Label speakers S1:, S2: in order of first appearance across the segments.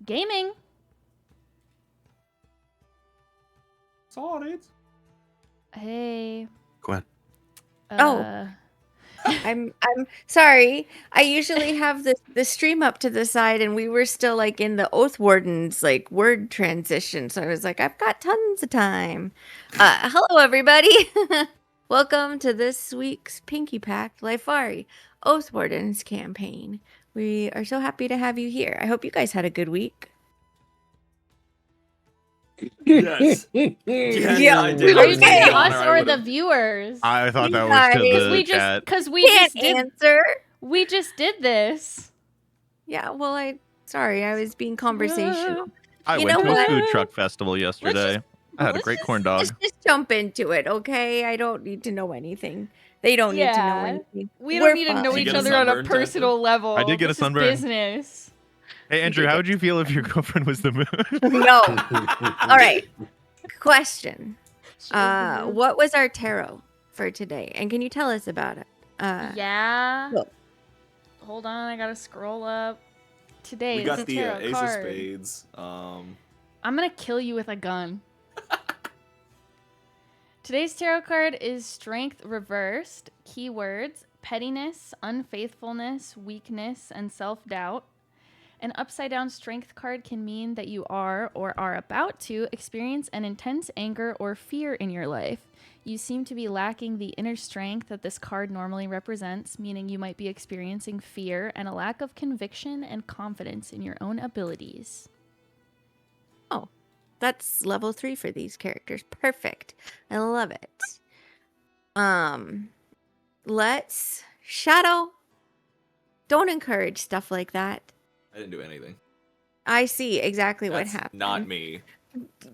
S1: Gaming.
S2: Sorry.
S1: Hey.
S3: Go ahead.
S4: I'm sorry. I usually have the stream up to the side, and we were still like in the Oathwardens like word transition. So I was like, I've got tons of time. Hello everybody. Welcome to this week's Pinky Pact Lyfari Oathwardens campaign. We are so happy to have you here. I hope you guys had a good week.
S2: Yes.
S4: Yeah.
S2: I did.
S1: Are you
S4: Okay.
S1: saying
S2: Honor,
S1: us
S2: I
S1: or
S2: would've-
S1: the viewers?
S3: I thought that
S4: You
S3: was to
S4: guys.
S3: the
S1: we
S3: chat.
S1: because we
S4: Can't
S1: just did
S4: answer.
S1: we just did this.
S4: Yeah, well, I was being conversational.
S3: I
S4: You
S3: went
S4: know
S3: to a
S4: what?
S3: food truck festival yesterday. I had a great corn dog.
S4: Let's just jump into it, okay? I don't need to know anything. They don't need to know anything.
S1: We
S4: We're
S1: don't need to know
S4: fine.
S1: each
S2: Did you get a
S1: other on a
S2: sunburn
S1: personal level.
S3: I did get a
S1: This is
S3: sunburn.
S1: business.
S3: Hey Andrew, how would you feel if your girlfriend was the moon?
S4: No. All right. Question. What was our tarot for today? And can you tell us about it?
S1: Yeah.
S4: Cool.
S1: Hold on, I gotta scroll up. Today
S2: We
S1: is
S2: got
S1: the
S2: the
S1: tarot
S2: Ace
S1: card.
S2: of Spades.
S1: I'm gonna kill you with a gun. Today's tarot card is Strength Reversed. Keywords: pettiness, unfaithfulness, weakness, and self-doubt. An upside-down strength card can mean that you are or are about to experience an intense anger or fear in your life. You seem to be lacking the inner strength that this card normally represents, meaning you might be experiencing fear and a lack of conviction and confidence in your own abilities.
S4: Oh, that's level 3 for these characters. Perfect. I love it. Let's Shadow. Don't encourage stuff like that.
S2: I didn't do anything.
S4: I see exactly what
S2: That's
S4: happened.
S2: not me.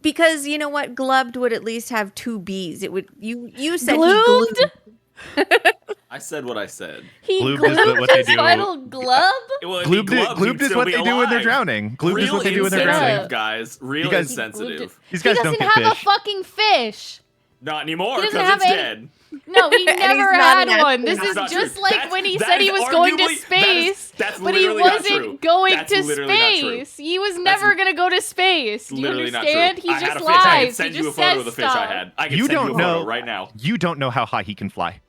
S4: Because you know what, Glubbed would at least have 2 B's. It would you said
S1: Gloobed?
S4: he glued.
S2: I said what I said.
S1: He
S3: Gloobed is
S1: glued
S3: what they
S1: his
S3: do.
S1: final glove?
S2: Well, if he
S3: Gloobed
S2: glubbed,
S3: is
S2: he'd
S3: what
S2: still
S3: they
S2: be
S3: do when they're
S2: alive.
S3: drowning. Gloobed is
S2: Real
S3: what they do when they're
S1: insensitive.
S3: drowning.
S2: guys. Real
S3: You guys-
S2: insensitive.
S3: These
S1: He
S3: guys
S1: doesn't
S3: don't get
S1: have a
S3: fish.
S1: fucking fish.
S2: Not anymore,
S1: He doesn't
S2: because
S1: have
S2: it's
S1: any-
S2: dead.
S1: No, he
S4: And he's
S1: never
S4: not
S1: had
S4: an
S1: one. This
S2: That's
S1: is
S2: not
S1: just
S2: true.
S1: like when he
S2: That
S1: said he
S2: is
S1: was going to
S2: arguably-
S1: space,
S2: that's
S1: but he
S2: literally not true.
S1: wasn't going
S2: That's
S1: to
S2: literally not true.
S1: space. He was never going to go to space. Do you
S2: Literally not
S1: understand?
S2: true.
S1: He
S2: I had
S1: just
S2: a fish. I can
S1: lies. He
S2: send you
S1: just
S2: a photo
S1: says
S2: of the fish
S1: stuff.
S2: I had. I can
S3: You
S2: send
S3: don't
S2: you a photo
S3: know
S2: right now.
S3: You don't know how high he can fly.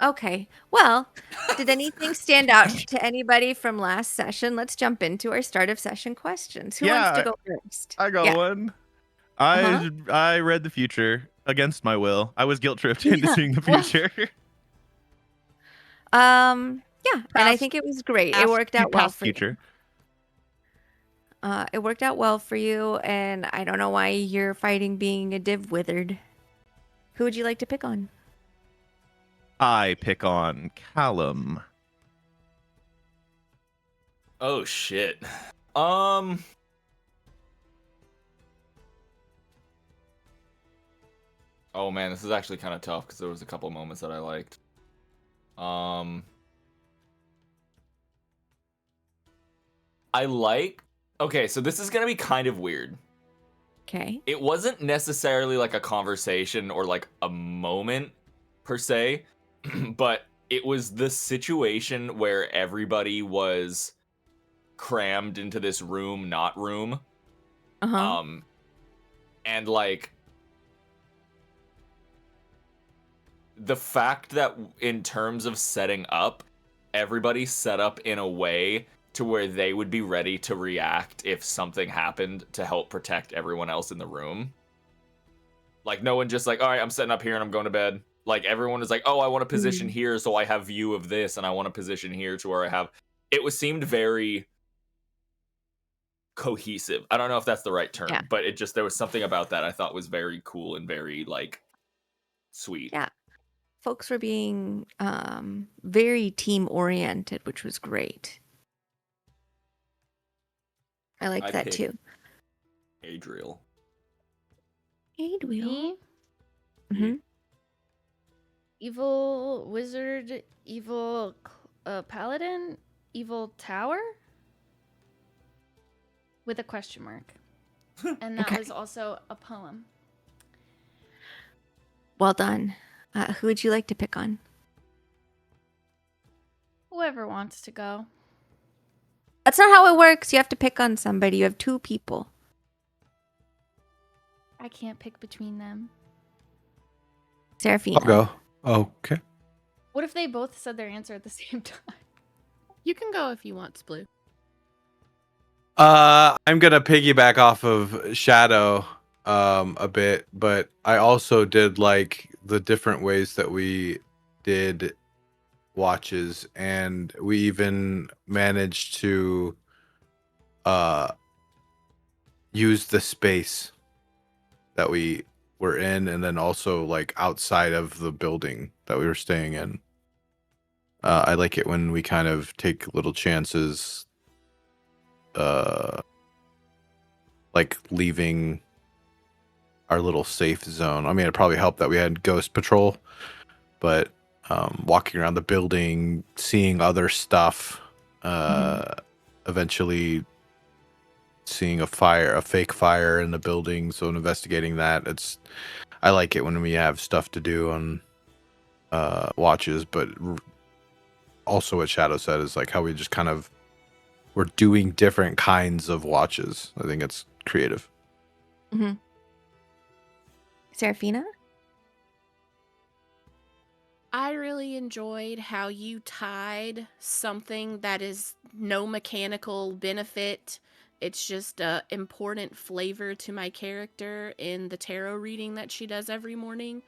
S4: Okay. Well, did anything stand out to anybody from last session? Let's jump into our start of session questions. Who wants to go first?
S3: I got
S4: Yeah.
S3: one.
S4: Uh-huh.
S3: I read the future against my will. I was guilt tripped into seeing the future.
S4: Yeah, and I
S3: Past-
S4: think it was great. It worked out well
S3: Past
S4: for you.
S3: future.
S4: It worked out well for you, and I don't know why you're fighting being a div withered. Who would you like to pick on?
S3: I pick on Callum.
S2: Oh shit. Oh man, this is actually kind of tough because there was a couple moments that I liked. Okay, so this is gonna be kind of weird.
S4: Okay.
S2: It wasn't necessarily like a conversation or like a moment per se, but it was the situation where everybody was crammed into this room, not room.
S4: Uh-huh.
S2: And like the fact that in terms of setting up, everybody's set up in a way to where they would be ready to react if something happened to help protect everyone else in the room. Like no one just like, all right, I'm setting up here and I'm going to bed. Like everyone is like, oh, I want to position here so I have view of this, and I want to position here to where I have. It seemed very cohesive. I don't know if that's the right term,
S4: Yeah.
S2: but it just there was something about that I thought was very cool and very like sweet.
S4: Yeah. Folks were being very team oriented, which was great. I liked
S2: I'd
S4: that
S2: pick
S4: too.
S2: Adriel.
S4: Adriel.
S1: Me?
S4: Mm-hmm.
S1: Evil wizard, evil paladin, evil tower? With a question mark. And that
S4: Okay.
S1: was also a poem.
S4: Well done. Who would you like to pick on?
S1: Whoever wants to go.
S4: That's not how it works. You have to pick on somebody. You have 2 people.
S1: I can't pick between them.
S4: Seraphina.
S5: I'll go. Okay.
S1: What if they both said their answer at the same time?
S6: You can go if you want, Blue.
S5: I'm gonna piggyback off of Shadow a bit, but I also did like the different ways that we did watches, and we even managed to use the space that we were in, and then also like outside of the building that we were staying in. I like it when we kind of take little chances, like leaving our little safe zone. I mean, it probably helped that we had ghost patrol, but walking around the building, seeing other stuff, eventually seeing a fake fire in the building, so investigating that. I like it when we have stuff to do on watches, but also what Shadow said is like how we just kind of we're doing different kinds of watches. I think it's creative.
S4: Mm-hmm. Seraphina?
S6: I really enjoyed how you tied something that is no mechanical benefit. It's just a important flavor to my character in the tarot reading that she does every morning.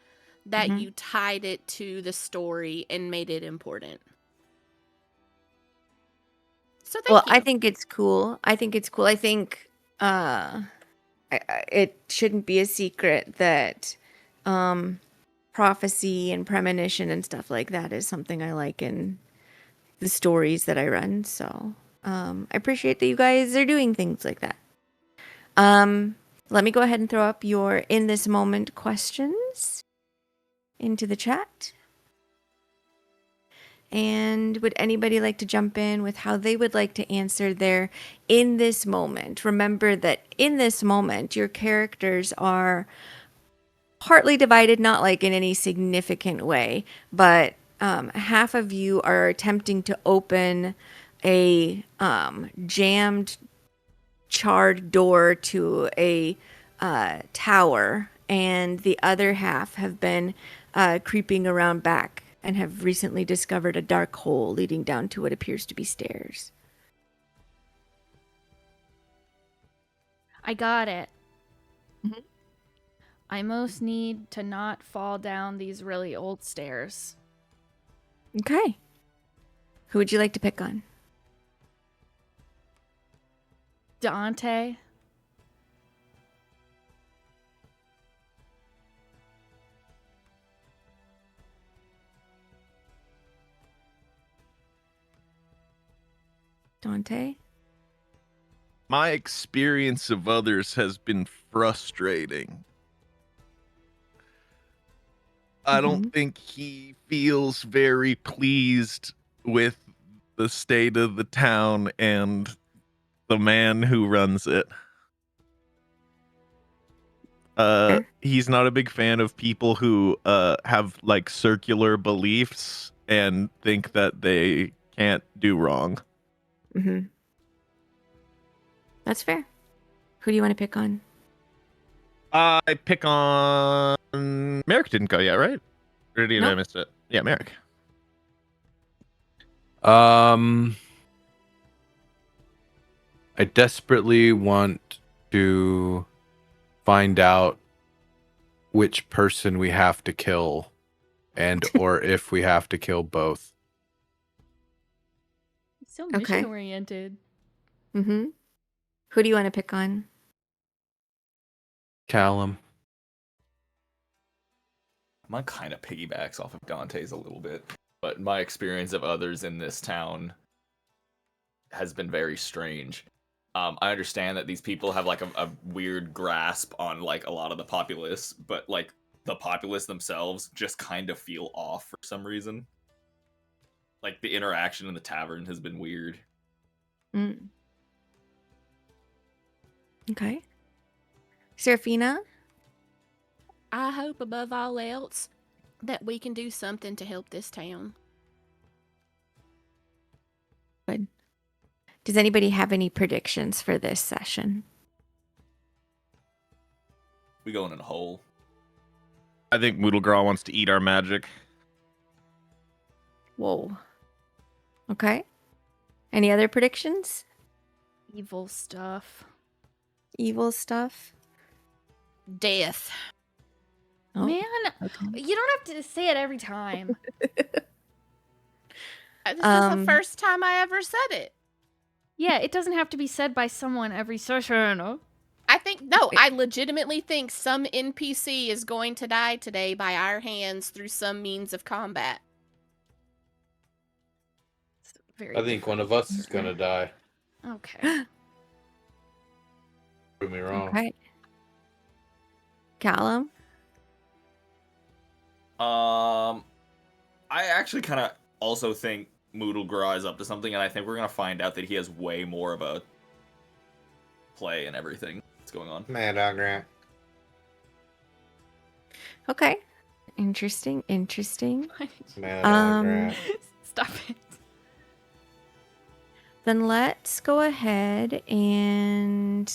S6: That
S4: Mhm.
S6: you tied it to the story and made it important. So thank
S4: Well,
S6: you.
S4: I think it's cool. I think it shouldn't be a secret that prophecy and premonition and stuff like that is something I like in the stories that I run. So I appreciate that you guys are doing things like that. Let me go ahead and throw up your in this moment questions into the chat. And would anybody like to jump in with how they would like to answer their in this moment? Remember that in this moment, your characters are partly divided, not like in any significant way, but half of you are attempting to open a jammed, charred door to a tower, and the other half have been creeping around back and have recently discovered a dark hole leading down to what appears to be stairs.
S1: I got it.
S4: Mhm.
S1: I most need to not fall down these really old stairs.
S4: Okay. Who would you like to pick on?
S1: Dante.
S4: Dante?
S3: My experience of others has been frustrating. I don't think he feels very pleased with the state of the town and the man who runs it.
S4: Sure.
S3: He's not a big fan of people who have like circular beliefs and think that they can't do wrong.
S4: Mm-hmm. That's fair. Who do you want to pick on?
S3: I pick on Merrick. Didn't go yet, right? Or did I
S4: Nope.
S3: miss it? Yeah, Merrick.
S5: I desperately want to find out which person we have to kill, and or if we have to kill both.
S1: So
S4: Okay.
S1: mission oriented.
S4: Mm-hmm. Who do you want to pick on?
S5: Callum.
S2: Mine kind of piggybacks off of Dante's a little bit, but my experience of others in this town has been very strange. I understand that these people have like a weird grasp on like a lot of the populace, but like the populace themselves just kind of feel off for some reason. Like the interaction in the tavern has been weird.
S4: Mm. Okay. Seraphina?
S6: I hope above all else that we can do something to help this town.
S4: Does anybody have any predictions for this session?
S2: We going in a hole.
S3: I think Moodlegraw wants to eat our magic.
S4: Whoa. Okay. Any other predictions?
S1: Evil stuff.
S4: Evil stuff?
S6: Death.
S4: Oh,
S1: Man,
S4: okay.
S1: you don't have to say it every time.
S6: This is the first time I ever said it.
S1: Yeah, it doesn't have to be said by someone every session.
S6: I legitimately think some NPC is going to die today by our hands through some means of combat.
S5: I think one of us is gonna die.
S1: Okay.
S5: Prove me wrong.
S4: Okay. Callum?
S2: I actually kind of also think Moodlegraw is up to something, and I think we're gonna find out that he has way more of a play and everything that's going on.
S5: Mad Dog Grant.
S4: Okay. Interesting.
S5: Mad Dog Grant.
S1: Stop it.
S4: Then let's go ahead and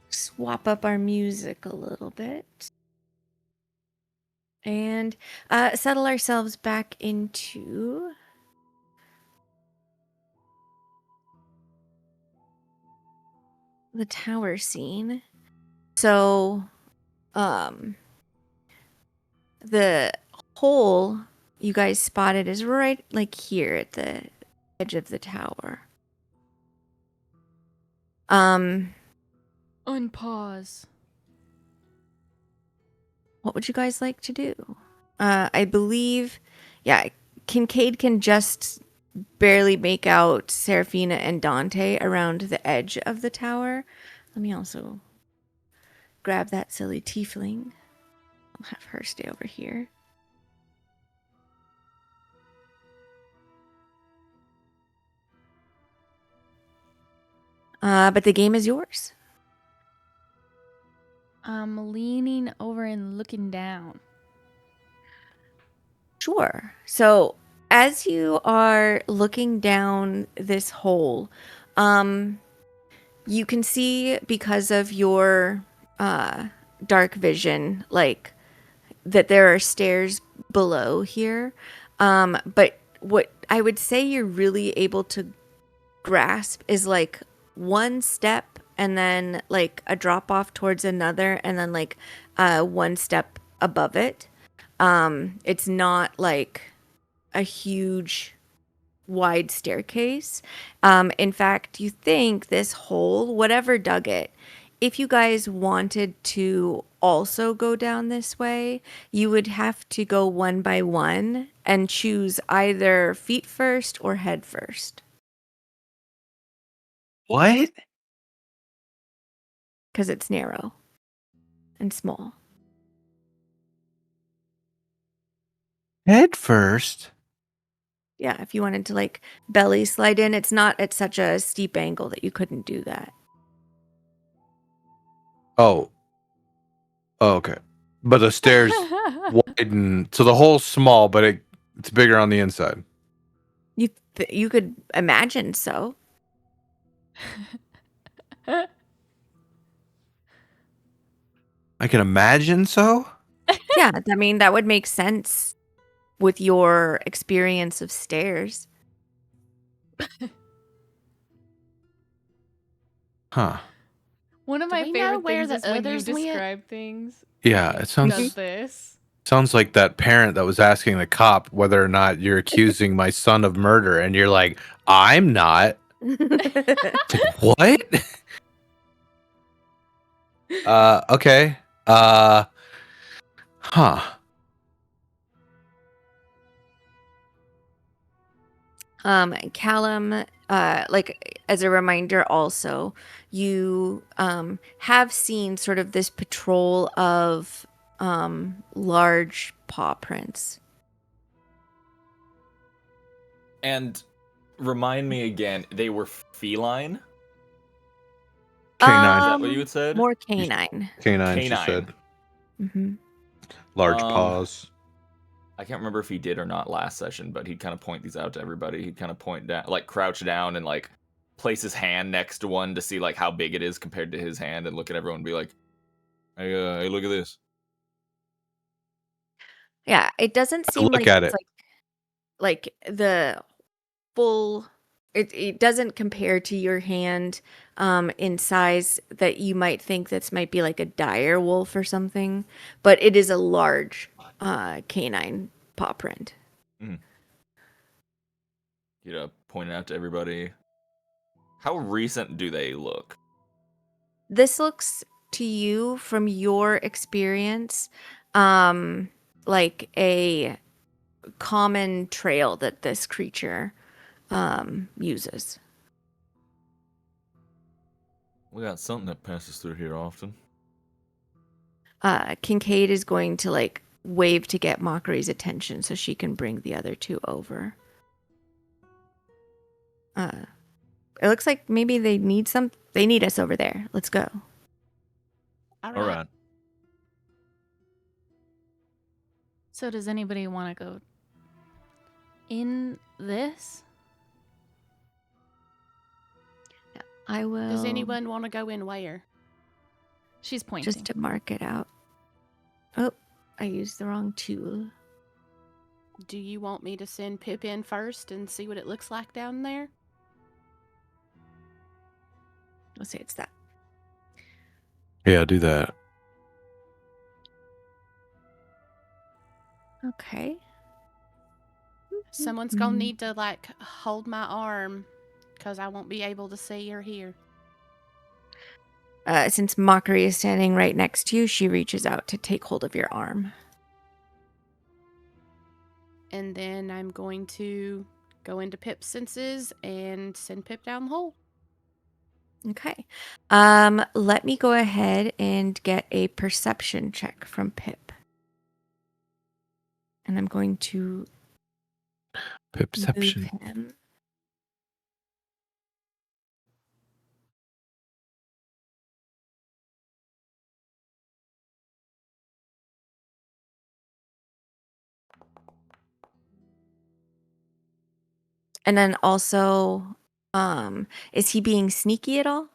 S4: swap up our music a little bit. And settle ourselves back into the tower scene. So, the hole you guys spotted is right like here at the edge of the tower.
S1: Unpause.
S4: What would you guys like to do? I believe, Kincaid can just barely make out Seraphina and Dante around the edge of the tower. Let me also grab that silly tiefling. I'll have her stay over here. But the game is yours.
S1: I'm leaning over and looking down.
S4: Sure. So as you are looking down this hole, you can see, because of your dark vision, like that there are stairs below here. But what I would say you're really able to grasp is like one step and then like a drop off towards another, and then like one step above it. It's not like a huge wide staircase. In fact, you think this hole, whatever dug it, if you guys wanted to also go down this way, you would have to go one by one and choose either feet first or head first.
S5: What?
S4: Because it's narrow and small.
S5: Head first?
S4: Yeah, if you wanted to like belly slide in, it's not at such a steep angle that you couldn't do that.
S5: Oh, okay. But the stairs widen, so the hole's small, but it's bigger on the inside.
S4: You could imagine so.
S5: I can imagine so?
S4: Yeah, I mean, that would make sense with your experience of stairs.
S5: Huh.
S1: One of my
S6: Do we know
S1: favorite
S6: where
S1: things
S6: the
S1: is when you
S6: others went?
S1: describe things.
S5: Yeah,
S1: like,
S5: it sounds
S1: does this.
S5: sounds like that parent that was asking the cop whether or not you're accusing my son of murder, and you're like, I'm not. It's like, what? Okay. Huh.
S4: Callum, like as a reminder also, you have seen sort of this patrol of large paw prints.
S2: And remind me again, they were feline?
S5: Canine.
S2: Is that what you had said?
S4: More canine.
S5: Canine, she
S2: Canine.
S5: said.
S4: Mm-hmm.
S5: Large paws.
S2: I can't remember if he did or not last session, but he'd kind of point these out to everybody. He'd kind of point down, like crouch down and like place his hand next to one to see like how big it is compared to his hand, and look at everyone and be like, hey, look at this.
S4: Yeah, it doesn't seem
S5: look
S4: like
S5: at
S4: it's
S5: it.
S4: like the full. It doesn't compare to your hand in size that you might think this might be like a dire wolf or something, but it is a large canine paw print.
S2: You know, point it out to everybody. How recent do they look?
S4: This looks to you from your experience like a common trail that this creature uses.
S2: We got something that passes through here often.
S4: Kincaid is going to like wave to get Mockery's attention so she can bring the other two over. It looks like maybe they need us over there. Let's go.
S6: All
S3: All
S6: right.
S3: right.
S1: So does anybody want to go in this?
S4: I will.
S6: Does anyone want to go in where?
S1: She's pointing.
S4: Just to mark it out. Oh, I used the wrong tool.
S6: Do you want me to send Pip in first and see what it looks like down there?
S4: Let's say it's that.
S5: Yeah, do that.
S4: Okay.
S6: Someone's gonna need to like hold my arm because I won't be able to see or hear.
S4: Since Mockery is standing right next to you, she reaches out to take hold of your arm.
S6: And then I'm going to go into Pip's senses and send Pip down the hole.
S4: Okay. Let me go ahead and get a perception check from Pip. And I'm going to
S5: Pipception.
S4: move him. And then also, is he being sneaky at all?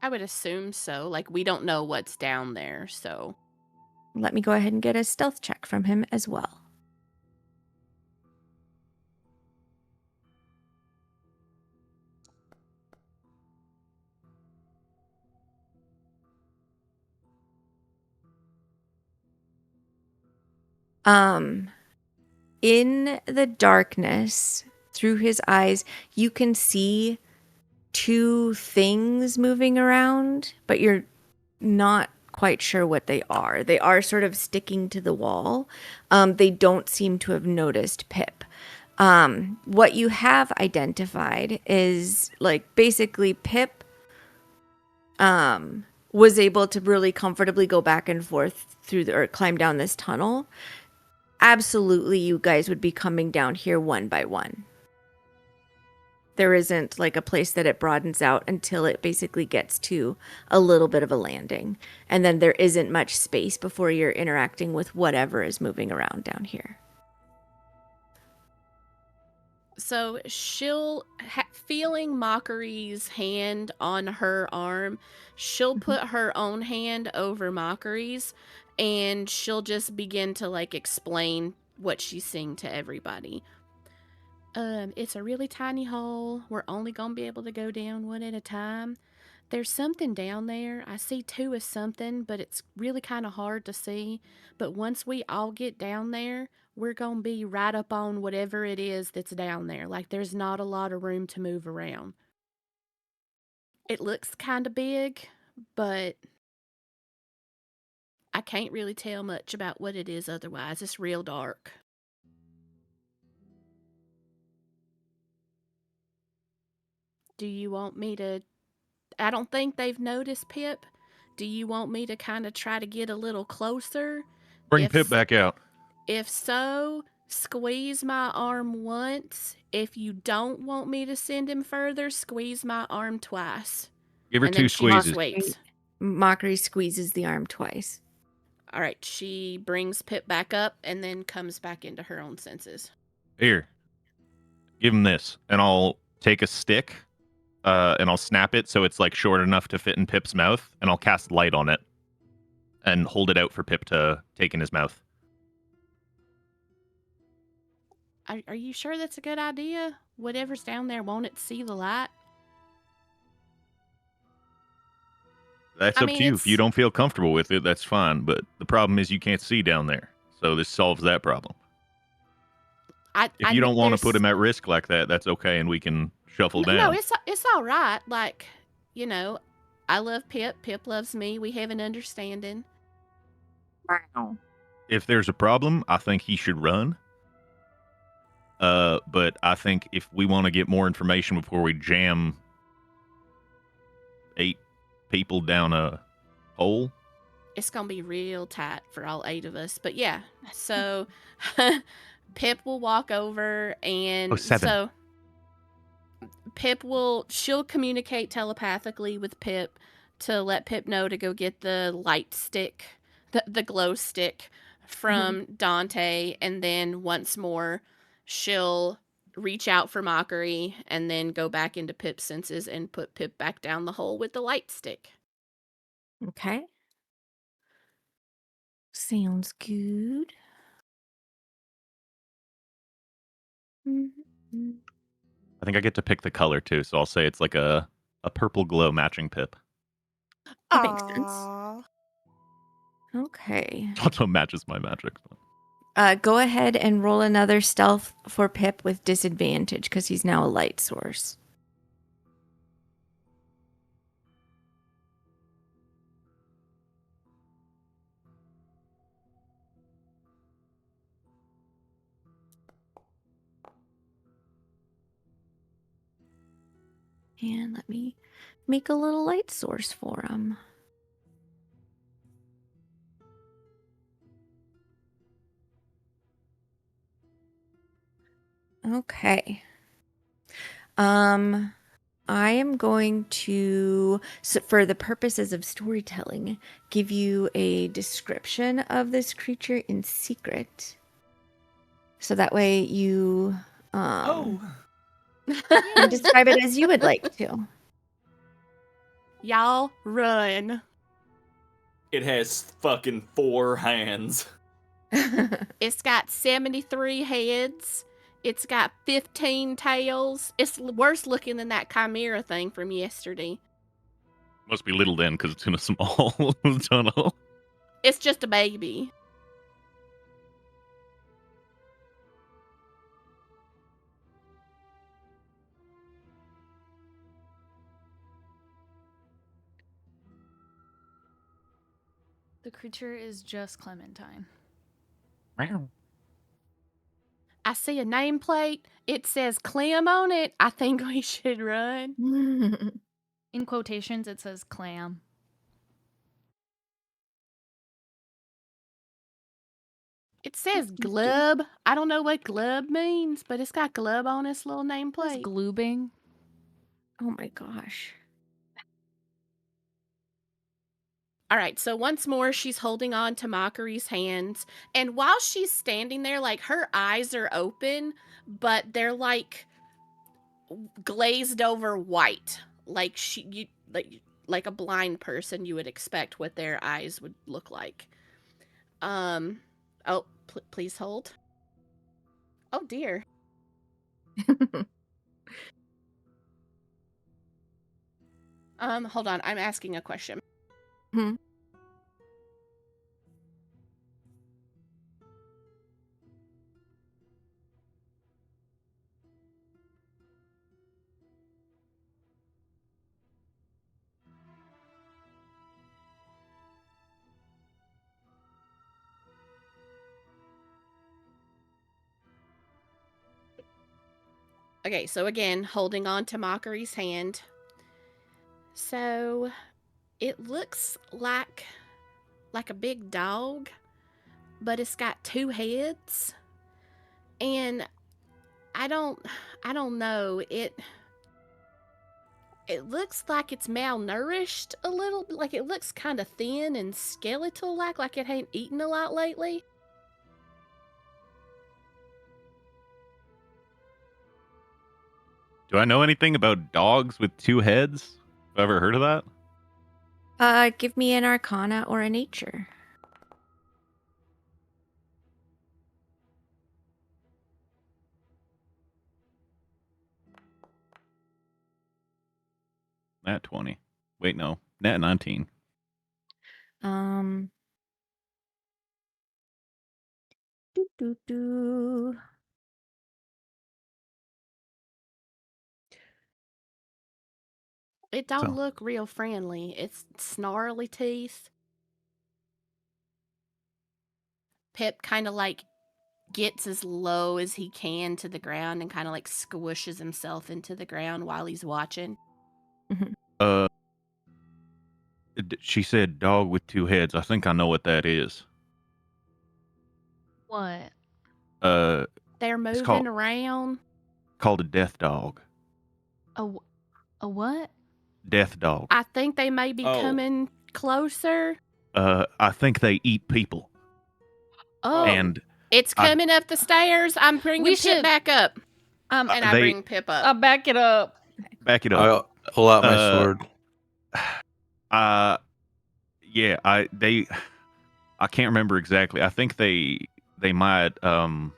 S6: I would assume so. Like, we don't know what's down there, so.
S4: Let me go ahead and get a stealth check from him as well. In the darkness, through his eyes, you can see two things moving around, but you're not quite sure what they are. They are sort of sticking to the wall. They don't seem to have noticed Pip. What you have identified is like basically Pip was able to really comfortably go back and forth or climb down this tunnel. Absolutely, you guys would be coming down here one by one. There isn't like a place that it broadens out until it basically gets to a little bit of a landing. And then there isn't much space before you're interacting with whatever is moving around down here.
S6: So she'll, feeling Mockery's hand on her arm, she'll put her own hand over Mockery's, and she'll just begin to like explain what she's seeing to everybody. It's a really tiny hole. We're only gonna be able to go down one at a time. There's something down there. I see two of something, but it's really kind of hard to see. But once we all get down there, we're gonna be right up on whatever it is that's down there. Like, there's not a lot of room to move around. It looks kind of big, but I can't really tell much about what it is otherwise. It's real dark. Do you want me to... I don't think they've noticed Pip. Do you want me to kind of try to get a little closer?
S3: Bring Pip back out.
S6: If so, squeeze my arm once. If you don't want me to send him further, squeeze my arm twice.
S3: Give her
S6: And
S3: two
S6: then she just
S3: squeezes.
S6: waits.
S4: Mockery squeezes the arm twice.
S6: All right, she brings Pip back up and then comes back into her own senses.
S3: Here, give him this, and I'll take a stick, and I'll snap it so it's like short enough to fit in Pip's mouth, and I'll cast light on it, and hold it out for Pip to take in his mouth.
S6: Are you sure that's a good idea? Whatever's down there, won't it see the light?
S3: That's up to you. If you don't feel comfortable with it, that's fine. But the problem is you can't see down there, so this solves that problem. If you don't want to put him at risk like that, that's okay, and we can shuffle down.
S6: No, it's all right. Like, you know, I love Pip. Pip loves me. We have an understanding.
S4: Wow.
S3: If there's a problem, I think he should run. But I think if we want to get more information before we jam 8 people down a hole,
S6: it's gonna be real tight for all 8 of us. But yeah, so Pip will walk over and
S3: 7.
S6: So she'll communicate telepathically with Pip to let Pip know to go get the light stick, the glow stick from Dante, and then once more she'll reach out for Mockery and then go back into Pip's senses and put Pip back down the hole with the light stick.
S4: Okay. Sounds good.
S3: I think I get to pick the color too, so I'll say it's like a purple glow matching Pip.
S4: That makes sense. Okay.
S3: Also matches my magic.
S4: Go ahead and roll another stealth for Pip with disadvantage because he's now a light source. And let me make a little light source for him. Okay. I am going to, so for the purposes of storytelling, give you a description of this creature in secret. So that way you can describe it as you would like to.
S6: Y'all run.
S2: It has fucking 4 hands.
S6: It's got 73 heads. It's got 15 tails. It's worse looking than that chimera thing from yesterday.
S3: Must be little then, because it's in a small tunnel.
S6: It's just a baby.
S1: The creature is just Clementine.
S6: I see a nameplate. It says Clem on it. I think we should run.
S1: In quotations, it says clam.
S6: It says glub. I don't know what glub means, but it's got glub on its little
S1: It's
S6: nameplate.
S1: gloobing.
S4: Oh my gosh.
S6: All right, so once more, she's holding on to Mockery's hands. And while she's standing there, like, her eyes are open, but they're, like, glazed over white. Like, like a blind person, you would expect what their eyes would look like. Oh, please hold. Oh, dear. Hold on. I'm asking a question. Okay, so again, holding on to Mockery's hand. So, it looks like a big dog, but it's got 2 heads. And I don't know. It looks like it's malnourished a little, like it looks kind of thin and skeletal-like it ain't eaten a lot lately.
S3: Do I know anything about dogs with 2 heads? Have I ever heard of that?
S4: Give me an Arcana or a Nature.
S3: Nat 20. Wait, no. Nat 19.
S4: Do.
S6: It don't look real friendly. It's snarly teeth. Pip kind of like gets as low as he can to the ground and kind of like squishes himself into the ground while he's watching.
S3: She said dog with 2 heads. I think I know what that is.
S1: What?
S6: They're moving around.
S3: Called a death dog.
S1: A what?
S3: Death dog.
S6: I think they may be coming closer.
S3: I think they eat people.
S6: Oh,
S3: and
S6: it's coming up the stairs. I'm bringing Pip back up. And I bring Pip up.
S1: I'll back it up.
S3: Back it up.
S5: I'll pull out my sword.
S3: Yeah, I can't remember exactly. I think they might I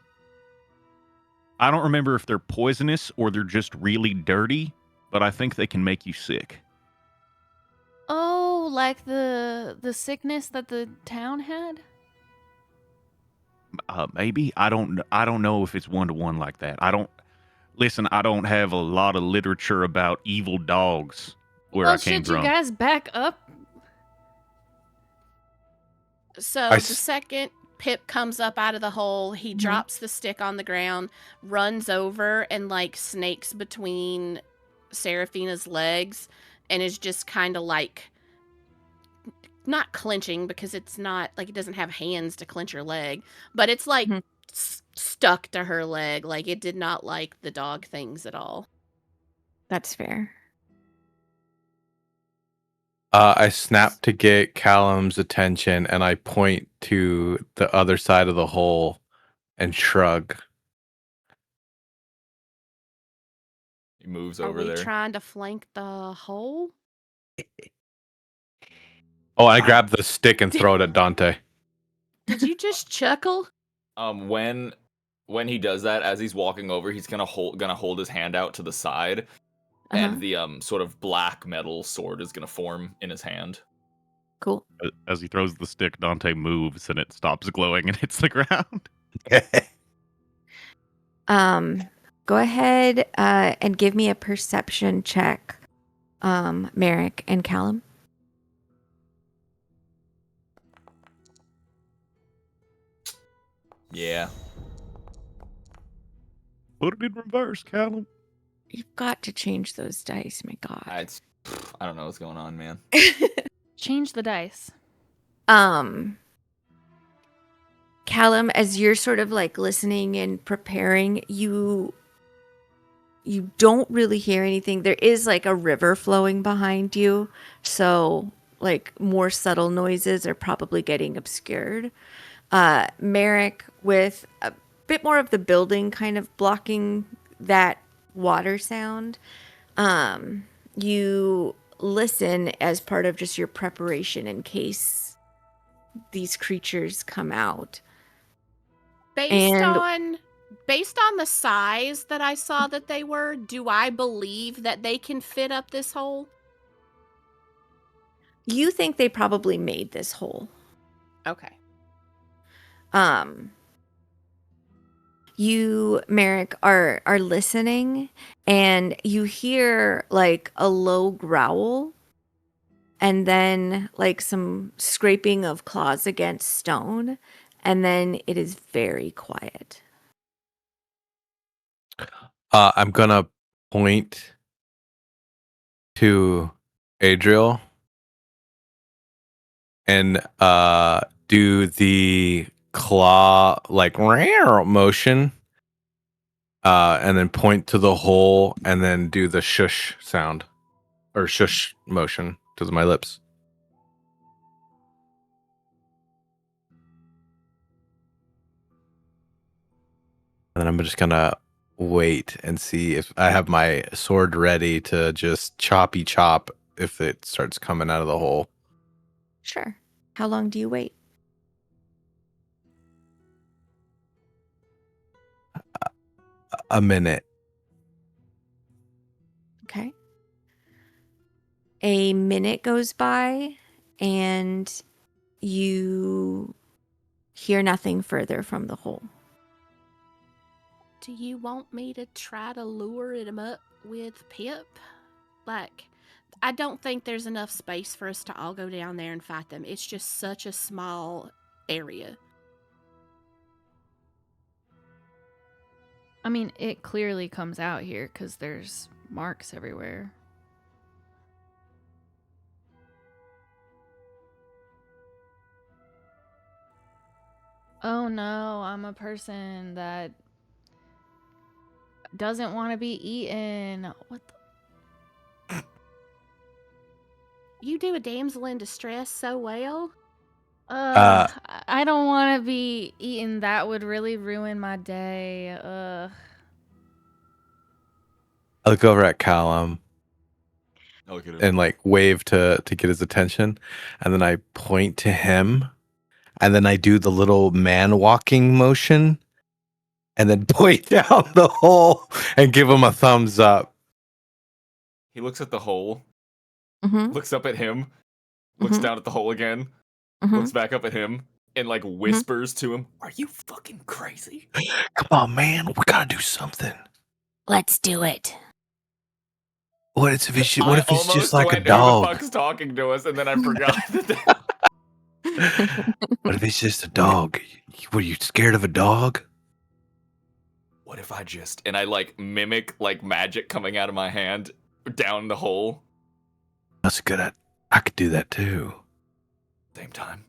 S3: don't remember if they're poisonous or they're just really dirty, but I think they can make you sick.
S1: Oh, like the sickness that the town had?
S3: Maybe. I don't know if it's 1-to-1 like that. I don't have a lot of literature about evil dogs where I came from.
S1: Should you guys back up?
S6: So the second Pip comes up out of the hole, he drops the stick on the ground, runs over and like snakes between Seraphina's legs and is just kind of like not clenching because it's not like it doesn't have hands to clench her leg, but it's like stuck to her leg. Like it did not like the dog things at all.
S4: That's fair.
S5: I snap to get Callum's attention and I point to the other side of the hole and shrug.
S2: He moves over there.
S6: Are we trying to flank the hole?
S5: Oh, I grab the stick and throw it at Dante.
S6: Did you just chuckle?
S2: When he does that, as he's walking over, he's gonna hold his hand out to the side, and the sort of black metal sword is gonna form in his hand.
S4: Cool.
S3: As he throws the stick, Dante moves and it stops glowing and hits the ground.
S4: Go ahead and give me a perception check, Merrick and Callum.
S2: Yeah.
S3: Put it in reverse, Callum.
S4: You've got to change those dice, my God.
S2: I don't know what's going on, man.
S1: Change the dice.
S4: Callum, as you're sort of like listening and preparing, you don't really hear anything. There is like a river flowing behind you, so like more subtle noises are probably getting obscured. Merrick, with a bit more of the building kind of blocking that water sound, you listen as part of just your preparation in case these creatures come out.
S6: Based on the size that I saw that they were, do I believe that they can fit up this hole?
S4: You think they probably made this hole.
S6: Okay.
S4: You, Merrick, are listening, and you hear like a low growl, and then like some scraping of claws against stone, and then it is very quiet.
S5: I'm gonna point to Adriel and do the claw like motion, and then point to the hole and then do the shush sound. or shush motion to my lips. And then I'm just gonna wait and see if I have my sword ready to just choppy chop if it starts coming out of the hole.
S4: Sure. How long do you wait?
S5: A minute.
S4: Okay. A minute goes by and you hear nothing further from the hole.
S6: Do you want me to try to lure him up with Pip? Like, I don't think there's enough space for us to all go down there and fight them. It's just such a small area.
S1: I mean, it clearly comes out here because there's marks everywhere. Oh no, I'm a person that doesn't want to be eaten. What the?
S6: You do a damsel in distress so well.
S1: I don't want to be eaten. That would really ruin my day.
S5: I look over at Callum and like wave to get his attention, and then I point to him, and then I do the little man walking motion, and then point down the hole and give him a thumbs up.
S2: He looks at the hole,
S4: Mm-hmm.
S2: looks up at him, looks down at the hole again, looks back up at him, and like whispers to him, "Are you fucking crazy?
S5: Come on, man, we gotta do something.
S4: Let's do it.
S5: What if it's just like a
S2: went,
S5: dog?
S2: Who the fuck's talking to us? And then I forgot that.
S5: What if it's just a dog? Were you scared of a dog?
S2: What if I just and I like mimic like magic coming out of my hand down the hole?
S5: That's good. I could do that too.
S2: Same time.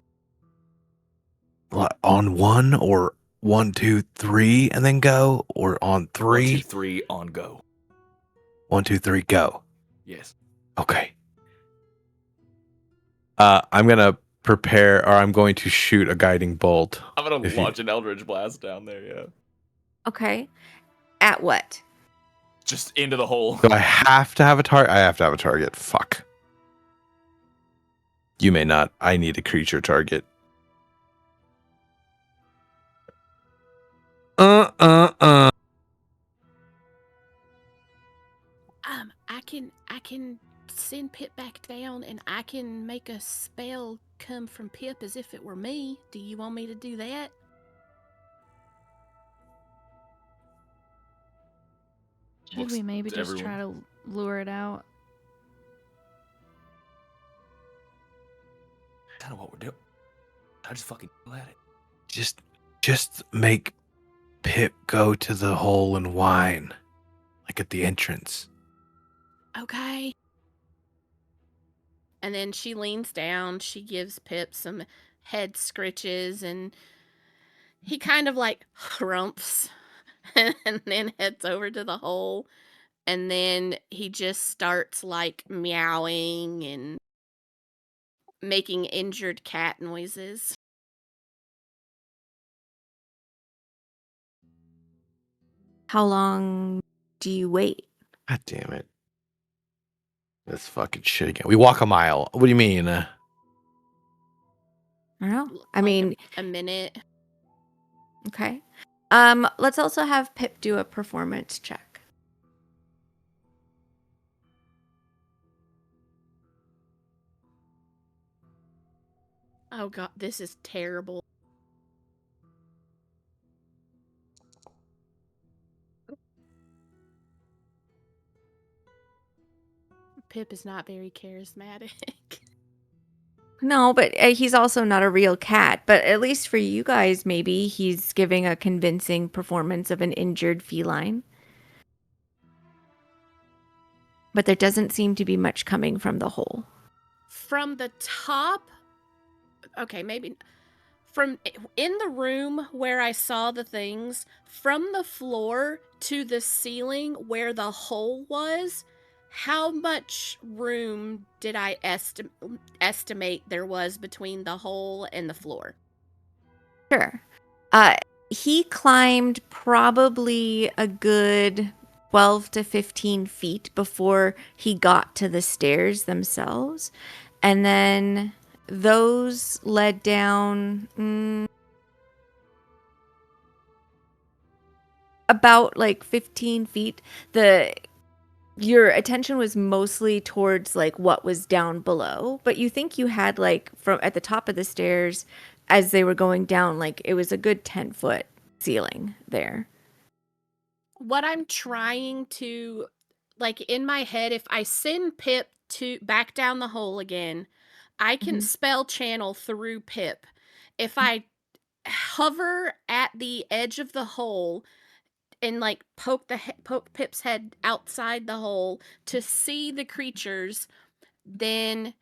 S5: What, on one or 1, 2, 3, and then go, or on 3?
S2: 1, 2, 3 on go.
S5: 1, 2, 3, go.
S2: Yes.
S5: Okay. I'm gonna prepare, or I'm going to shoot a guiding bolt.
S2: I'm gonna launch an Eldritch Blast down there. Yeah.
S4: Okay. At what?
S2: Just into the hole.
S5: Do I have to have a target? I have to have a target. Fuck. You may not. I need a creature target.
S6: I can send Pip back down, and I can make a spell come from Pip as if it were me. Do you want me to do that?
S1: Should we maybe just try to lure it out?
S2: Kind of what we're doing. I just fucking let it.
S5: Just make Pip go to the hole and whine, like at the entrance.
S6: Okay. And then she leans down, she gives Pip some head scritches, and he kind of like grumps and then heads over to the hole. And then he just starts like meowing and making injured cat noises.
S4: How long do you wait?
S5: God damn it. This fucking shit again. We walk a mile. What do you mean?
S4: I don't know. I mean,
S6: a minute.
S4: Okay. Let's also have Pip do a performance check.
S6: Oh god, this is terrible. Pip is not very charismatic.
S4: No, but he's also not a real cat. But at least for you guys, maybe he's giving a convincing performance of an injured feline. But there doesn't seem to be much coming from the hole.
S6: From the top? Okay, maybe. From in the room where I saw the things, from the floor to the ceiling where the hole was, how much room did I estimate there was between the hole and the floor?
S4: Sure. He climbed probably a good 12 to 15 feet before he got to the stairs themselves. And then those led down about like 15 feet. Your attention was mostly towards like what was down below, but you think you had like from at the top of the stairs as they were going down, like it was a good 10-foot ceiling there.
S6: What I'm trying to, like in my head, if I send Pip back down the hole again, I can spell channel through Pip. If I hover at the edge of the hole and like poke Pip's head outside the hole to see the creatures, then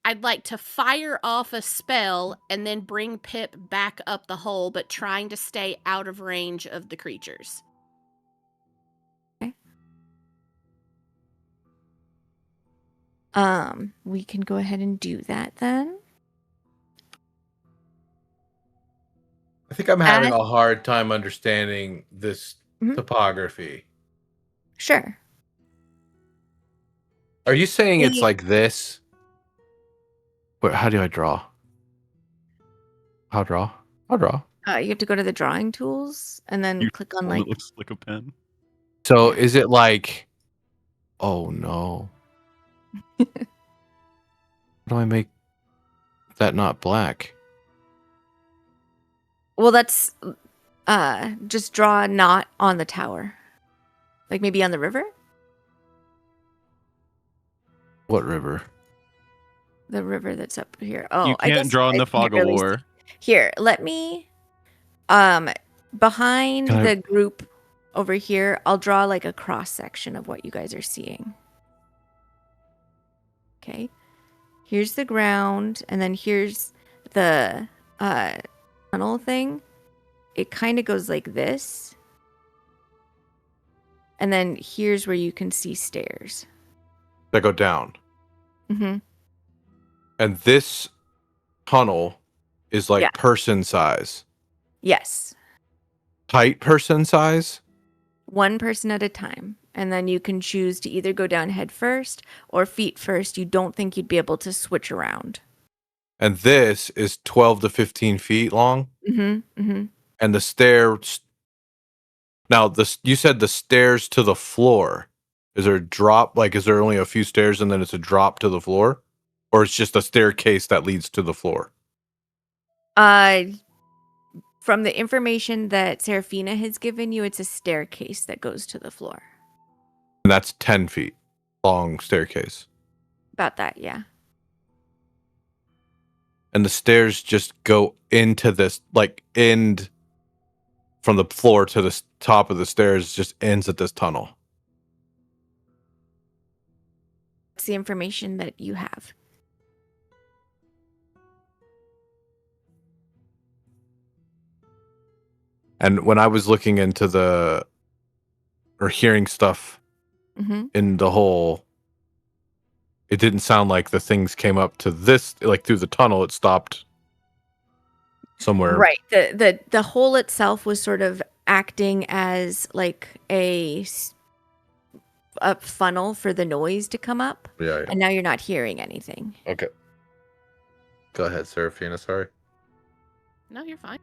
S6: I'd like to fire off a spell and then bring Pip back up the hole, but trying to stay out of range of the creatures.
S4: Okay. We can go ahead and do that then.
S5: I think I'm having a hard time understanding this topography.
S4: Sure.
S5: Are you saying it's like this? Wait, how do I draw? How draw? How draw?
S4: You have to go to the drawing tools and then click on like.
S3: It looks like a pen.
S5: So is it like? Oh no! How do I make that not black?
S4: Well, that's just draw a knot on the tower, like maybe on the river.
S5: What river?
S4: The river that's up here. Oh,
S3: you can't draw in the fog of war.
S4: Here, let me. Behind the group over here, I'll draw like a cross section of what you guys are seeing. Okay. Here's the ground, and then here's the tunnel thing. It kind of goes like this. And then here's where you can see stairs.
S5: That go down.
S4: Mm-hmm.
S5: And this tunnel is like person size.
S4: Yes.
S5: Tight person size?
S4: One person at a time. And then you can choose to either go down head first or feet first. You don't think you'd be able to switch around.
S5: And this is 12 to 15 feet long?
S4: Mm-hmm. Mm-hmm.
S5: And the stairs... Now, you said the stairs to the floor. Is there a drop? Like, is there only a few stairs and then it's a drop to the floor? Or it's just a staircase that leads to the floor?
S4: From the information that Seraphina has given you, it's a staircase that goes to the floor.
S5: And that's 10 feet long staircase.
S4: About that, yeah.
S5: And the stairs just go into this, like, end from the floor to the top of the stairs, just ends at this tunnel.
S4: It's the information that you have.
S5: And when I was looking into or hearing stuff in the hole, it didn't sound like the things came up to this, like through the tunnel, it stopped somewhere.
S4: Right. The hole itself was sort of acting as like a funnel for the noise to come up.
S5: Yeah.
S4: And now you're not hearing anything.
S5: Okay. Go ahead, Seraphina, sorry.
S6: No, you're fine.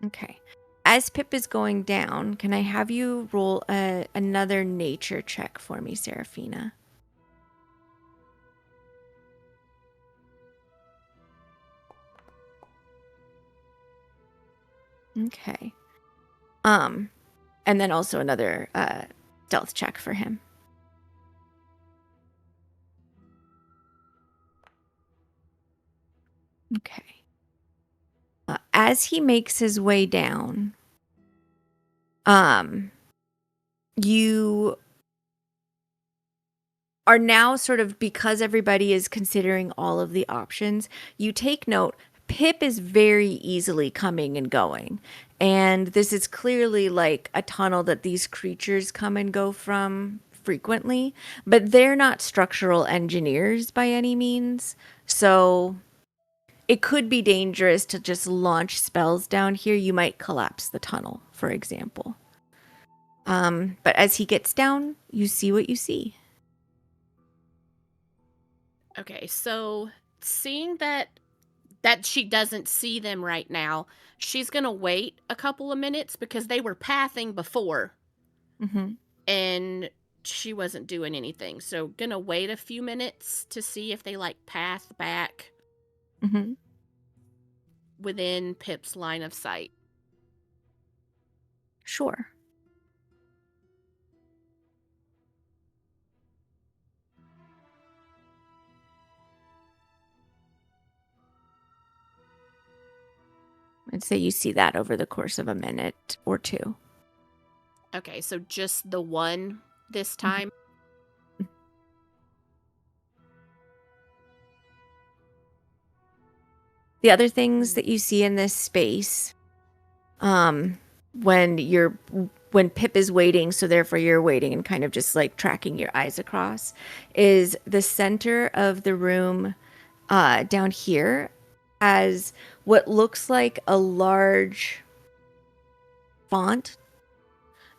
S4: Okay. As Pip is going down, can I have you roll another nature check for me, Seraphina? Okay. And then also another stealth check for him. Okay. As he makes his way down, you are now sort of, because everybody is considering all of the options, you take note, Pip is very easily coming and going. And this is clearly like a tunnel that these creatures come and go from frequently, but they're not structural engineers by any means. So it could be dangerous to just launch spells down here. You might collapse the tunnel, for example. But as he gets down, you see what you see.
S6: Okay, so seeing that she doesn't see them right now, she's gonna wait a couple of minutes because they were pathing before, and she wasn't doing anything. So gonna wait a few minutes to see if they like path back within Pip's line of sight.
S4: Sure. I'd say you see that over the course of a minute or two.
S6: Okay, so just the one this time?
S4: The other things that you see in this space, when Pip is waiting, so therefore you're waiting and kind of just like tracking your eyes across, is the center of the room down here has what looks like a large font,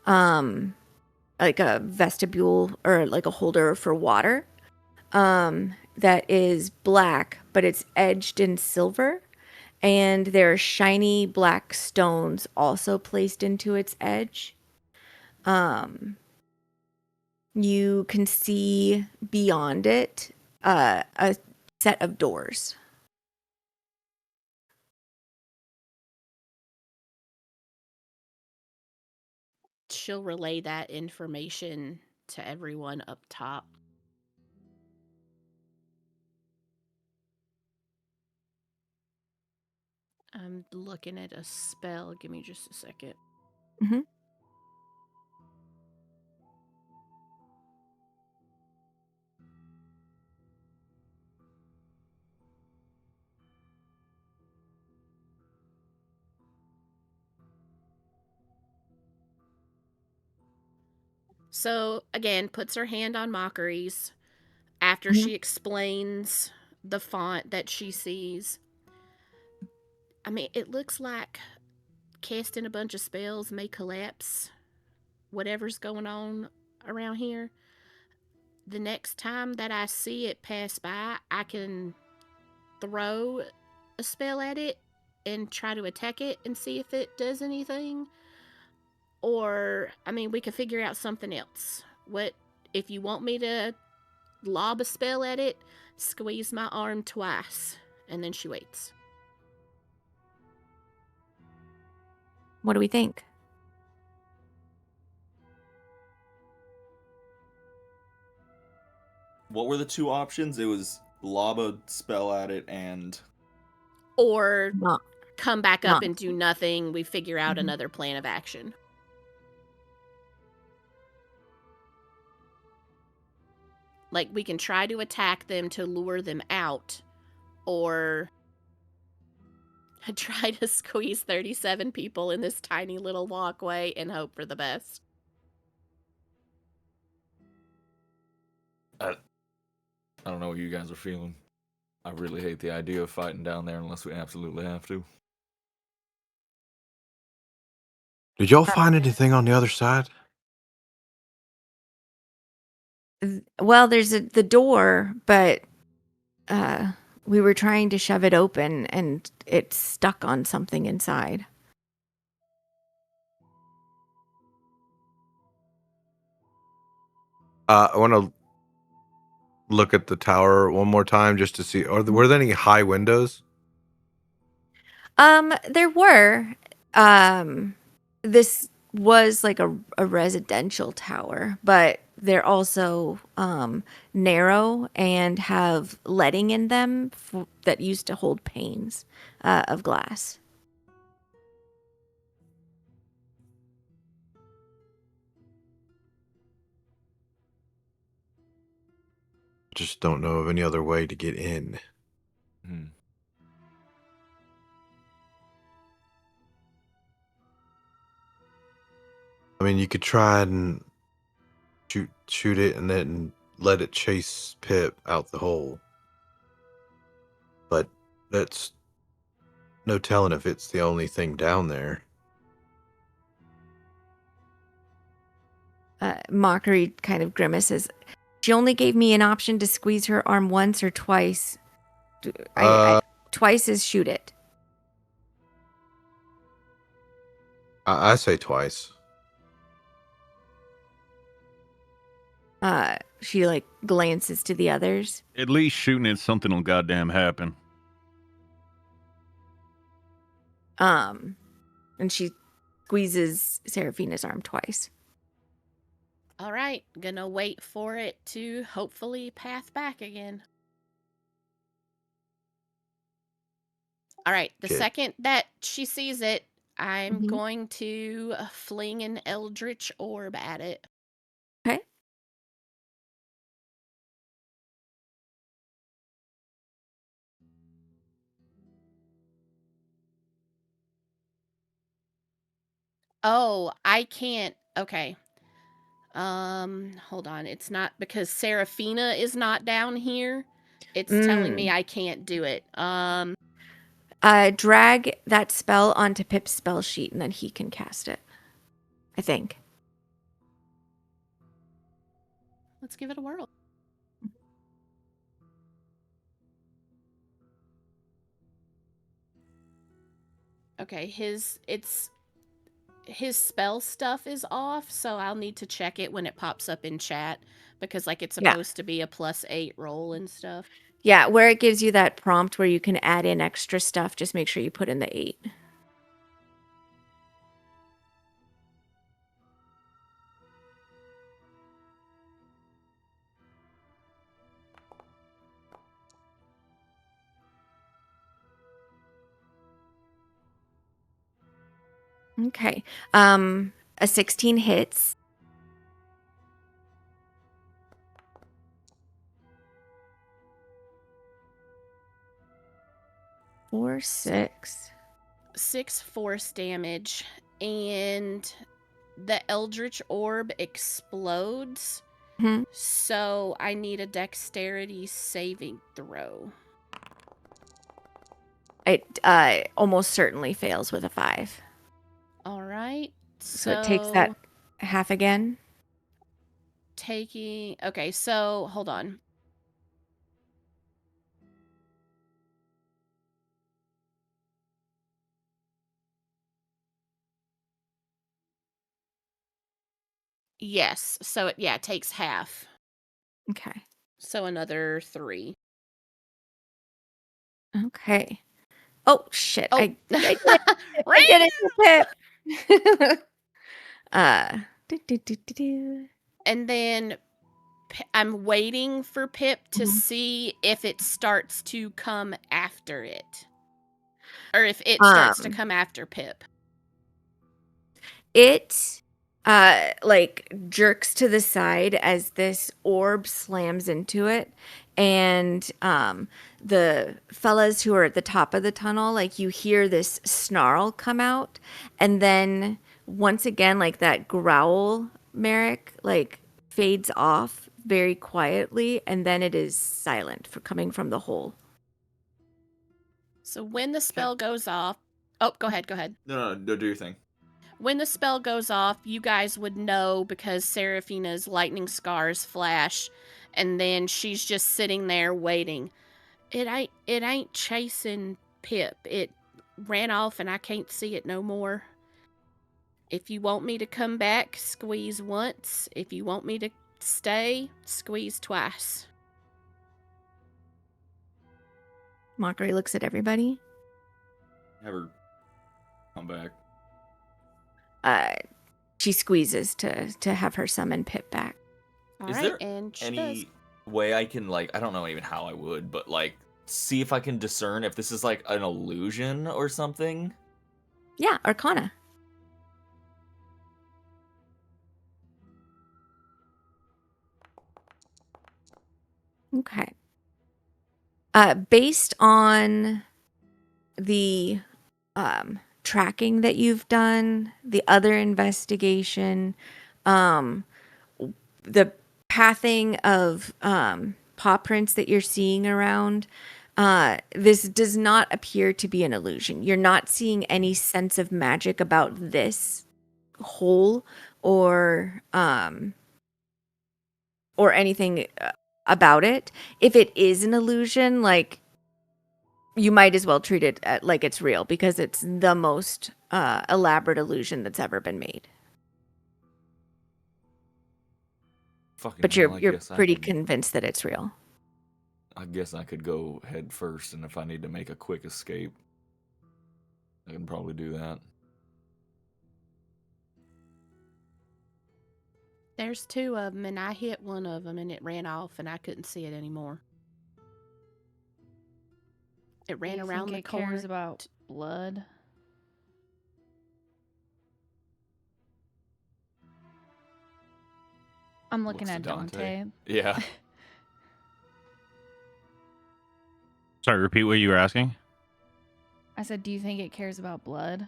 S4: like a vestibule or like a holder for water, that is black, but it's edged in silver. And there are shiny black stones also placed into its edge. You can see beyond it a set of doors.
S6: She'll relay that information to everyone up top. I'm looking at a spell. Give me just a second. So, again, puts her hand on Mockery's after she explains the font that she sees. I mean, it looks like casting a bunch of spells may collapse whatever's going on around here. The next time that I see it pass by, I can throw a spell at it and try to attack it and see if it does anything. Or, I mean, we could figure out something else. What if you want me to lob a spell at it? Squeeze my arm twice, and then she waits.
S4: What do we think?
S2: What were the two options? It was lob a spell at it and...
S6: Or come back up and do nothing. We figure out another plan of action. Like, we can try to attack them to lure them out, or try to squeeze 37 people in this tiny little walkway and hope for the best.
S2: I don't know what you guys are feeling. I really hate the idea of fighting down there unless we absolutely have to.
S5: Did y'all find anything on the other side?
S4: Well, there's the door, but we were trying to shove it open and it's stuck on something inside.
S5: I want to look at the tower one more time just to see. Were there any high windows?
S4: There were. This was like a residential tower, but they're also narrow and have leading in them that used to hold panes of glass.
S5: Just don't know of any other way to get in. I mean, you could try and shoot it and then let it chase Pip out the hole. But that's no telling if it's the only thing down there.
S4: Mockery kind of grimaces. She only gave me an option to squeeze her arm once or twice. Twice is shoot it.
S5: I say twice.
S4: She like glances to the others.
S3: At least shooting at something will goddamn happen.
S4: And she squeezes Seraphina's arm twice.
S6: All right, gonna wait for it to hopefully path back again. All right, the second that she sees it, I'm going to fling an Eldritch Orb at it.
S4: Okay.
S6: Oh, I can't. Okay. Hold on. It's not because Seraphina is not down here. It's telling me I can't do it.
S4: Drag that spell onto Pip's spell sheet and then he can cast it. I think.
S6: Let's give it a whirl. Okay, his spell stuff is off, so I'll need to check it when it pops up in chat because like it's supposed to be a +8 roll and stuff.
S4: Yeah, where it gives you that prompt where you can add in extra stuff, just make sure you put in the 8. Okay. A 16 hits. Four, 6.
S6: 6 force damage, and the Eldritch Orb explodes. So I need a dexterity saving throw.
S4: It almost certainly fails with a 5.
S6: All right.
S4: So it takes that half again.
S6: Okay, so hold on. Yes, so it takes half.
S4: Okay.
S6: So another 3.
S4: Okay. Oh shit!
S6: Oh.
S4: I did it, Pip.
S6: And then I'm waiting for Pip to see if it starts to come after it, or if it starts to come after Pip.
S4: It like jerks to the side as this orb slams into it, and the fellas who are at the top of the tunnel, like you hear this snarl come out, and then once again like that growl, Merrick, like fades off very quietly, and then it is silent for coming from the hole.
S6: So when the spell goes off, oh, go ahead.
S2: No, do your thing.
S6: When the spell goes off, you guys would know because Seraphina's lightning scars flash, and then she's just sitting there waiting. It ain't chasing Pip. It ran off and I can't see it no more. If you want me to come back, squeeze once. If you want me to stay, squeeze twice.
S4: Mockery looks at everybody.
S2: Have her come back.
S4: She squeezes to have her summon Pip back.
S2: Is there any way I can, like, I don't know even how I would, but like see if I can discern if this is like an illusion or something?
S4: Yeah, Arcana. Okay. Based on the tracking that you've done, the other investigation, the pathing of paw prints that you're seeing around, this does not appear to be an illusion. You're not seeing any sense of magic about this hole or anything about it. If it is an illusion, like, you might as well treat it like it's real, because it's the most elaborate illusion that's ever been made. But you're pretty convinced that it's real.
S2: I guess I could go head first, and if I need to make a quick escape, I can probably do that.
S6: There's 2 of them, and I hit one of them, and it ran off, and I couldn't see it anymore. It ran around the corner.
S1: Cares about blood. I'm looking at Dante.
S2: Yeah.
S3: Sorry, repeat what you were asking.
S1: I said, do you think it cares about blood?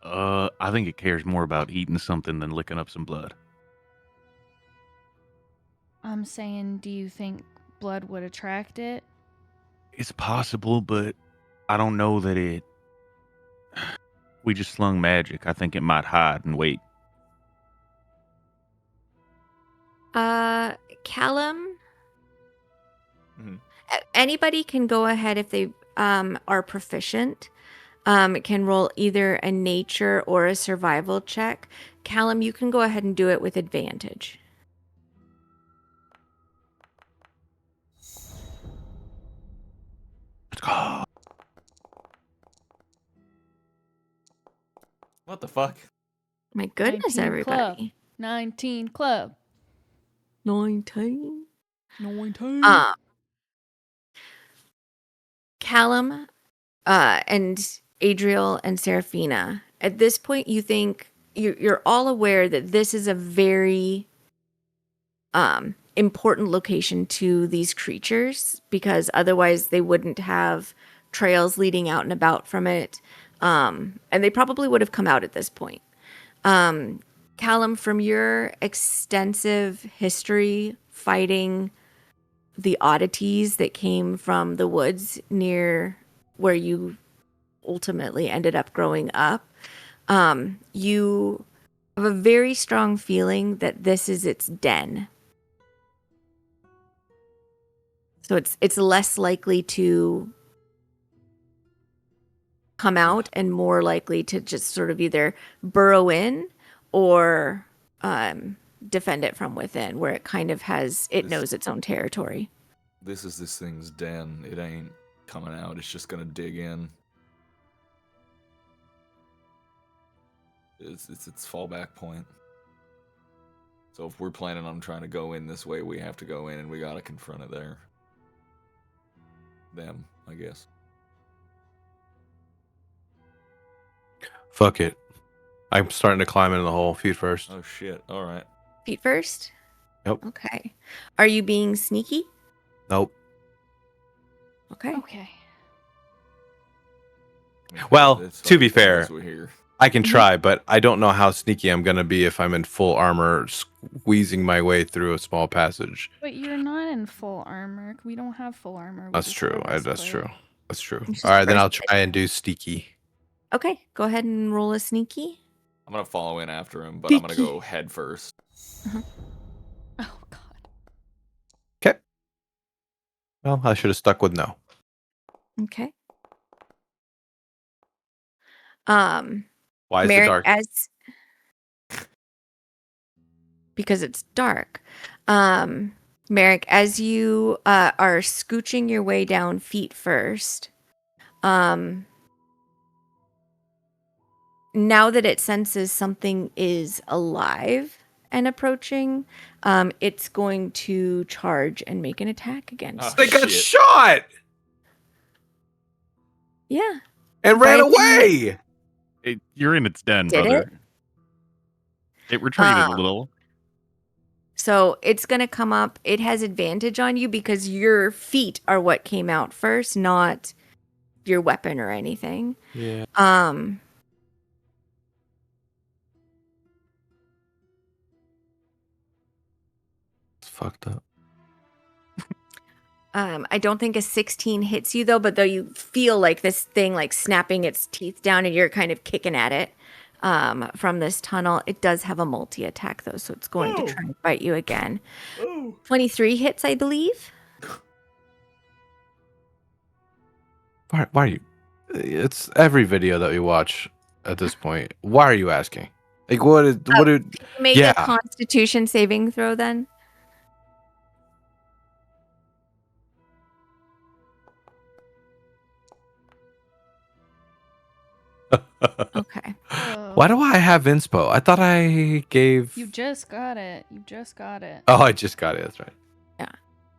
S3: I think it cares more about eating something than licking up some blood.
S1: I'm saying, do you think blood would attract it?
S3: It's possible, but I don't know that it... We just slung magic. I think it might hide and wait.
S4: Callum?
S2: Mhm.
S4: Anybody can go ahead if they are proficient. Can roll either a nature or a survival check. Callum, you can go ahead and do it with advantage.
S3: Let's go.
S2: What the fuck?
S4: My goodness,
S1: 19
S4: everybody.
S1: Club. 19 club.
S4: 19.
S1: 19.
S4: Callum and Adriel and Seraphina, at this point, you think you're all aware that this is a very important location to these creatures, because otherwise they wouldn't have trails leading out and about from it, and they probably would have come out at this point. Callum, from your extensive history fighting the oddities that came from the woods near where you ultimately ended up growing up, you have a very strong feeling that this is its den. So it's less likely to come out and more likely to just sort of either burrow in or defend it from within, where it kind of knows its own territory.
S2: This is this thing's den. It ain't coming out. It's just gonna dig in. It's its fallback point. So if we're planning on trying to go in this way, we have to go in, and we gotta confront it there. Them, I guess.
S5: Fuck it. I'm starting to climb into the hole. Feet first.
S2: Oh shit! All right.
S4: Feet first?
S5: Yep.
S4: Okay. Are you being sneaky?
S5: Nope.
S4: Okay.
S1: Okay.
S5: Well,
S2: It's
S5: to be
S2: fucking fun
S5: fair,
S2: as we're here.
S5: I can try, but I don't know how sneaky I'm going to be if I'm in full armor squeezing my way through a small passage.
S1: But you're not in full armor. We don't have full armor.
S5: That's true. That's true. That's true.
S4: It's
S5: All right,
S4: just
S5: then I'll
S4: first
S5: try and do sneaky.
S4: Okay, go ahead and roll a sneaky.
S2: I'm gonna follow in after him, but I'm gonna go head first.
S1: Oh god.
S5: Okay. Well, I should have stuck with no.
S4: Okay.
S5: Why is
S4: Merrick,
S5: it dark?
S4: Because it's dark. Merrick, as you are scooching your way down feet first, now that it senses something is alive and approaching, it's going to charge and make an attack against
S2: Oh,
S5: They got
S2: shit.
S5: shot
S4: you. Yeah.
S5: and ran
S4: Why didn't
S5: away.
S3: You're in its den,
S4: Did
S3: brother. It retreated a little.
S4: So it's going to come up. It has advantage on you because your feet are what came out first, not your weapon or anything.
S5: Yeah. It's fucked up.
S4: I don't think a 16 hits you though, but though you feel like this thing like snapping its teeth down and you're kind of kicking at it from this tunnel. It does have a multi-attack though, so it's going to try and bite you again. 23 hits, I believe.
S5: Why are you? It's every video that we watch at this point. Why are you asking? Like, what did
S4: Make a Constitution saving throw then? Okay.
S5: Why do I have inspo? I thought I gave.
S1: You just got it. You just got it.
S5: Oh, I just got it. That's right.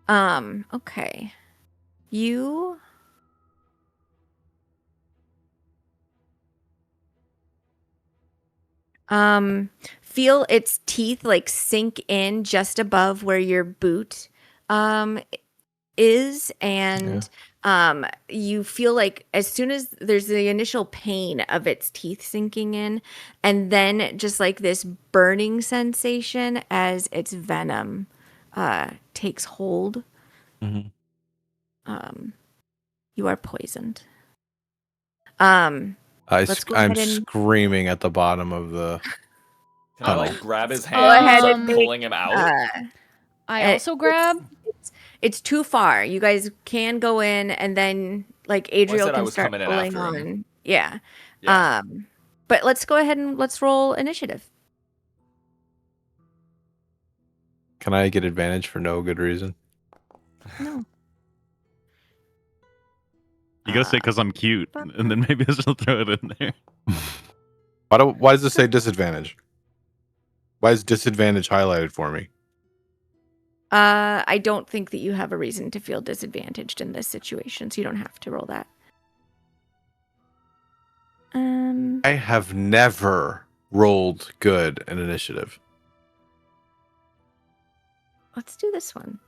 S4: Yeah. Okay. You. Feel its teeth like sink in just above where your boot is, and you feel like as soon as there's the initial pain of its teeth sinking in, and then just like this burning sensation as its venom takes hold.
S5: Mm-hmm.
S4: You are poisoned.
S5: I'm screaming at the bottom of the.
S2: Can I like grab his hand and start pulling him out?
S1: I also grab.
S4: It's too far. You guys can go in, and then like Adriel can start pulling on. Yeah. But let's go ahead and let's roll initiative.
S5: Can I get advantage for no good reason?
S4: No.
S3: You gotta say because I'm cute, and then maybe I'll throw it in there.
S5: Why does it say disadvantage? Why is disadvantage highlighted for me?
S4: I don't think that you have a reason to feel disadvantaged in this situation, so you don't have to roll that.
S5: I have never rolled good in initiative.
S4: Let's do this one.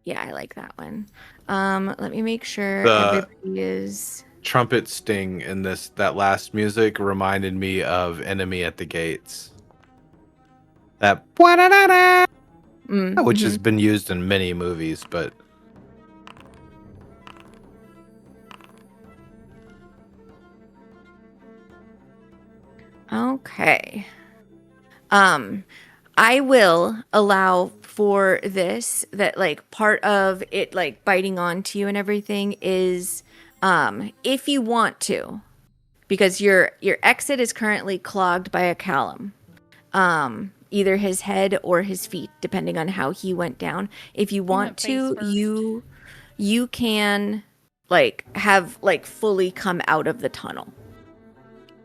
S4: Yeah, I like that one. Let me make sure everybody is.
S5: Trumpet sting in that last music reminded me of Enemy at the Gates. That which has been used in many movies, but
S4: okay. I will allow for this that like part of it like biting onto you and everything is if you want to, because your exit is currently clogged by a callum, either his head or his feet, depending on how he went down. If you want to, you can like have like fully come out of the tunnel.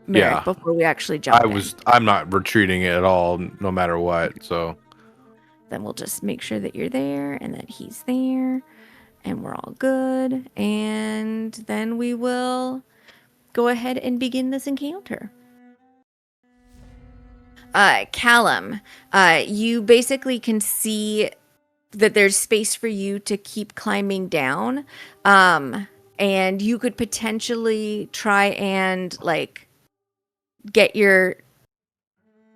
S4: Merrick, before we actually jump
S5: I'm not retreating at all, no matter what. So
S4: then we'll just make sure that you're there and that he's there. And we're all good. And then we will go ahead and begin this encounter. Callum, you basically can see that there's space for you to keep climbing down. And you could potentially try and like get your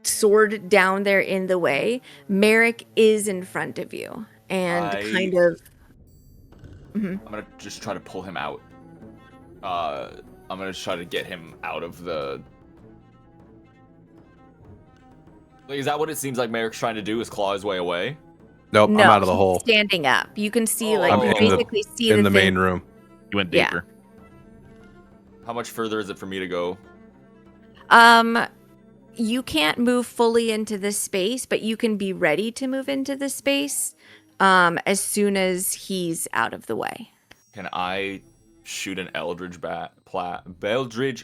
S4: sword down there in the way. Merrick is in front of you and kind of.
S2: I'm gonna just try to pull him out. I'm gonna try to get him out of the. Like, is that what it seems like Merrick's trying to do? Is claw his way away?
S5: Nope, I'm out of the hole.
S4: Standing up, you can see you basically see
S5: in the main room.
S3: You went deeper.
S2: How much further is it for me to go?
S4: You can't move fully into this space, but you can be ready to move into this space. As soon as he's out of the way.
S2: Can I shoot an Eldritch blast past
S5: Beldridge?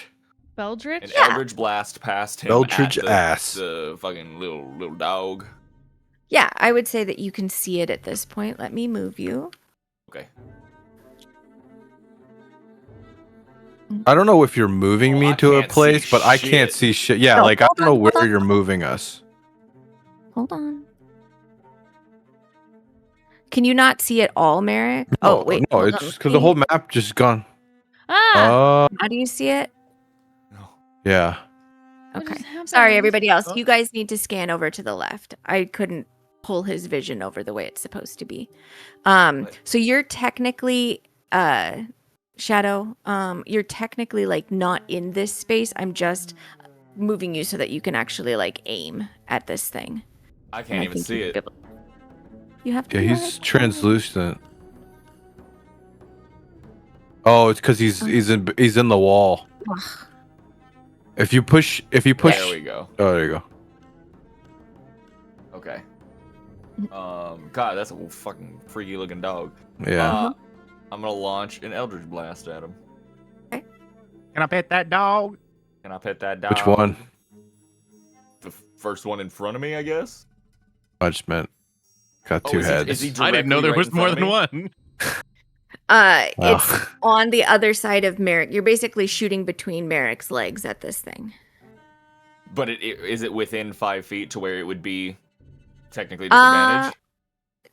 S2: him?
S1: Beldritch?
S2: An Eldritch blast past him.
S5: Beldridge
S2: at
S5: ass.
S2: The fucking little dog.
S4: Yeah, I would say that you can see it at this point. Let me move you.
S2: Okay.
S5: I don't know if you're moving me to a place, but I can't see shit. Yeah,
S4: No,
S5: like I don't know where you're moving us.
S4: Hold on. Can you not see it all, Merrick?
S5: No,
S4: Oh, wait.
S5: no,
S4: hold
S5: it's
S4: on,
S5: because the whole map just gone.
S1: Ah!
S4: How do you see it?
S5: Yeah.
S1: What
S4: Okay.
S1: just happened?
S4: Sorry, everybody else.
S2: Oh.
S4: You guys need to scan over to the left. I couldn't pull his vision over the way it's supposed to be. So you're technically Shadow, you're technically like not in this space. I'm just moving you so that you can actually like aim at this thing.
S2: I can't even see it.
S4: You have to.
S5: Yeah, he's translucent. Oh, it's because he's in the wall. If you push.
S2: There we go.
S5: Oh, there you go.
S2: Okay. God, that's a fucking freaky looking dog.
S5: Yeah.
S2: I'm gonna launch an Eldritch Blast at him.
S3: Can I pet that dog?
S2: Can I pet that dog?
S5: Which one?
S2: The first one in front of me, I guess.
S5: I just meant got two heads.
S2: Is he
S3: I didn't know there
S2: directly
S3: was more
S2: right in
S3: than
S2: front of me?
S3: one.
S4: It's on the other side of Merrick. You're basically shooting between Merrick's legs at this thing.
S2: But is it within 5 feet to where it would be technically disadvantage?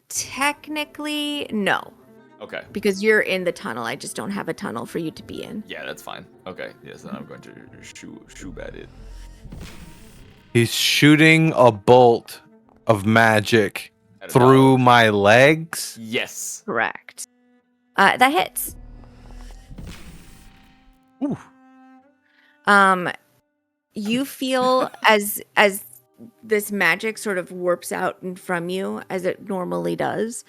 S4: Technically, no.
S2: Okay.
S4: Because you're in the tunnel. I just don't have a tunnel for you to be in.
S2: Yeah, that's fine. Okay. Yes, then I'm going to shoot at it.
S5: He's shooting a bolt of magic
S2: At a
S5: through
S2: dog.
S5: my legs.
S2: Yes.
S4: Correct. That hits.
S5: Ooh.
S4: You feel as this magic sort of warps out from you as it normally does.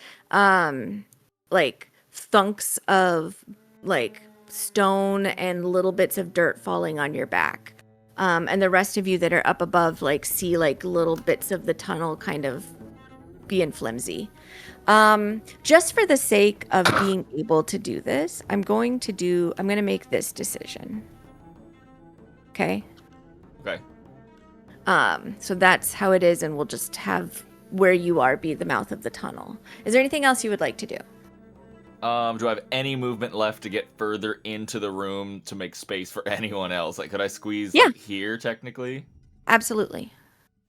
S4: Like thunks of like stone and little bits of dirt falling on your back. And the rest of you that are up above like see like little bits of the tunnel kind of being flimsy. Just for the sake of being able to do this, I'm going to make this decision. Okay?
S2: Okay.
S4: So that's how it is, and we'll just have where you are be the mouth of the tunnel. Is there anything else you would like to do?
S2: Do I have any movement left to get further into the room to make space for anyone else? Like, could I squeeze like, here technically?
S4: Absolutely.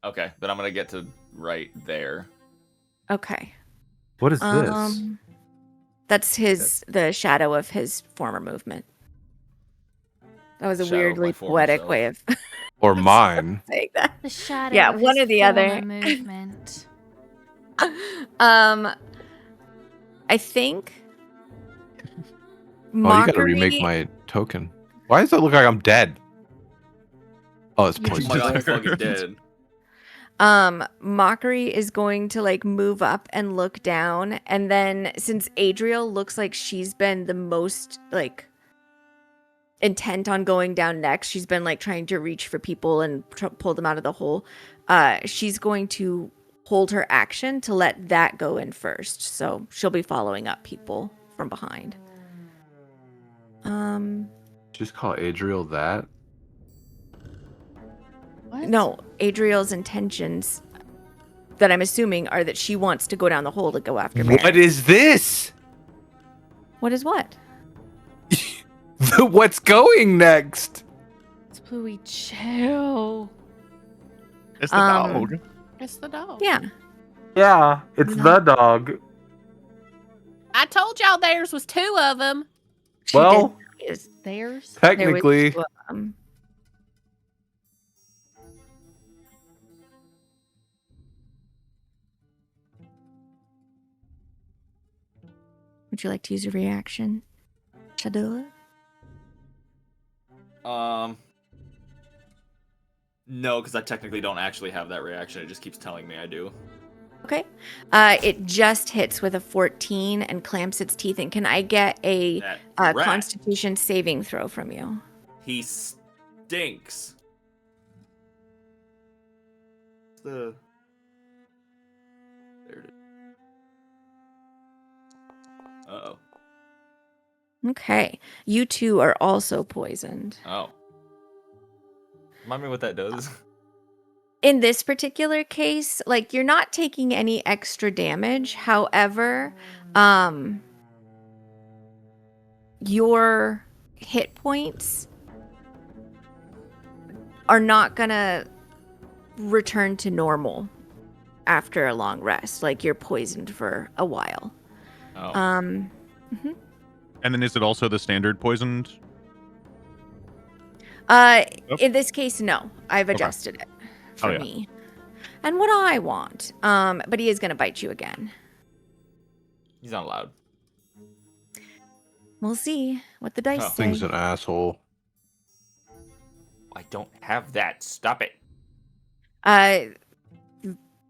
S2: Okay, then I'm gonna get to right there.
S4: Okay.
S5: What is this?
S4: That's the shadow of his former movement. That was a
S2: Shadow of
S4: weirdly
S2: my former
S4: poetic
S2: self.
S4: way of
S5: Or mine?
S4: saying that.
S1: The shadow.
S4: Yeah,
S1: of
S4: one
S1: his
S4: or the
S1: former
S4: other.
S1: Movement.
S4: I think.
S5: Oh, you gotta remake my token. Why does it look like I'm dead? Oh, it's
S2: Oh my
S5: poison.
S2: god, I'm fucking dead.
S4: Mockery is going to like move up and look down, and then since Adriel looks like she's been the most like intent on going down next, she's been like trying to reach for people and pull them out of the hole. She's going to hold her action to let that go in first, so she'll be following up people from behind.
S5: Just call Adriel that.
S1: What?
S4: No, Adriel's intentions that I'm assuming are that she wants to go down the hole to go after Mary.
S5: What is this?
S4: What is what?
S5: What's going next?
S1: It's Bluey, chill.
S3: It's the
S4: Um,
S3: dog.
S6: It's the dog.
S4: Yeah.
S5: Yeah, it's
S4: No.
S5: the dog.
S6: I told y'all theirs was 2 of them.
S4: She
S5: Well,
S4: did- is
S1: Theirs.
S4: there was
S5: technically,
S4: 2 of them. Would you like to use a reaction, Shadow?
S2: No, because I technically don't actually have that reaction. It just keeps telling me I do.
S4: Okay. It just hits with a 14 and clamps its teeth. And can I get a
S2: That rat.
S4: Constitution saving throw from you?
S2: He stinks. There it is. Uh-oh.
S4: Okay. You two are also poisoned.
S2: Oh. Remind me what that does.
S4: In this particular case, like you're not taking any extra damage. However, your hit points are not gonna return to normal after a long rest, like you're poisoned for a while.
S2: Oh.
S3: And then is it also the standard poisoned?
S4: In this case, no. I've adjusted it for me. And what I want. But he is going to bite you again.
S2: He's not allowed.
S4: We'll see what the dice say.
S5: Thing's an asshole.
S2: I don't have that. Stop it.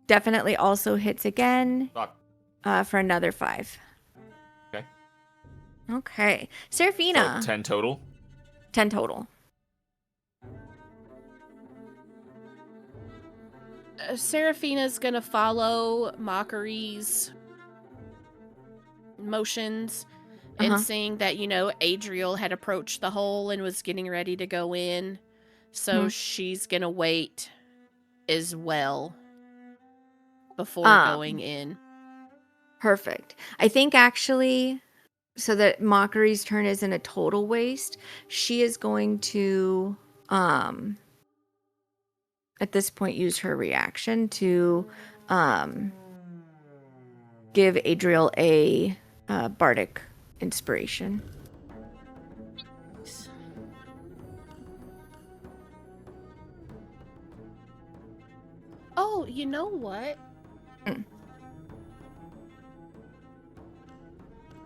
S4: Definitely also hits again. For another 5.
S2: Okay.
S4: Okay. Seraphina.
S2: So 10 total?
S4: 10 total.
S6: Seraphina's gonna follow Mockery's motions and seeing that, Adriel had approached the hole and was getting ready to go in. So she's gonna wait as well before going in.
S4: Perfect. I think actually, so that Mockery's turn isn't a total waste, she is going to at this point use her reaction to give Adriel a bardic inspiration.
S6: Oh, you know what?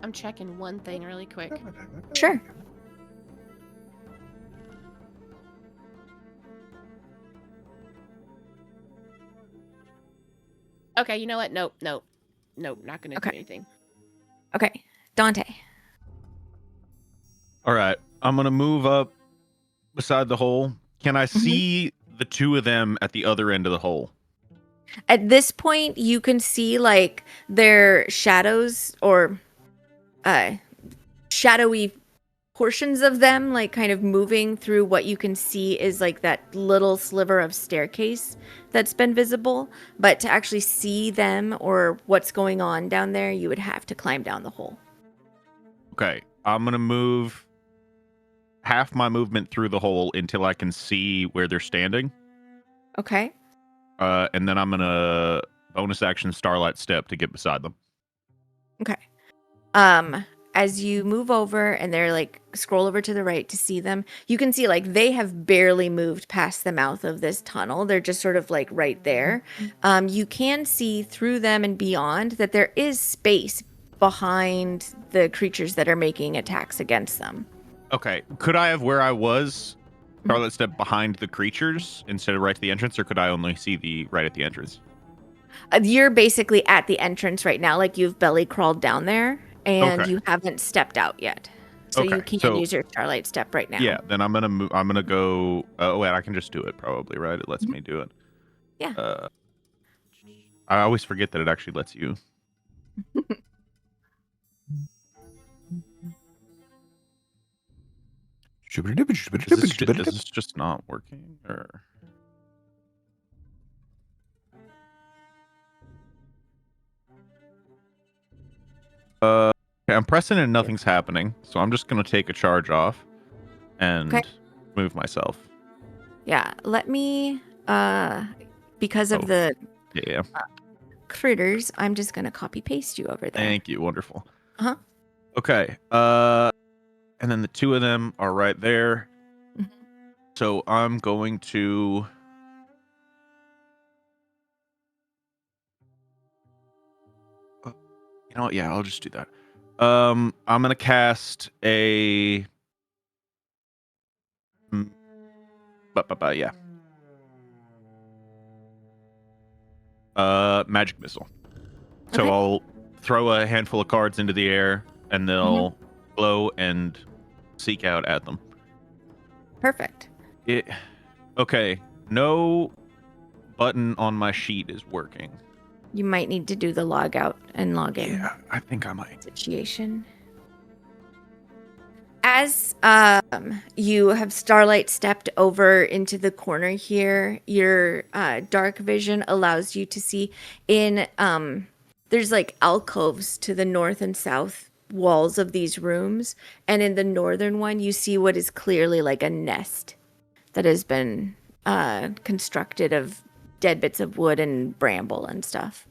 S6: I'm checking one thing really quick.
S4: Sure.
S6: Okay, you know what? Nope, not gonna do anything.
S4: Okay, Dante.
S3: All right, I'm gonna move up beside the hole. Can I see the two of them at the other end of the hole?
S4: At this point, you can see like their shadows or shadowy portions of them, like kind of moving through what you can see is like that little sliver of staircase that's been visible. But to actually see them or what's going on down there, you would have to climb down the hole.
S3: Okay, I'm gonna move half my movement through the hole until I can see where they're standing.
S4: Okay.
S3: And then I'm gonna bonus action Starlight Step to get beside them.
S4: Okay. As you move over and they're like scroll over to the right to see them, you can see like they have barely moved past the mouth of this tunnel. They're just sort of like right there. You can see through them and beyond that there is space behind the creatures that are making attacks against them.
S3: Okay. Could I have where I was, Starlight Step behind the creatures instead of right at the entrance, or could I only see the right at the entrance?
S4: You're basically at the entrance right now, like you've belly crawled down there. And you haven't stepped out yet. So you can't use your Starlight Step right now.
S3: Yeah, then I'm gonna move. I'm gonna go. Oh wait, I can just do it probably, right? It lets me do it.
S4: Yeah.
S3: I always forget that it actually lets you. Is this just not working, or? Okay, I'm pressing and nothing's happening, so I'm just gonna take a charge off and move myself.
S4: Yeah, let me because of the critters, I'm just gonna copy paste you over there.
S3: Thank you, wonderful.
S4: Okay.
S3: And then the two of them are right there. So I'm going to you know what? Yeah, I'll just do that. I'm gonna cast a magic missile. So I'll throw a handful of cards into the air and they'll glow and seek out at them.
S4: Perfect.
S3: Okay, no button on my sheet is working.
S4: You might need to do the log out and log in.
S3: Yeah, I think I might.
S4: Situation. As you have Starlight stepped over into the corner here, your dark vision allows you to see in there's like alcoves to the north and south walls of these rooms, and in the northern one you see what is clearly like a nest that has been constructed of dead bits of wood and bramble and stuff.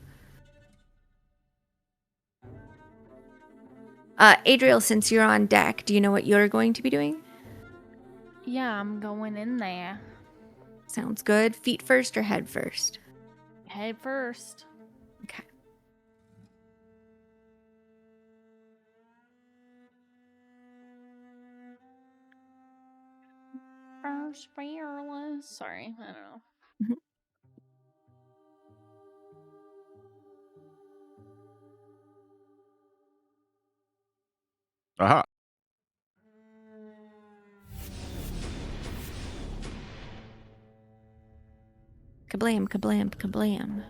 S4: Adriel, since you're on deck, do you know what you're going to be doing?
S1: Yeah, I'm going in there.
S4: Sounds good. Feet first or head first?
S1: Head first.
S4: Okay.
S1: First fearless. Sorry, I don't know.
S4: Mhm.
S3: Aha.
S4: Kablam, kablam, kablam.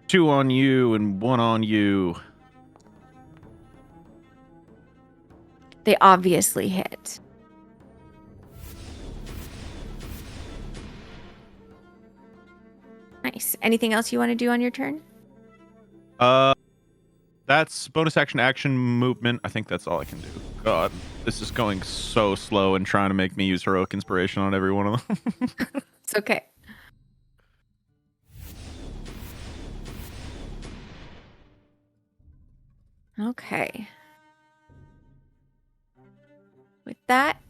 S3: Two on you and one on you.
S4: They obviously hit. Nice. Anything else you want to do on your turn?
S3: That's bonus action movement. I think that's all I can do. God, this is going so slow and trying to make me use heroic inspiration on every one of them.
S4: It's okay. Okay. With that,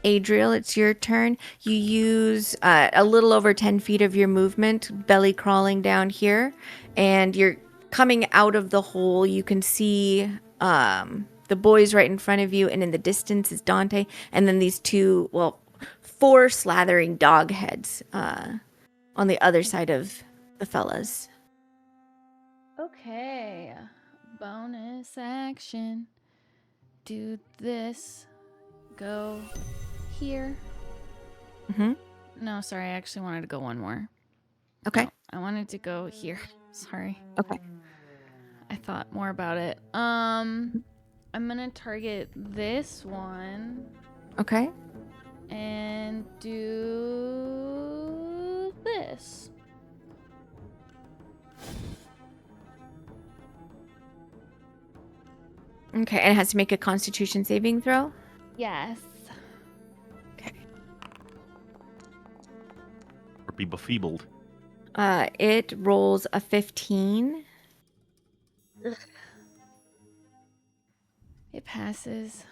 S4: Adriel, it's your turn. You use a little over 10 feet of your movement, belly crawling down here, and you're coming out of the hole. You can see the boys right in front of you, and in the distance is Dante, and then these four slathering dog heads on the other side of the fellas.
S1: Okay. Bonus action. Do this. Go here.
S4: Mm-hmm.
S1: No, sorry. I actually wanted to go one more.
S4: Okay.
S1: No, I wanted to go here. Sorry.
S4: Okay.
S1: I thought more about it. I'm gonna target this one.
S4: Okay.
S1: And do this.
S4: Okay, and it has to make a Constitution saving throw?
S1: Yes.
S4: Okay.
S3: Or be befeebled.
S4: It rolls a 15.
S1: Ugh. It passes.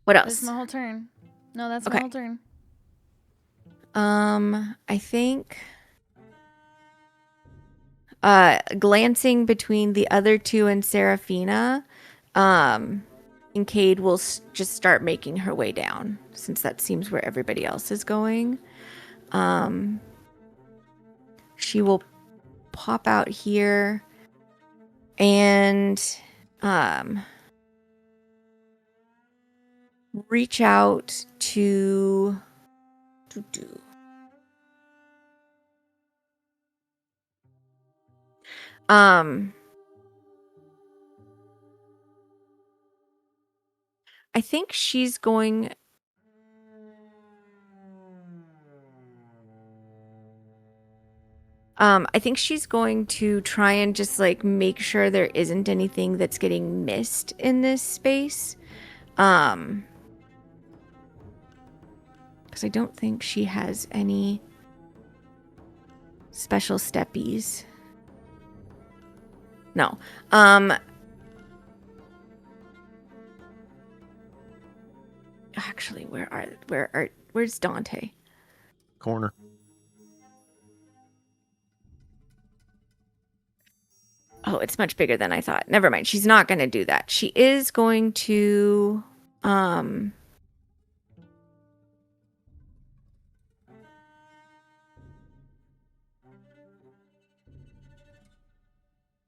S4: What
S1: That's
S4: else?
S1: my whole turn. No, that's my
S4: Okay.
S1: whole turn.
S4: I think glancing between the other two and Seraphina, Kincaid will just start making her way down, since that seems where everybody else is going. She will pop out here and reach out to I think she's going to try and just like make sure there isn't anything that's getting missed in this space. Because I don't think she has any special steppies. No. Actually, where's Dante?
S3: Corner.
S4: Oh, it's much bigger than I thought. Never mind. She's not going to do that. She is going to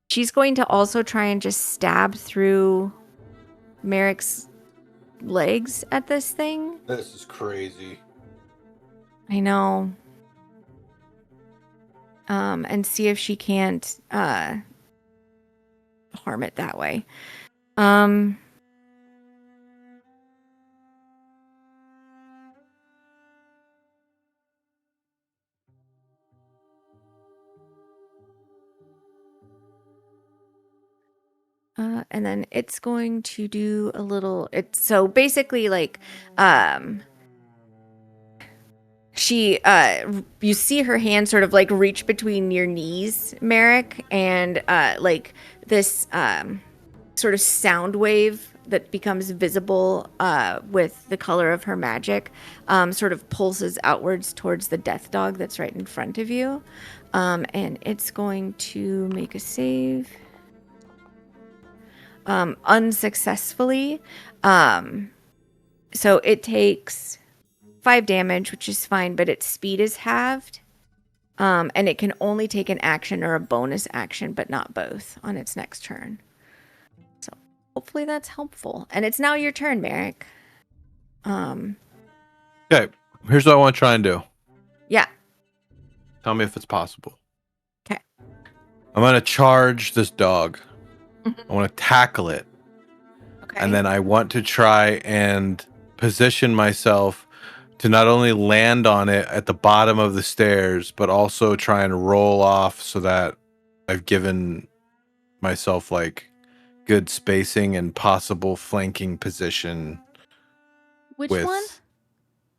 S4: she's going to also try and just stab through Merrick's legs at this thing.
S5: This is crazy.
S4: I know. And see if she can't harm it that way. And then it's going to do a little. It's so basically like, she you see her hand sort of like reach between your knees, Merrick, and like this sort of sound wave that becomes visible with the color of her magic sort of pulses outwards towards the death dog that's right in front of you. And it's going to make a save unsuccessfully. So it takes 5 damage, which is fine, but its speed is halved. And it can only take an action or a bonus action, but not both on its next turn. So hopefully that's helpful. And it's now your turn, Merrick.
S5: Okay, here's what I want to try and do.
S4: Yeah.
S5: Tell me if it's possible.
S4: Okay.
S5: I'm going to charge this dog. I want to tackle it.
S4: Okay.
S5: And then I want to try and position myself to not only land on it at the bottom of the stairs, but also try and roll off so that I've given myself like good spacing and possible flanking position.
S1: Which
S5: with
S1: one?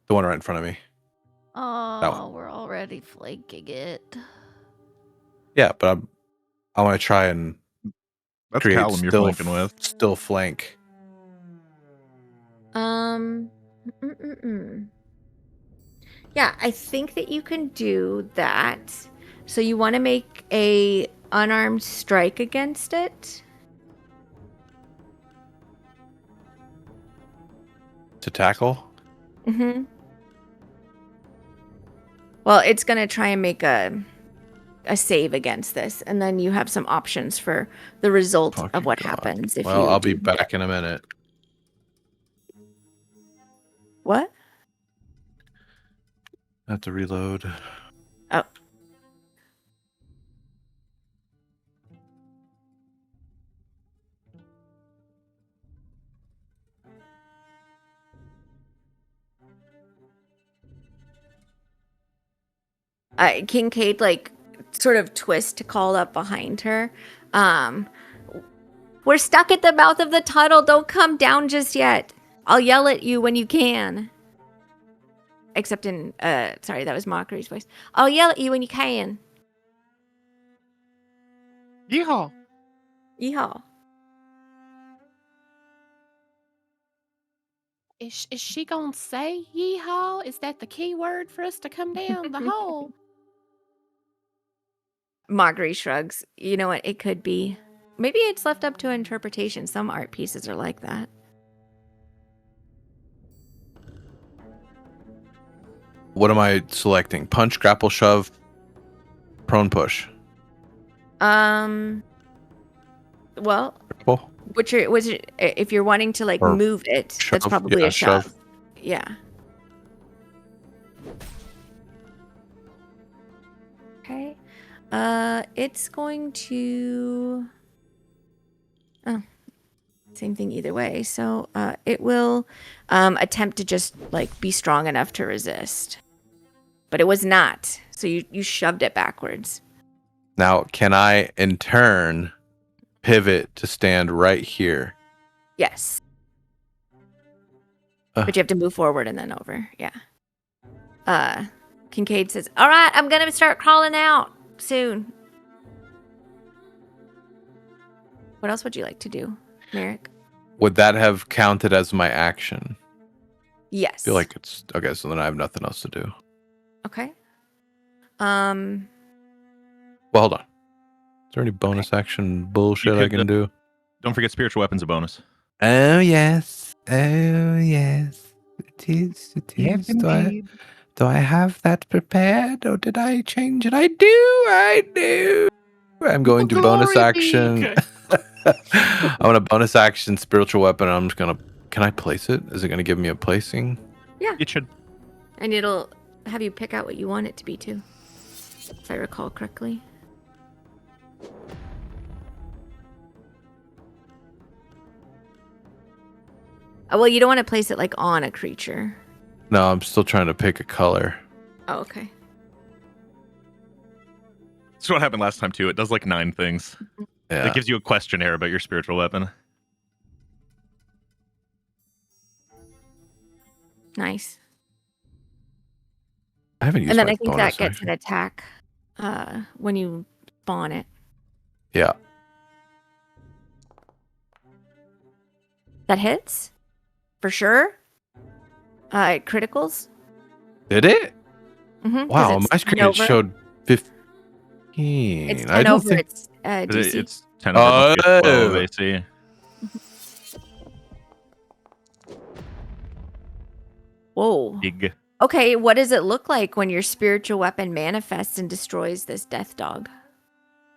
S5: The one right in front of me.
S1: Oh, we're already flanking it.
S5: Yeah, but I want to try and
S3: That's
S5: create
S3: Callum you're flanking with.
S5: still flank.
S4: Yeah, I think that you can do that. So you want to make a unarmed strike against it.
S5: To tackle?
S4: Mm-hmm. Well, it's going to try and make a save against this, and then you have some options for the result of what happens. If
S5: I'll be back in a minute.
S4: What?
S5: I have to reload.
S4: Oh. Kincaid like sort of twist to call up behind her. We're stuck at the mouth of the tunnel. Don't come down just yet. I'll yell at you when you can. Except in sorry, that was Mockery's voice. I'll yell at you when you can.
S6: Yeehaw.
S4: Yeehaw.
S6: Is she gonna say yeehaw? Is that the key word for us to come down the hole?
S4: Mockery shrugs. You know what? It could be. Maybe it's left up to interpretation. Some art pieces are like that.
S5: What am I selecting? Punch, grapple, shove, prone, push.
S4: Well,
S5: Grapple?
S4: if you're wanting to like
S5: Or
S4: move it,
S5: shove.
S4: that's probably
S5: Yeah,
S4: a shove.
S5: shove.
S4: Yeah. Okay. It's going to. Oh, same thing either way. So, it will attempt to just like be strong enough to resist, but it was not. So you shoved it backwards.
S5: Now, can I in turn pivot to stand right here?
S4: Yes. But you have to move forward and then over. Yeah. Kincaid says, "All right, I'm gonna start crawling out soon." What else would you like to do, Merrick?
S5: Would that have counted as my action?
S4: Yes.
S5: I feel like it's okay. So then I have nothing else to do.
S4: Okay.
S5: Well, hold on. Is there any bonus action bullshit I can do?
S3: Don't forget spiritual weapons a bonus.
S5: Oh yes. Oh yes. It is. It is. Do I have that prepared, or did I change it? I do. I'm going to bonus action. I want a bonus action spiritual weapon. I'm just gonna. Can I place it? Is it gonna give me a placing?
S4: Yeah.
S3: It should.
S4: And it'll have you pick out what you want it to be too, if I recall correctly. Well, you don't want to place it like on a creature.
S5: No, I'm still trying to pick a color.
S4: Oh, okay.
S3: That's what happened last time too. It does like 9 things. It gives you a questionnaire about your spiritual weapon.
S4: Nice.
S5: I haven't used
S4: And then
S5: my
S4: I think
S5: bonus
S4: that gets
S5: action.
S4: an attack when you spawn it.
S5: Yeah.
S4: That hits? For sure? Criticals?
S5: Did it?
S4: Mm-hmm,
S5: Wow, on my screen it showed 15.
S4: It's 10
S5: I don't
S4: over
S5: think
S4: its DC.
S3: It's 10 over 12 AC.
S4: Whoa.
S3: Big.
S4: Okay, what does it look like when your spiritual weapon manifests and destroys this death dog?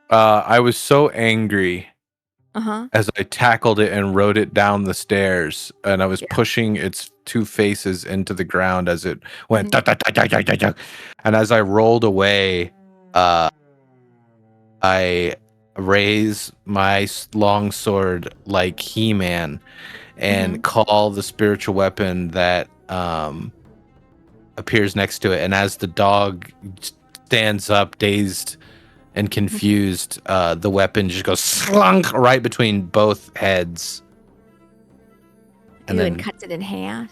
S5: I was so angry
S4: Uh-huh.
S5: as I tackled it and rode it down the stairs, and I was pushing its two faces into the ground as it went. And as I rolled away, I raise my long sword like He-Man and call the spiritual weapon that appears next to it. And as the dog stands up, dazed and confused, the weapon just goes slunk right between both heads.
S4: And then cuts it in half.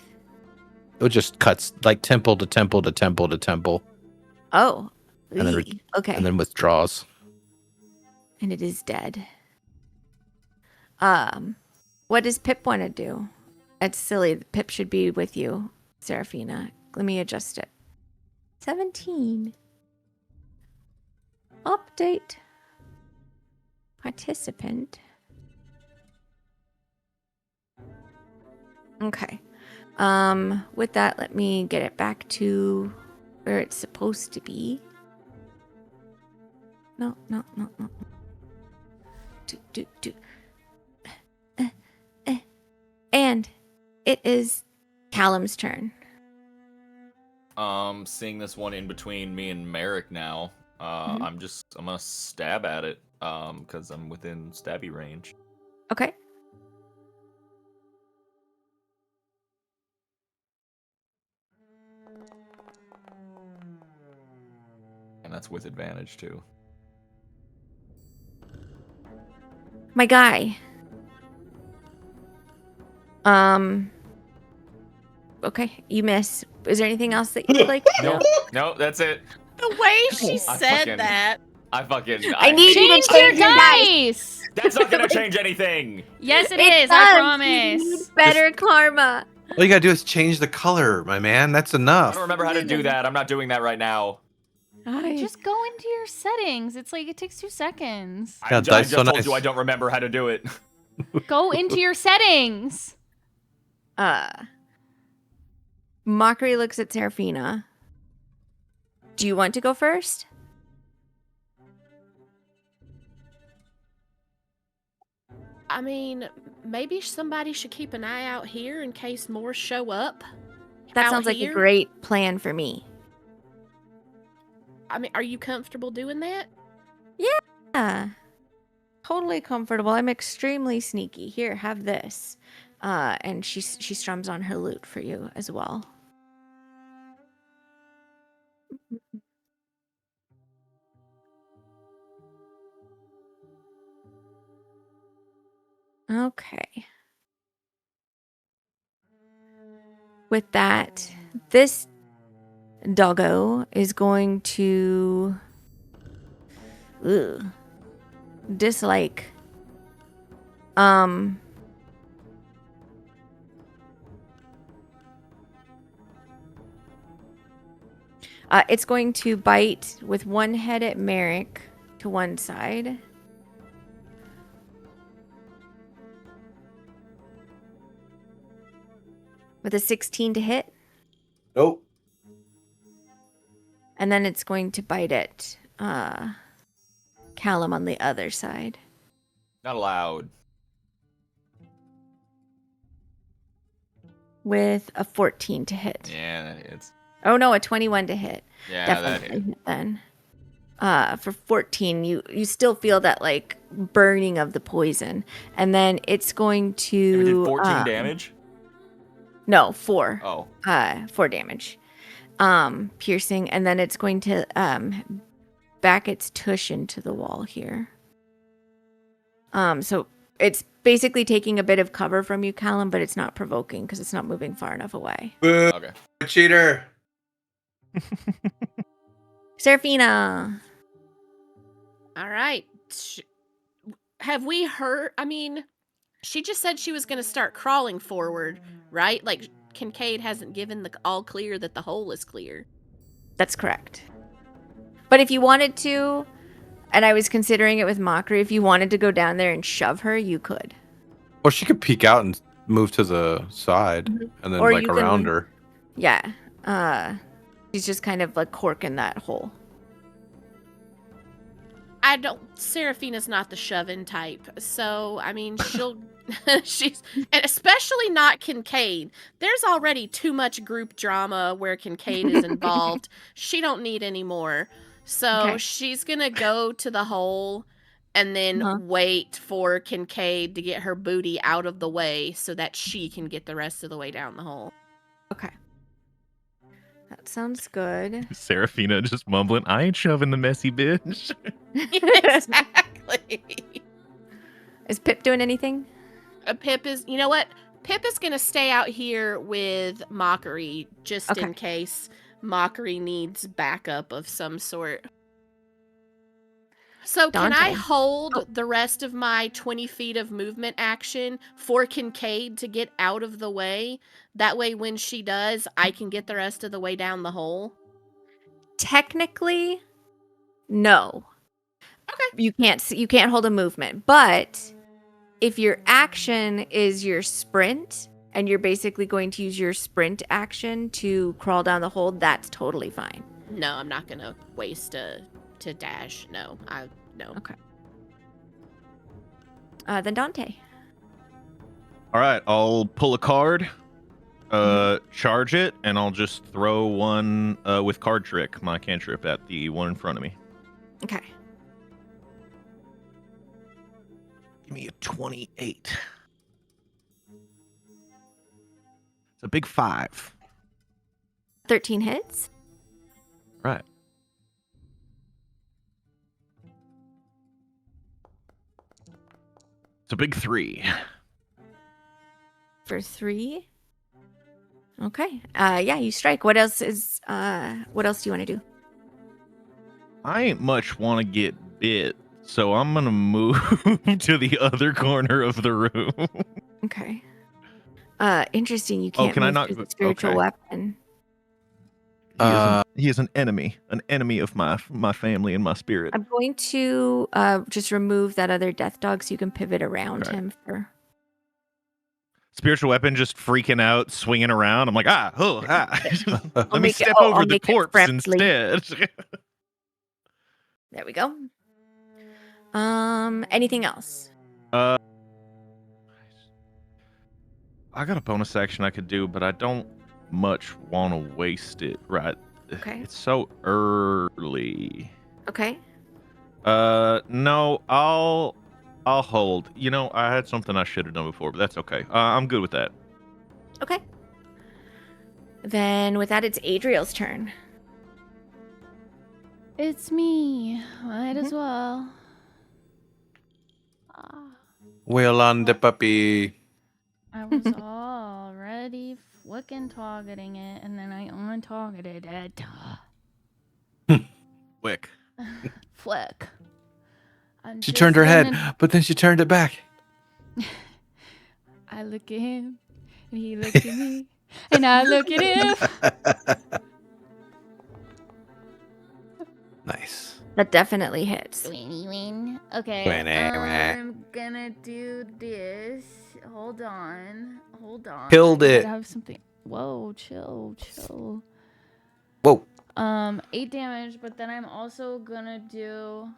S5: It just cuts like temple to temple to temple to temple.
S4: Oh.
S5: And then
S4: okay.
S5: And then withdraws.
S4: And it is dead. What does Pip want to do? That's silly. Pip should be with you, Seraphina. Let me adjust it. 17. Update. Participant. Okay. With that, let me get it back to where it's supposed to be. No. And it is Callum's turn.
S2: Seeing this one in between me and Merrick now, I'm gonna stab at it, because I'm within stabby range.
S4: Okay.
S2: And that's with advantage too.
S4: My guy. Okay, you miss. Is there anything else that you'd like to do?
S2: No, that's it.
S6: The way she said that.
S2: I
S4: need you to
S1: Change your dice.
S2: That's not gonna change anything.
S1: Yes, it
S4: It
S1: is. I
S4: does.
S1: promise.
S4: You need better karma.
S5: All you gotta do is change the color, my man. That's
S2: I
S5: enough.
S2: don't remember how to do that. I'm not doing that right now.
S1: Just go into your settings. It takes 2 seconds.
S5: Yeah,
S2: I
S5: dice
S2: just
S5: so
S2: told
S5: nice.
S2: you I don't remember how to do it.
S1: Go into your settings.
S4: Mockery looks at Seraphina. Do you want to go first?
S6: I mean, maybe somebody should keep an eye out here in case more show up.
S4: That
S6: out
S4: sounds like a
S6: here.
S4: great plan for me.
S6: I mean, are you comfortable doing that?
S4: Yeah. Totally comfortable. I'm extremely sneaky. Here, have this. And she strums on her lute for you as well. Okay. With that, this doggo is going to dislike it's going to bite with one head at Merrick to one side. With a 16 to hit.
S5: Nope.
S4: And then it's going to bite at Callum on the other side.
S2: Not allowed.
S4: With a 14 to hit.
S2: Yeah, it's.
S4: Oh no, a 21 to hit.
S2: Yeah,
S4: Definitely
S2: that hit.
S4: hit then. For 14, you still feel that like burning of the poison, and then it's going to.
S2: You did 14 damage.
S4: No, 4.
S2: Oh.
S4: 4 damage. Piercing, and then it's going to back its tush into the wall here. So it's basically taking a bit of cover from you, Callum, but it's not provoking because it's not moving far enough away.
S5: Boo,
S2: Okay.
S5: cheater.
S4: Seraphina.
S6: All right. Have we heard? I mean, she just said she was going to start crawling forward, right? Like, Kincaid hasn't given the all clear that the hole is clear.
S4: That's correct. But if you wanted to, and I was considering it with Mockery, if you wanted to go down there and shove her, you could.
S5: Or she could peek out and move to the side and then
S4: Or
S5: like
S4: you
S5: around
S4: can-
S5: her.
S4: Yeah. She's just kind of like corking that hole.
S6: Seraphina's not the shove-in type. So, I mean, and especially not Kincaid. There's already too much group drama where Kincaid is involved. She don't need any more. So she's going to go to the hole and then wait for Kincaid to get her booty out of the way so that she can get the rest of the way down the hole.
S4: Okay. That sounds good.
S3: Seraphina just mumbling, I ain't shoving the messy bitch.
S6: Exactly.
S4: Is Pip doing anything?
S6: Pip is, you know what? Pip is going to stay out here with Mockery just in case Mockery needs backup of some sort. So
S4: Dante.
S6: can I hold the rest of my 20 feet of movement action for Kincaid to get out of the way? That way when she does, I can get the rest of the way down the hole?
S4: Technically, no.
S6: Okay.
S4: You can't hold a movement, but if your action is your sprint and you're basically going to use your sprint action to crawl down the hole, that's totally fine.
S6: No, I'm not going to waste to dash. No. No.
S4: Okay. Then Dante.
S3: All right, I'll pull a card, charge it, and I'll just throw one with card trick, my cantrip, at the one in front of me.
S4: Okay.
S3: Give me a 28. It's a big 5.
S4: 13 hits.
S3: Right. It's a big 3.
S4: For 3. Okay. Yeah, you strike. What else do you want to do?
S3: I ain't much want to get bit, so I'm going to move to the other corner of the room.
S4: Okay. Interesting. You can't
S3: can I
S4: move
S3: not?
S4: through the spiritual
S3: Okay.
S4: weapon.
S3: He is an enemy of my family and my spirit.
S4: I'm going to just remove that other death dog so you can pivot around him for.
S3: Spiritual weapon just freaking out, swinging around. I'm like, Let me step
S4: I'll
S3: over the
S4: make it
S3: corpse
S4: friendly.
S3: instead.
S4: There we go. Anything else?
S3: I got a bonus action I could do, but I don't much want to waste it. Right?
S4: Okay.
S3: It's so early.
S4: Okay.
S3: No, I'll hold. You know, I had something I should have done before, but that's okay. I'm good with that.
S4: Okay. Then with that, it's Adriel's turn.
S1: It's me. Might as well.
S5: Wheel on the puppy.
S1: I was already flicking targeting it, and then I untargeted it.
S3: Quick.
S1: Flick.
S5: She turned her head, but then she turned it back.
S1: I look at him, and he looks at me, and I look at him.
S5: Nice.
S4: That definitely hits.
S1: Win. Okay. I'm gonna do this. Hold on.
S5: Killed
S1: I
S5: it.
S1: have something. Whoa, chill.
S5: Whoa.
S1: 8 damage, but then I'm also gonna do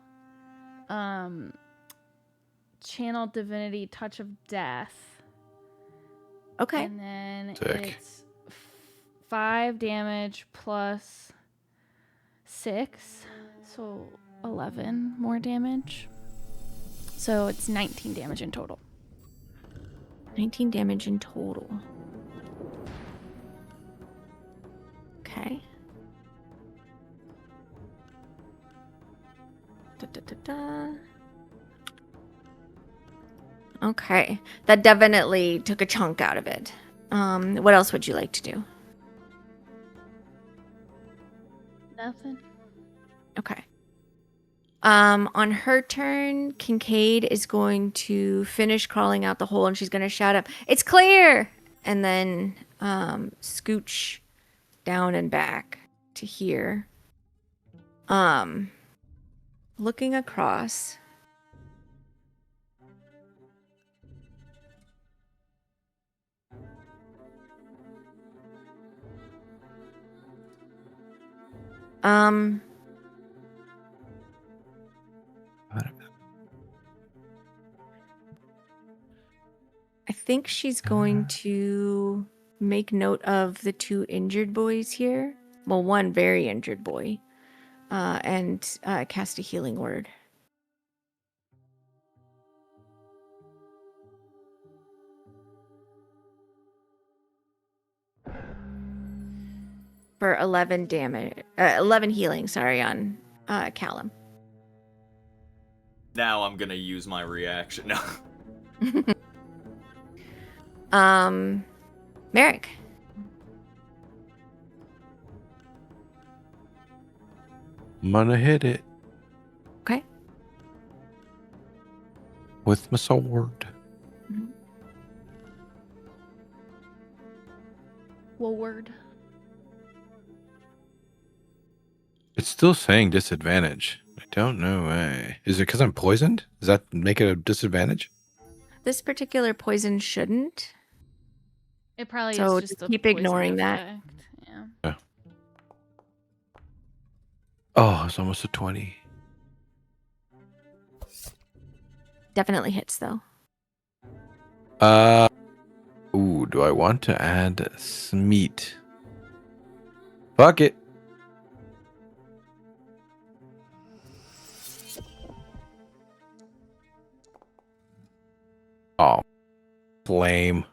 S1: Channel Divinity Touch of Death.
S4: Okay.
S1: And then
S5: Sick.
S1: it's 5 damage plus 6, so 11 more damage. So it's 19 damage in total.
S4: 19 damage in total. Okay. Okay. That definitely took a chunk out of it. What else would you like to do?
S1: Nothing.
S4: Okay. On her turn, Kincaid is going to finish crawling out the hole and she's going to shout up, "It's clear!" And then scooch down and back to here. Looking across. I think she's going to make note of the 2 injured boys here. Well, one very injured boy. And cast a healing word. For 11 damage, 11 healing, sorry, on Callum.
S2: Now I'm gonna use my reaction. No.
S4: Merrick.
S5: I'm gonna hit it.
S4: Okay.
S5: With my sword.
S1: Word.
S5: It's still saying disadvantage. I don't know why. Is it because I'm poisoned? Does that make it a disadvantage?
S4: This particular poison shouldn't.
S1: It probably
S4: So
S1: is just a
S4: keep
S1: poison
S4: ignoring that.
S1: effect. Yeah.
S5: Oh, it's almost a 20.
S4: Definitely hits though.
S5: Ooh, do I want to add Smeat? Fuck it. Oh, flame.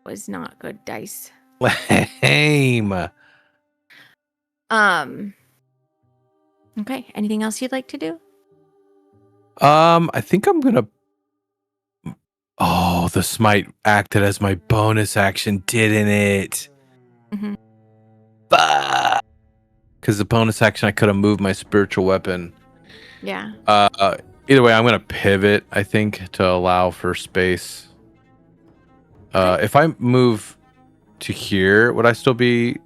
S4: Was not good dice.
S5: Lame.
S4: Okay. Anything else you'd like to do?
S5: I think I'm gonna. Oh, the smite acted as my bonus action, didn't it?
S4: Mm-hmm.
S5: Because the bonus action, I could have moved my spiritual weapon.
S4: Yeah.
S5: Either way, I'm gonna pivot. I think to allow for space.
S4: Okay.
S5: If I move to here, would I still be?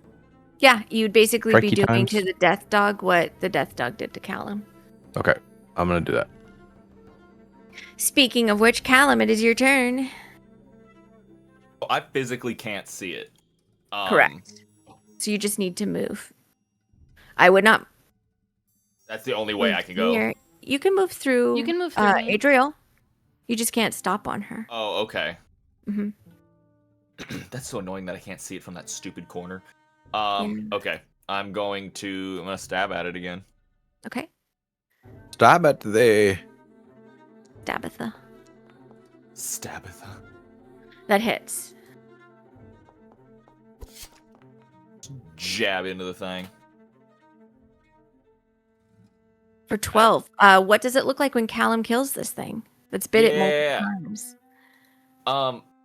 S4: Yeah, you'd basically be
S5: Crikey
S4: doing
S5: times.
S4: to the death dog what the death dog did to Callum.
S5: Okay, I'm gonna do that.
S4: Speaking of which, Callum, it is your turn.
S2: I physically can't see it.
S4: Correct. So you just need to move. I would not.
S2: That's the only way I can go.
S4: Here. You can move through.
S1: You can move through me.
S4: Adriel. You just can't stop on her.
S2: Oh, okay.
S4: Mm-hmm.
S2: That's so annoying that I can't see it from that stupid corner.
S4: Yeah.
S2: Okay. I'm gonna stab at it again.
S4: Okay.
S5: Stab at the.
S4: Stabitha.
S2: Stabitha.
S4: That hits.
S2: Jab into the thing.
S4: For 12. What does it look like when Callum kills this thing? That's bit it multiple times.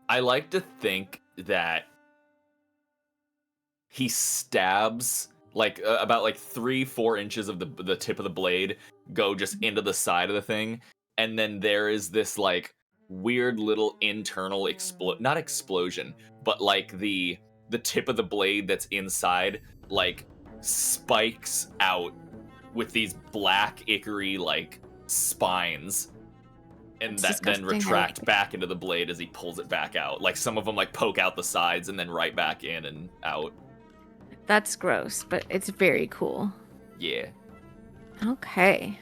S2: I like to think that he stabs like about like 3-4 inches of the tip of the blade go just into the side of the thing, and then there is this like weird little internal not explosion, but like the tip of the blade that's inside like spikes out with these black ichory like spines, and
S4: That's
S2: that then
S4: disgusting.
S2: retract back into the blade as he pulls it back out. Like some of them like poke out the sides and then right back in and out.
S4: That's gross, but it's very cool.
S2: Yeah.
S4: Okay.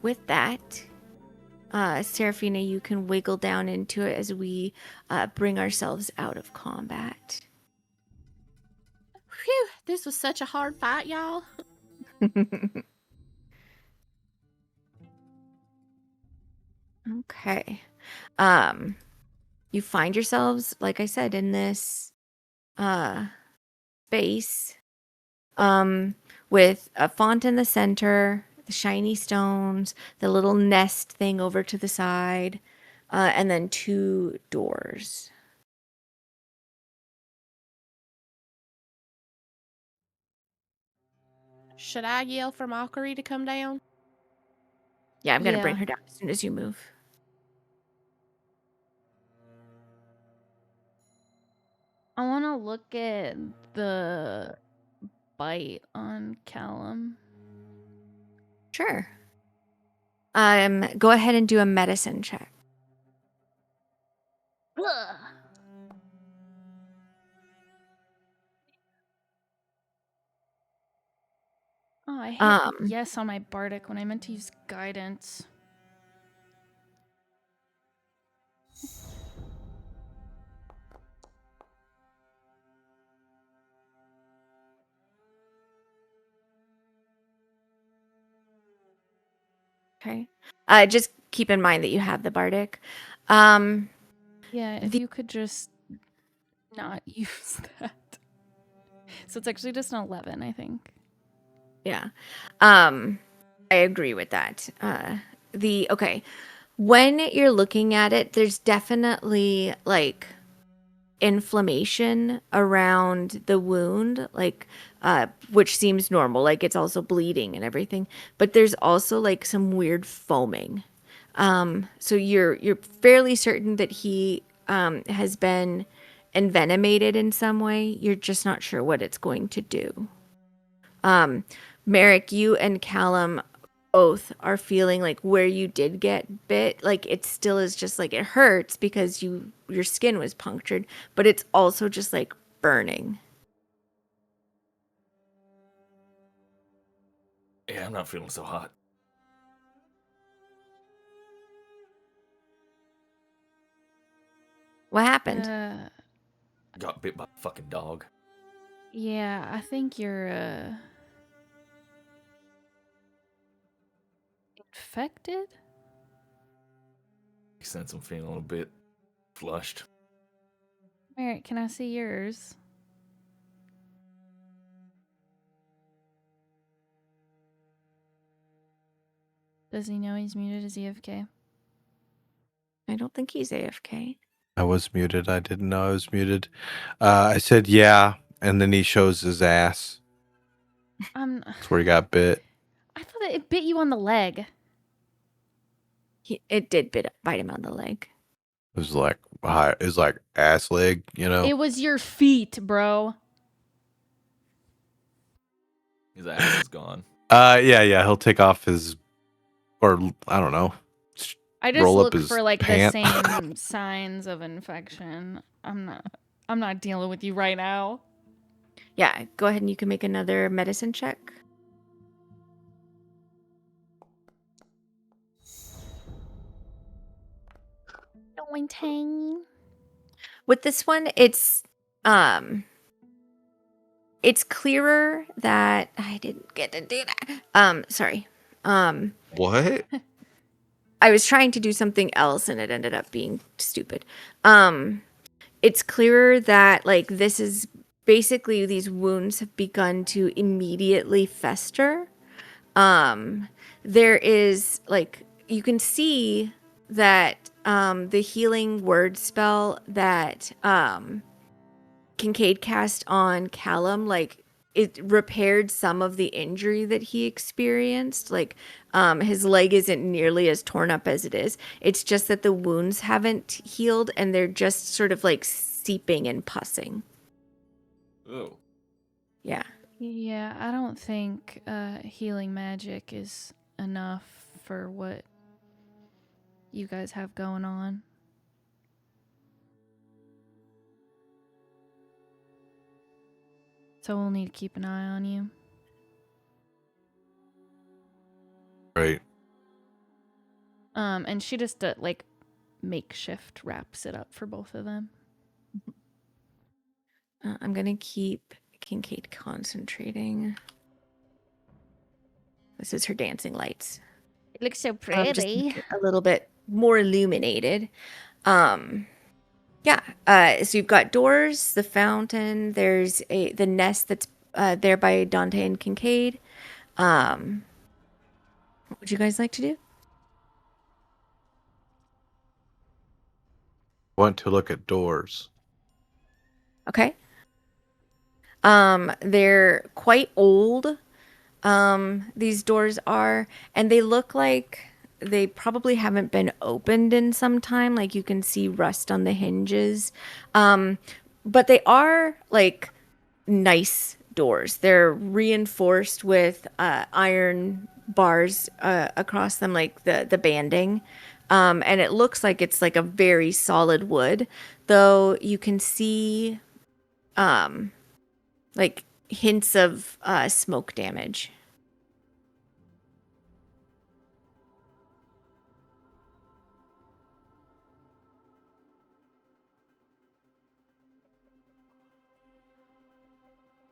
S4: With that, Seraphina, you can wiggle down into it as we bring ourselves out of combat.
S6: Phew, this was such a hard fight, y'all.
S4: Okay. You find yourselves, like I said, in this space with a font in the center, the shiny stones, the little nest thing over to the side, and then 2 doors.
S6: Should I yell for Mockery to come down?
S4: Yeah, I'm going to bring her down as soon as you move.
S1: I want to look at the bite on Callum.
S4: Sure. Go ahead and do a medicine check.
S1: Ugh. Oh, I hit yes on my bardic when I meant to use guidance.
S4: Okay. Just keep in mind that you have the bardic.
S1: Yeah, if you could just not use that. So it's actually just an 11, I think.
S4: Yeah. I agree with that. Okay. When you're looking at it, there's definitely like inflammation around the wound, like which seems normal, like it's also bleeding and everything, but there's also like some weird foaming. So you're fairly certain that he has been envenomated in some way. You're just not sure what it's going to do. Merrick, you and Callum both are feeling like where you did get bit, like it still is just like it hurts because your skin was punctured, but it's also just like burning.
S2: Yeah, I'm not feeling so hot.
S4: What happened?
S2: Got bit by a fucking dog.
S1: Yeah, I think you're infected?
S2: Makes sense, I'm feeling a little bit flushed.
S1: Merritt, can I see yours? Does he know he's muted? Is he AFK?
S4: I don't think he's AFK.
S5: I was muted. I didn't know I was muted. I said yeah, and then he shows his ass. That's where he got bit.
S1: I thought that it bit you on the leg.
S4: It did bite him on the leg.
S5: It was like ass leg, you know.
S1: It was your feet, bro.
S2: His ass is gone.
S5: Yeah. He'll take off his, or I don't know.
S1: I just
S5: roll
S1: look
S5: up his
S1: for like
S5: pant.
S1: the same signs of infection. I'm not dealing with you right now.
S4: Yeah, go ahead and you can make another medicine check. With this one, it's clearer that I didn't get to do that. Sorry.
S5: What?
S4: I was trying to do something else and it ended up being stupid. It's clearer that like this is basically these wounds have begun to immediately fester. There is like you can see that the healing word spell that Kincaid cast on Callum, like it repaired some of the injury that he experienced. Like his leg isn't nearly as torn up as it is. It's just that the wounds haven't healed and they're just sort of like seeping and pussing.
S2: Oh.
S4: Yeah.
S1: Yeah, I don't think healing magic is enough for what you guys have going on. So we'll need to keep an eye on you.
S5: Right.
S1: And she just like makeshift wraps it up for both of them.
S4: I'm gonna keep Kincaid concentrating. This is her dancing lights.
S1: It looks so pretty.
S4: Just a little bit more illuminated. Yeah. So you've got doors, the fountain. There's the nest that's there by Dante and Kincaid. would you guys like to do?
S5: Want to look at doors.
S4: Okay. They're quite old. These doors are, and they look like they probably haven't been opened in some time. Like you can see rust on the hinges. But they are like nice doors. They're reinforced with iron bars across them, like the banding. And it looks like it's like a very solid wood, though you can see like hints of smoke damage.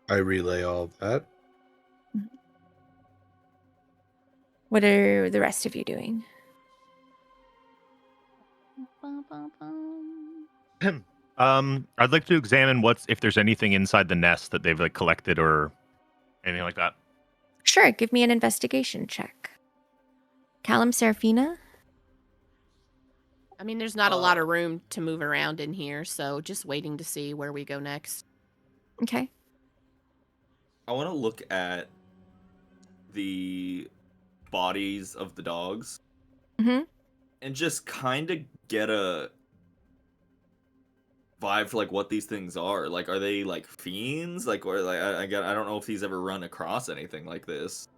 S5: I relay all of that.
S4: What are the rest of you doing?
S3: I'd like to examine if there's anything inside the nest that they've like collected or anything like that.
S4: Sure, give me an investigation check. Callum, Serafina?
S6: I mean, there's not a lot of room to move around in here, so just waiting to see where we go next.
S4: Okay.
S2: I want to look at the bodies of the dogs.
S4: Mm-hmm.
S2: And just kind of get a vibe for like what these things are. Like, are they like fiends? Like, or like I don't know if he's ever run across anything like this.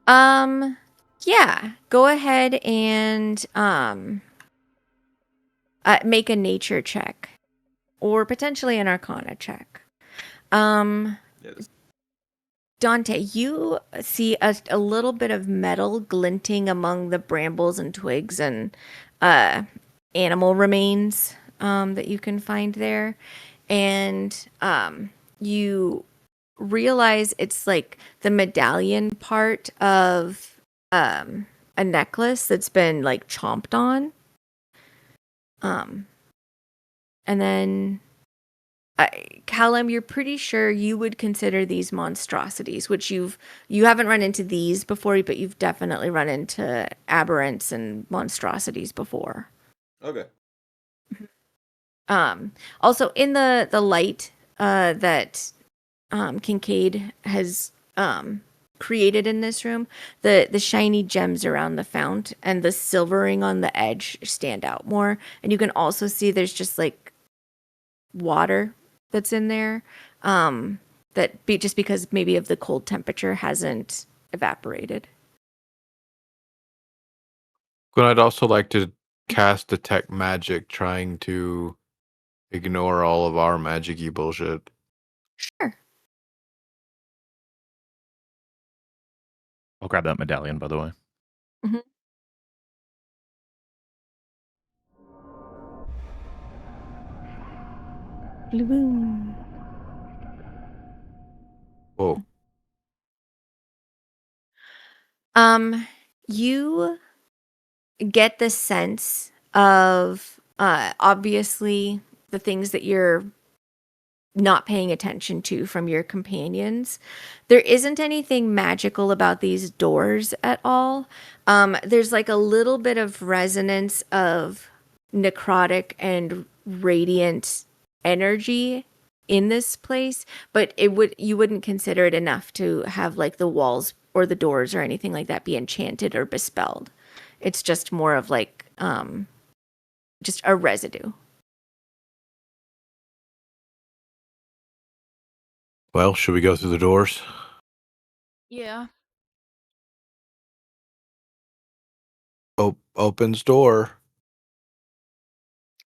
S4: Yeah. Go ahead and make a nature check, or potentially an Arcana check. Dante, you see a little bit of metal glinting among the brambles and twigs and animal remains that you can find there. And you realize it's like the medallion part of a necklace that's been like chomped on. And then Callum, you're pretty sure you would consider these monstrosities, which you haven't run into these before, but you've definitely run into aberrants and monstrosities before.
S2: Okay.
S4: Also in the light that Kincaid has created in this room, the shiny gems around the fount and the silvering on the edge stand out more, and you can also see there's just like water that's in there just because maybe of the cold temperature hasn't evaporated.
S5: But I'd also like to cast Detect Magic, trying to ignore all of our magic-y bullshit.
S4: Sure.
S3: I'll grab that medallion, by the way.
S4: Mm-hmm. Boom.
S5: Whoa.
S4: You get the sense of obviously the things that you're not paying attention to from your companions. There isn't anything magical about these doors at all. There's like a little bit of resonance of necrotic and radiant energy in this place, but you wouldn't consider it enough to have like the walls or the doors or anything like that be enchanted or bespelled. It's just more of like just a residue.
S5: Well, should we go through the doors?
S6: Yeah.
S5: Opens door.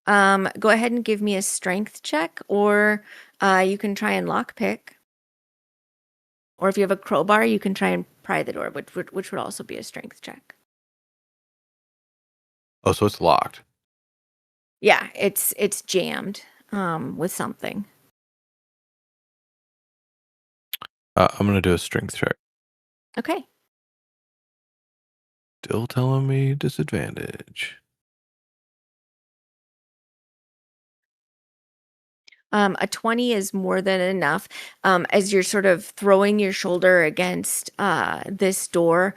S4: Go ahead and give me a strength check, or you can try and lockpick. Or if you have a crowbar, you can try and pry the door, which would also be a strength check.
S5: Oh, so it's locked.
S4: Yeah, it's jammed with something.
S5: I'm gonna do a strength check.
S4: Okay.
S5: Still telling me disadvantage.
S4: A 20 is more than enough. As you're sort of throwing your shoulder against this door,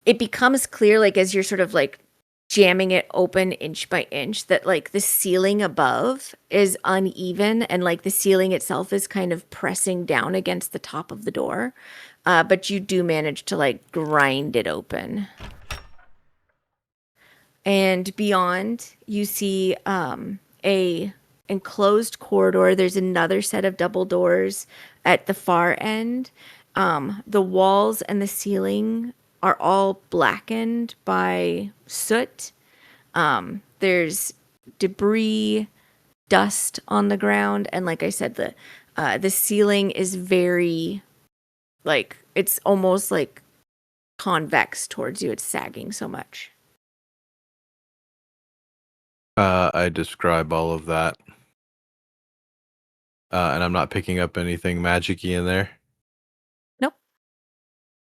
S4: it becomes clear, like, as you're sort of like jamming it open inch by inch, that like the ceiling above is uneven, and like the ceiling itself is kind of pressing down against the top of the door. But you do manage to like grind it open. And beyond, you see a enclosed corridor. There's another set of double doors at the far end. The walls and the ceiling are all blackened by soot. There's debris, dust on the ground, and like I said, the ceiling is very, like, it's almost like convex towards you. It's sagging so much.
S5: I describe all of that. And I'm not picking up anything magic-y in there?
S4: Nope.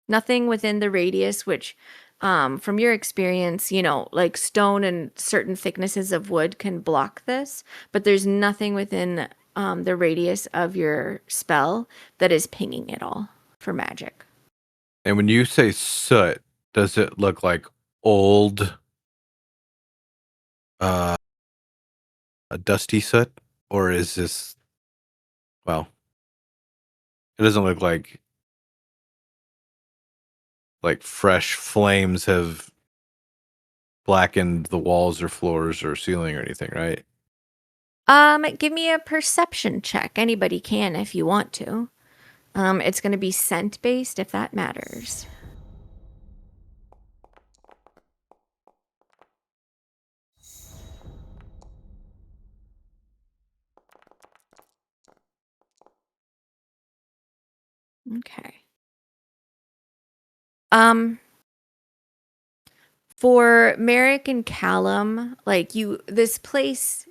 S4: Nothing within the radius, which, from your experience, you know, like stone and certain thicknesses of wood can block this, but there's nothing within the radius of your spell that is pinging it all for magic.
S5: And when you say soot, does it look like old, a dusty soot? Or is this, well, it doesn't look like fresh flames have blackened the walls or floors or ceiling or anything, right?
S4: Give me a perception check. Anybody can if you want to. It's going to be scent based if that matters. Okay. For Merrick and Callum, like this place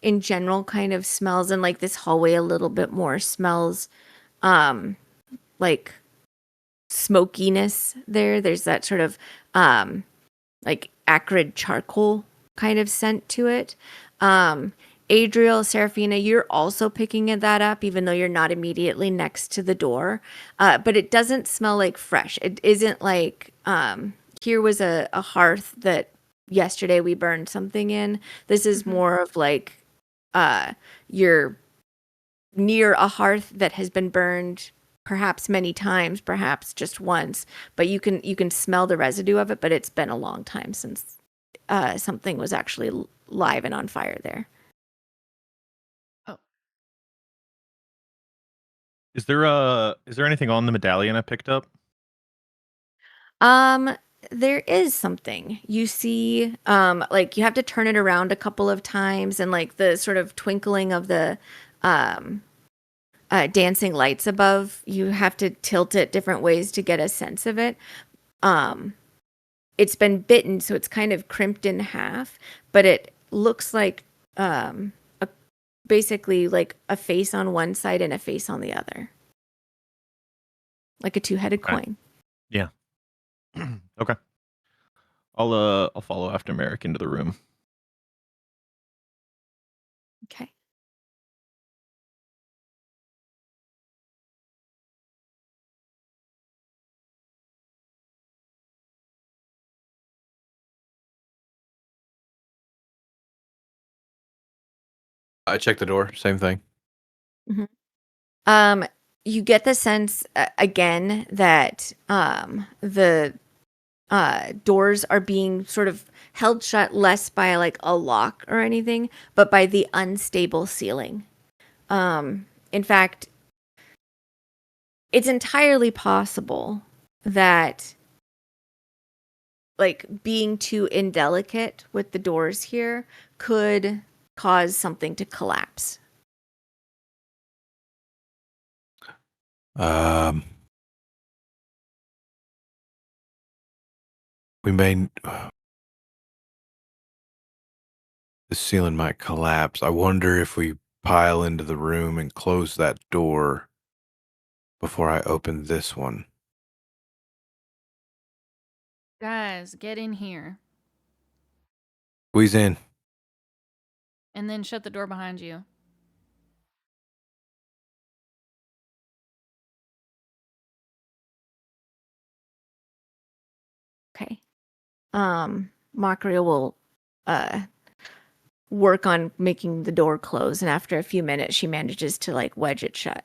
S4: in general kind of smells, and like this hallway a little bit more smells, like smokiness there. There's that sort of, like acrid charcoal kind of scent to it. Adriel, Seraphina, you're also picking that up, even though you're not immediately next to the door. But it doesn't smell like fresh. It isn't like, here was a hearth that yesterday we burned something in. This is more of like, you're near a hearth that has been burned perhaps many times, perhaps just once, but you can smell the residue of it, but it's been a long time since something was actually live and on fire there.
S1: Oh.
S3: Is there anything on the medallion I picked up?
S4: There is something. You see, like you have to turn it around a couple of times, and like the sort of twinkling of the dancing lights above, you have to tilt it different ways to get a sense of it. It's been bitten, so it's kind of crimped in half, but it looks like basically like a face on one side and a face on the other, like a two-headed coin.
S3: Yeah. Okay. I'll follow after Merrick into the room.
S4: Okay.
S5: I check the door, same thing.
S4: You get the sense again that the doors are being sort of held shut less by like a lock or anything, but by the unstable ceiling. In fact, it's entirely possible that like being too indelicate with the doors here could cause something to collapse.
S5: We may, the ceiling might collapse. I wonder if we pile into the room and close that door before I open this one.
S1: Guys, get in here.
S5: Squeeze in.
S1: And then shut the door behind you.
S4: Okay. Mockery will work on making the door close, and after a few minutes she manages to like wedge it shut.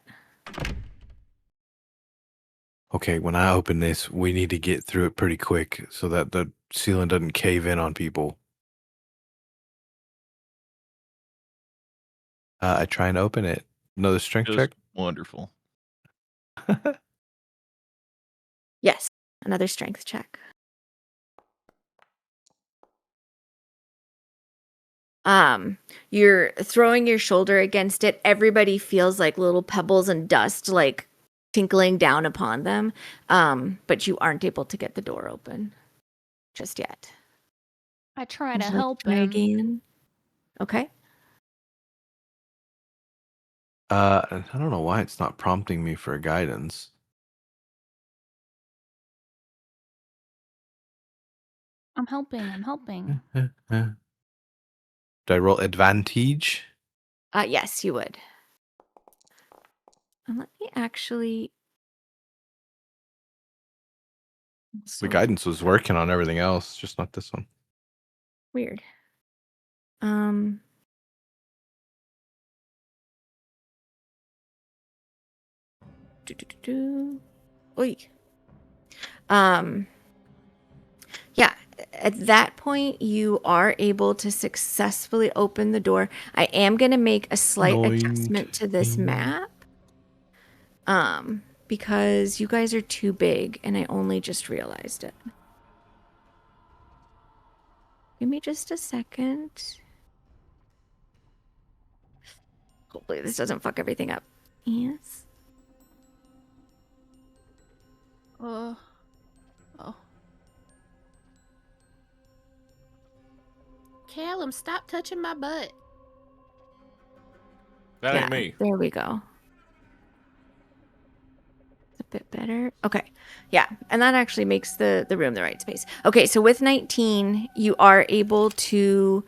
S5: Okay, when I open this, we need to get through it pretty quick so that the ceiling doesn't cave in on people. I try and open it. Another strength
S3: Just
S5: check?
S3: wonderful.
S4: Yes, another strength check. You're throwing your shoulder against it. Everybody feels like little pebbles and dust like tinkling down upon them. But you aren't able to get the door open just yet.
S1: I try to
S4: Would you like
S1: help
S4: try
S1: him.
S4: again? Okay.
S5: I don't know why it's not prompting me for guidance.
S1: I'm helping.
S5: Do I roll advantage?
S4: Yes, you would. And let me actually.
S5: The guidance was working on everything else, just not this one.
S4: Weird. Oy. Yeah, at that point you are able to successfully open the door. I am going to make a slight adjustment to this map. Because you guys are too big and I only just realized it. Give me just a second. Hopefully this doesn't fuck everything up. Yes.
S1: Oh.
S6: Callum, stop touching my butt.
S2: That ain't me.
S4: There we go. It's a bit better. Okay. Yeah. And that actually makes the room the right space. Okay. So with 19, you are able to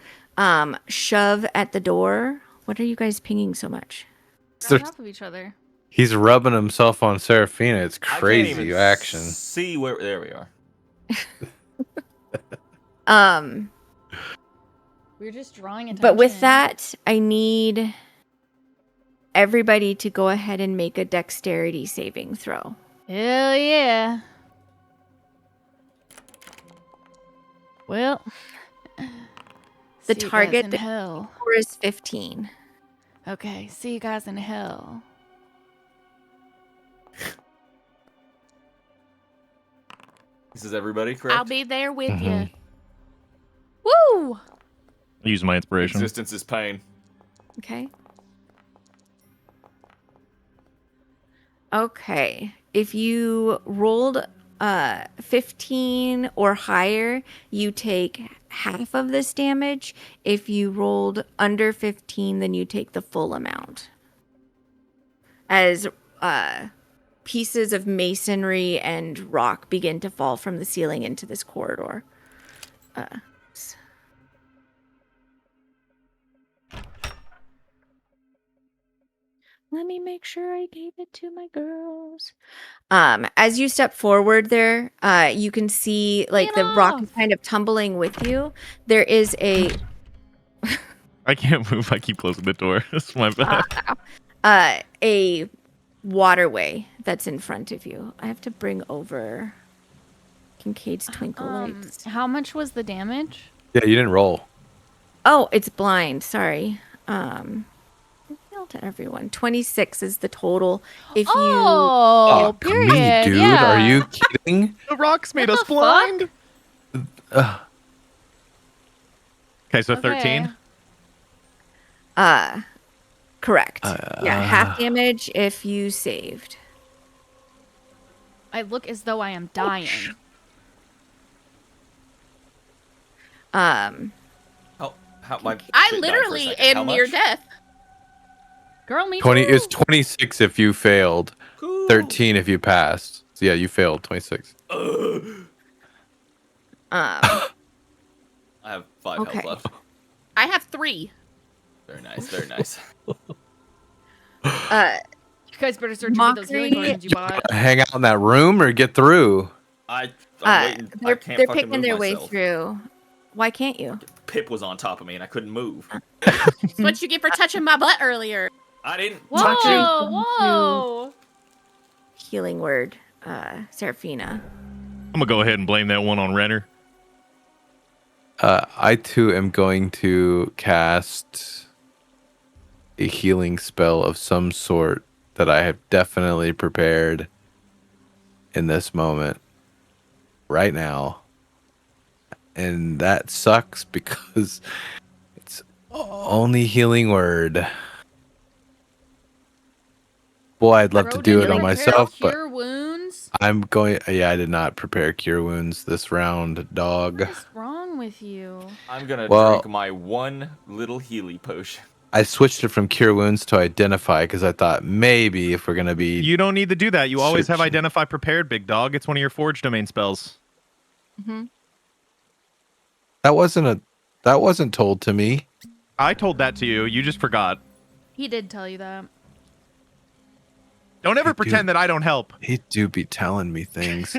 S4: shove at the door. What are you guys pinging so much?
S1: On top of each other.
S5: He's rubbing himself on Seraphina. It's
S2: I can't
S5: crazy
S2: even
S5: action.
S2: See where? There we are.
S1: We're just drawing attention.
S4: But with that, I need everybody to go ahead and make a dexterity saving throw.
S1: Hell yeah. Well,
S4: The
S1: see you
S4: target
S1: guys in
S4: that
S1: hell.
S4: score is 15.
S1: Okay, see you guys in hell.
S2: This is everybody, correct?
S6: I'll be there with you.
S1: Woo!
S3: Use my inspiration.
S2: Existence is pain.
S4: Okay. Okay. If you rolled 15 or higher, you take half of this damage. If you rolled under 15, then you take the full amount. As pieces of masonry and rock begin to fall from the ceiling into this corridor. Let me make sure I gave it to my girls. As you step forward there, you can see like the rock is kind of tumbling with you. There is a
S3: I can't move. I keep closing the door. That's my bad.
S4: a waterway that's in front of you. I have to bring over Kincaid's twinkle lights.
S1: How much was the damage?
S5: Yeah, you didn't roll.
S4: Oh, it's blind. Sorry. To everyone, 26 is the total. If
S1: you period,
S5: me, dude,
S1: yeah.
S5: Are you kidding?
S3: The rocks made
S1: What
S3: us
S1: the
S3: blind. Okay, so
S1: Okay.
S3: 13.
S4: Correct. Yeah, half damage if you saved.
S1: I look as though I am dying.
S2: How my
S6: I
S2: shit died for a
S6: literally
S2: second. How
S6: am near
S2: much?
S6: death.
S1: Girl, me
S5: 20
S1: too.
S5: is 26 if you failed.
S2: Cool.
S5: 13 if you passed. So yeah, you failed. 26.
S2: I have 5
S4: Okay.
S2: health left.
S6: I have 3.
S2: Very nice. Very nice.
S1: You guys better start doing those healing
S4: Mockery.
S1: potions you bought.
S5: Hang out in that room or get through?
S2: I'm waiting. I can't
S4: they're
S2: fucking
S4: picking
S2: move
S4: their way
S2: myself.
S4: through. Why can't you?
S2: Pip was on top of me and I couldn't move.
S6: That's what you get for touching my butt earlier.
S2: I didn't
S1: Whoa,
S2: touch you.
S1: whoa.
S4: Healing word, Seraphina.
S3: I'm gonna go ahead and blame that one on Renner.
S5: I too am going to cast a healing spell of some sort that I have definitely prepared in this moment right now. And that sucks because it's only healing word. Boy, I'd love to do it on myself, but
S1: Cure wounds.
S5: I'm going. Yeah, I did not prepare cure wounds this round, dog.
S1: What is wrong with you?
S2: I'm gonna drink my one little Healy potion.
S5: I switched it from cure wounds to identify because I thought maybe if we're gonna be.
S3: You don't need to do that. You always have identify prepared, big dog. It's one of your forge domain spells.
S4: Mm-hmm.
S5: That wasn't told to me.
S3: I told that to you. You just forgot.
S1: He did tell you that.
S3: Don't ever pretend that I don't help.
S5: He do be telling me things.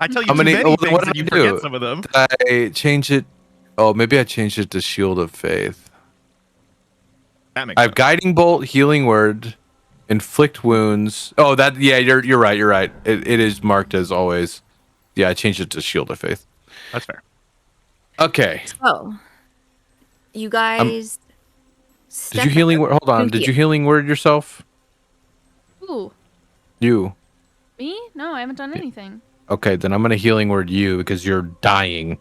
S3: I tell you too many things and you forget some of them.
S5: Did I change it? Oh, maybe I changed it to Shield of Faith.
S3: That makes
S5: I have
S3: sense.
S5: Guiding Bolt, Healing Word, Inflict Wounds. Oh, that you're right. You're right. It is marked as always. Yeah, I changed it to Shield of Faith.
S3: That's fair.
S5: Okay.
S4: So, you guys.
S5: Did you healing word? Hold on. Did you healing word yourself?
S1: Ooh.
S5: You.
S1: Me? No, I haven't done anything.
S5: Okay, then I'm gonna healing word you because you're dying.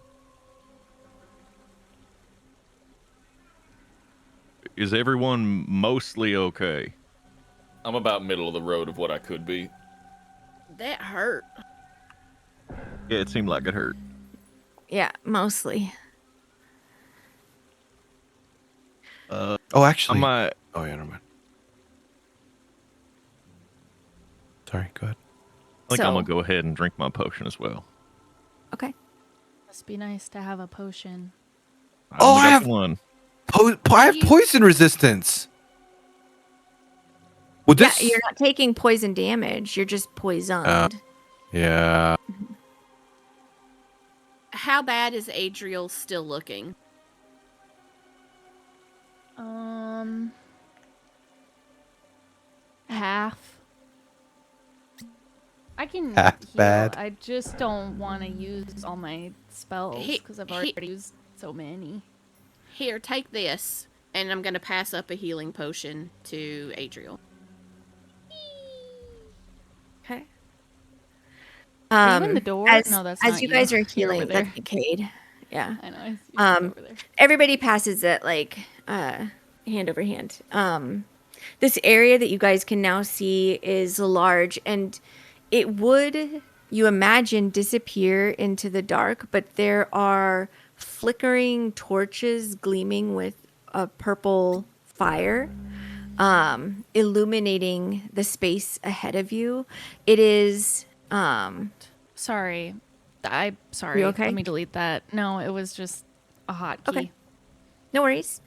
S3: Is everyone mostly okay?
S2: I'm about middle of the road of what I could be.
S6: That hurt.
S3: Yeah, it seemed like it hurt.
S4: Yeah, mostly.
S5: Oh, actually. Oh, yeah, never mind. Sorry, go ahead.
S3: I think I'm gonna go ahead and drink my potion as well.
S4: Okay.
S1: Must be nice to have a potion.
S5: I have
S3: one.
S5: I have poison resistance. Would this?
S4: Yeah, you're not taking poison damage. You're just poisoned.
S5: Yeah.
S6: How bad is Adriel still looking?
S1: Half. I can
S5: Half
S1: heal.
S5: bad.
S1: I just don't want to use all my spells because I've already used so many.
S6: Here, take this, and I'm gonna pass up a healing potion to Adriel.
S4: Okay.
S1: Are you in the door? No, that's
S4: as
S1: not
S4: you guys are
S1: You're over
S4: healing,
S1: there.
S4: that's Cade. Yeah.
S1: I know. I see you over there.
S4: Everybody passes it like hand over hand. This area that you guys can now see is large, and it would, you imagine, disappear into the dark, but there are flickering torches gleaming with a purple fire, illuminating the space ahead of you. It is
S1: Sorry. Sorry.
S4: You okay?
S1: Let me delete that. No, it was just a hotkey.
S4: Okay. No worries.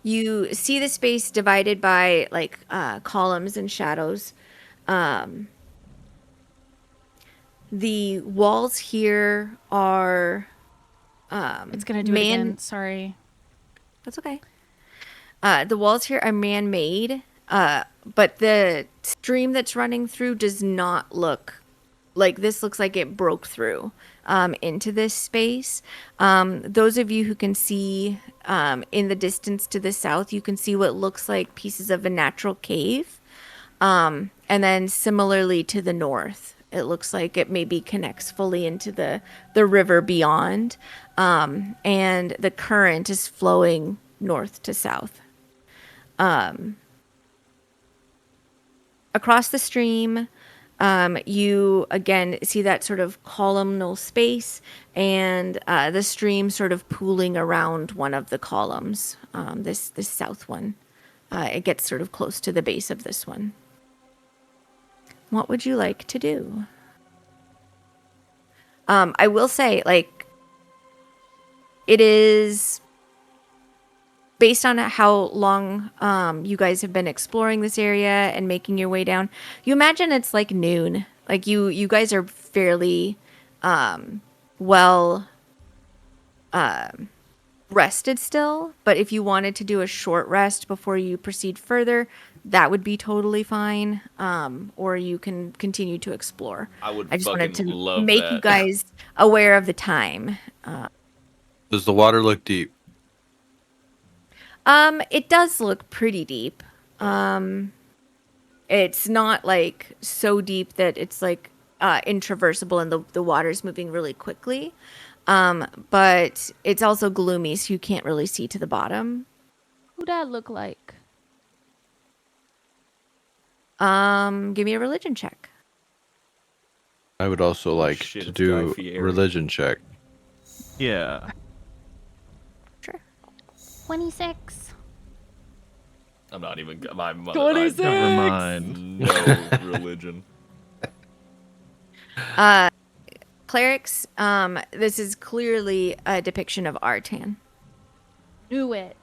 S4: You see the space divided by like columns and shadows. The walls here are
S1: It's gonna do it again. Sorry.
S4: That's okay. The walls here are man-made, but the stream that's running through does not look like this. Looks like it broke through into this space. Those of you who can see in the distance to the south, you can see what looks like pieces of a natural cave. And then similarly to the north, it looks like it maybe connects fully into the river beyond. And the current is flowing north to south. Across the stream, you again see that sort of columnal space and the stream sort of pooling around one of the columns, this south one. It gets sort of close to the base of this one. What would you like to do? I will say, like, it is based on how long you guys have been exploring this area and making your way down. You imagine it's like noon Like you guys are fairly well rested still, but if you wanted to do a short rest before you proceed further, that would be totally fine. Or you can continue to explore. I just wanted to make you guys aware of the time.
S5: Does the water look deep?
S4: It does look pretty deep. It's not like so deep that it's like intraversible and the water's moving really quickly. But it's also gloomy, so you can't really see to the bottom.
S1: Who'd that look like?
S4: Give me a religion check.
S5: I would also like to do a religion check.
S3: Yeah.
S4: Sure.
S1: 26.
S2: I'm not even. My
S1: 26.
S3: Never mind.
S2: No religion.
S4: Clerics, this is clearly a depiction of Artan.
S1: Knew it.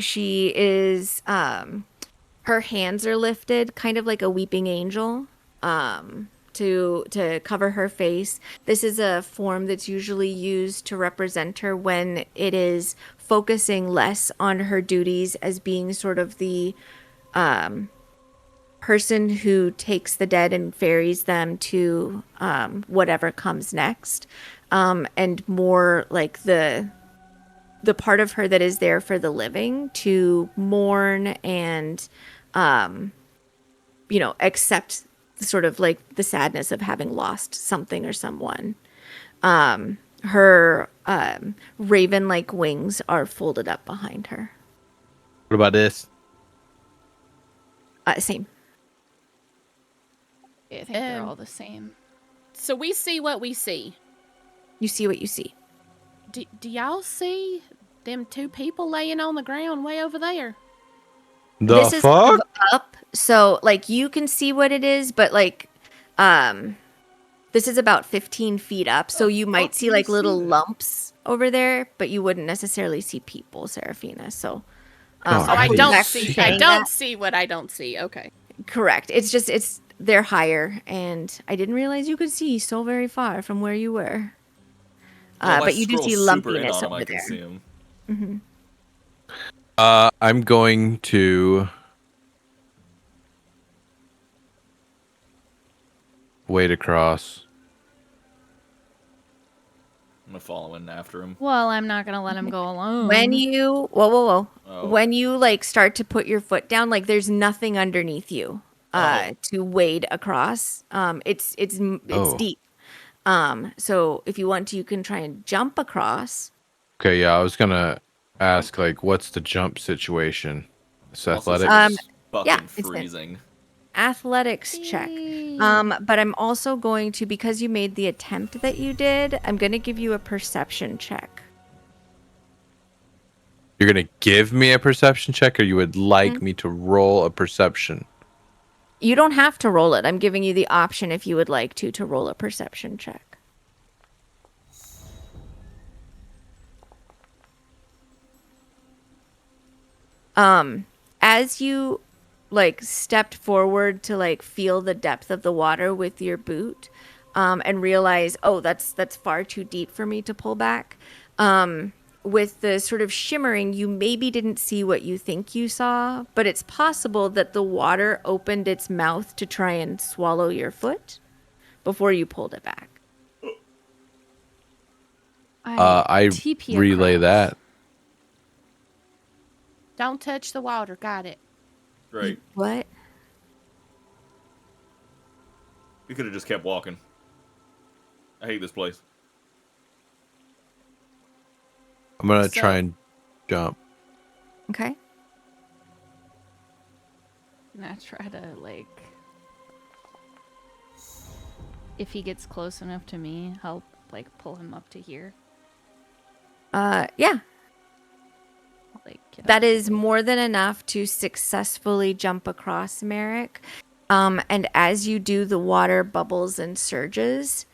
S4: She is, her hands are lifted, kind of like a weeping angel, to cover her face. This is a form that's usually used to represent her when it is focusing less on her duties as being sort of the person who takes the dead and ferries them to whatever comes next, and more like the part of her that is there for the living to mourn and accept sort of like the sadness of having lost something or someone. Her raven-like wings are folded up behind her.
S5: What about this?
S4: Same.
S1: I think they're all the same.
S6: So we see what we see.
S4: You see what you see.
S6: Do y'all see them two people laying on the ground way over there?
S4: This is up, so like you can see what it is, but like this is about 15 feet up, so you might see like little lumps over there, but you wouldn't necessarily see people, Seraphina. So
S6: I don't see what I don't see. Okay.
S4: Correct. It's they're higher, and I didn't realize you could see so very far from where you were. But you do see lumpiness over there. Mm-hmm.
S5: I'm going to wade across.
S2: I'm following after him.
S1: Well, I'm not gonna let him go alone.
S4: When you whoa. When you like start to put your foot down, like there's nothing underneath you to wade across. It's deep. So if you want to, you can try and jump across.
S5: Okay, yeah, I was gonna ask like, what's the jump situation? It's athletics.
S4: Yeah,
S2: it's freezing.
S4: Athletics check. But I'm also going to, because you made the attempt that you did, I'm gonna give you a perception check.
S5: You're gonna give me a perception check, or you would like me to roll a perception?
S4: You don't have to roll it. I'm giving you the option if you would like to roll a perception check. As you like stepped forward to like feel the depth of the water with your boot, and realize, oh, that's far too deep for me to pull back. With the sort of shimmering, you maybe didn't see what you think you saw, but it's possible that the water opened its mouth to try and swallow your foot before you pulled it back.
S5: I relay that.
S6: Don't touch the water. Got it.
S2: Right.
S4: What?
S2: We could have just kept walking. I hate this place.
S5: I'm gonna try and jump.
S4: Okay.
S1: I'm gonna try to like, if he gets close enough to me, help like pull him up to here.
S4: Yeah.
S1: Like
S4: that is more than enough to successfully jump across, Merrick. And as you do, the water bubbles and surges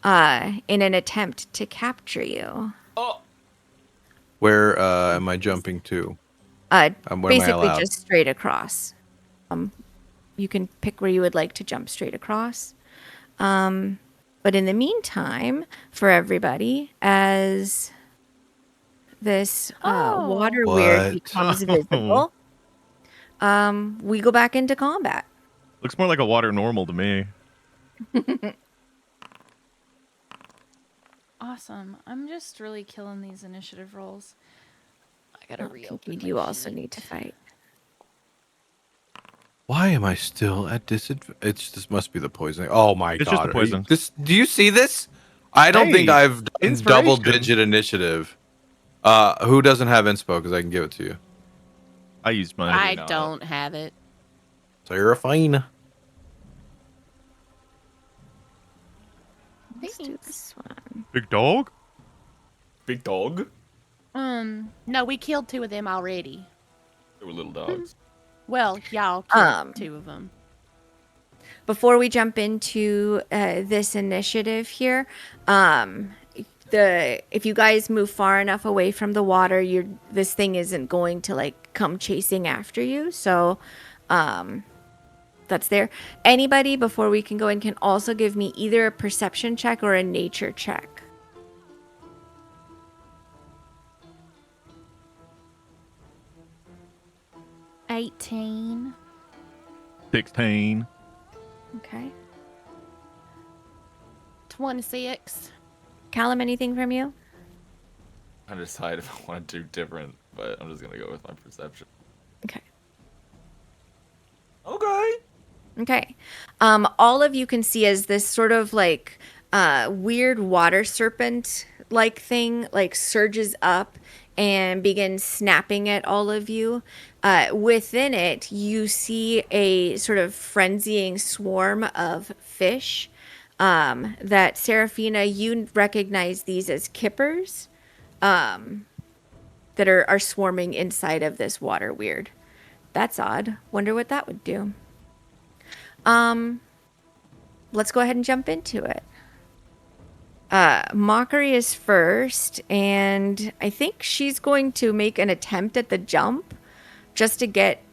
S4: in an attempt to capture you.
S2: Oh.
S5: Where am I jumping to?
S4: Basically just straight across. you can pick where you would like to jump straight across. But in the meantime, for everybody, as this water weird becomes visible, we go back into combat.
S3: Looks more like a water normal to me.
S1: Awesome. I'm just really killing these initiative rolls. I gotta reopen.
S4: You also need to fight.
S5: Why am I still at disadvantage? This must be the poisoning. Oh my god!
S3: It's just the poison.
S5: Do you see this? I don't think I've done double-digit initiative. Who doesn't have inspo? Because I can give it to you.
S3: I used mine.
S6: I don't have it.
S5: So you're a fine.
S4: Let's do this one.
S3: Big dog?
S2: Big dog?
S6: No, we killed 2 of them already.
S2: They were little dogs.
S6: Well, y'all killed 2 of them.
S4: Before we jump into this initiative here, if you guys move far enough away from the water, this thing isn't going to like come chasing after you. So that's there. Anybody before we can go in can also give me either a perception check or a nature check.
S1: $18.
S3: 16.
S4: Okay.
S6: 26.
S4: Callum, anything from you?
S2: I decide if I want to do different, but I'm just gonna go with my perception.
S4: Okay. Okay. All of you can see as this sort of like weird water serpent like thing like surges up and begins snapping at all of you. Within it, you see a sort of frenzying swarm of fish that Seraphina, you recognize these as kippers that are swarming inside of this water weird. That's odd. Wonder what that would do. Let's go ahead and jump into it. Mockery is first, and I think she's going to make an attempt at the jump just to get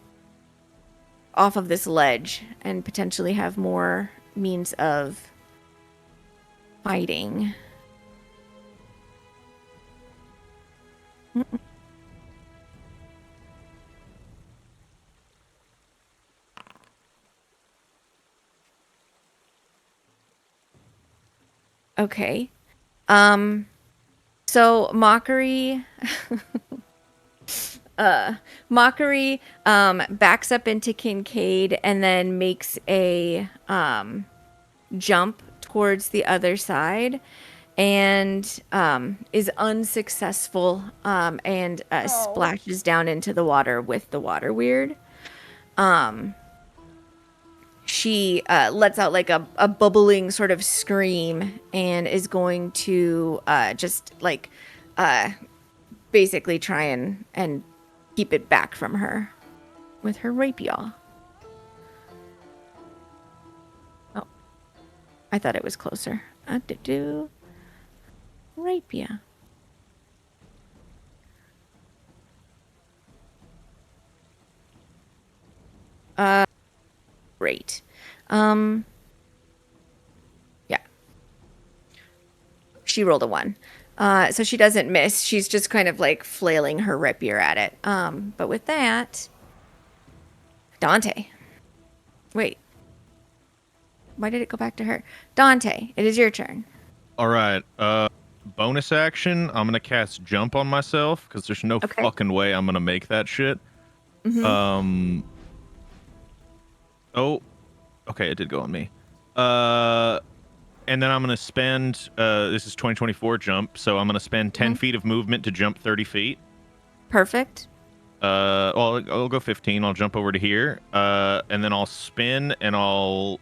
S4: off of this ledge and potentially have more means of fighting. Okay. So Mockery Mockery backs up into Kincaid and then makes a jump towards the other side and is unsuccessful and splashes down into the water with the water weird. She lets out like a bubbling sort of scream and is going to just like basically try and keep it back from her with her rapier. Oh, I thought it was closer. Rapier. Great. Yeah. She rolled a 1. So she doesn't miss. She's just kind of like flailing her rapier at it. But with that, Dante. Wait. Why did it go back to her? Dante, it is your turn.
S3: All right. Bonus action. I'm gonna cast jump on myself because there's no fucking way I'm gonna make that shit.
S4: Mm-hmm.
S3: Oh, okay, it did go on me. And then I'm gonna spend. This is 2024 jump, so I'm gonna spend 10 feet of movement to jump 30 feet.
S4: Perfect.
S3: Well, I'll go 15. I'll jump over to here, and then I'll spin, and I'll.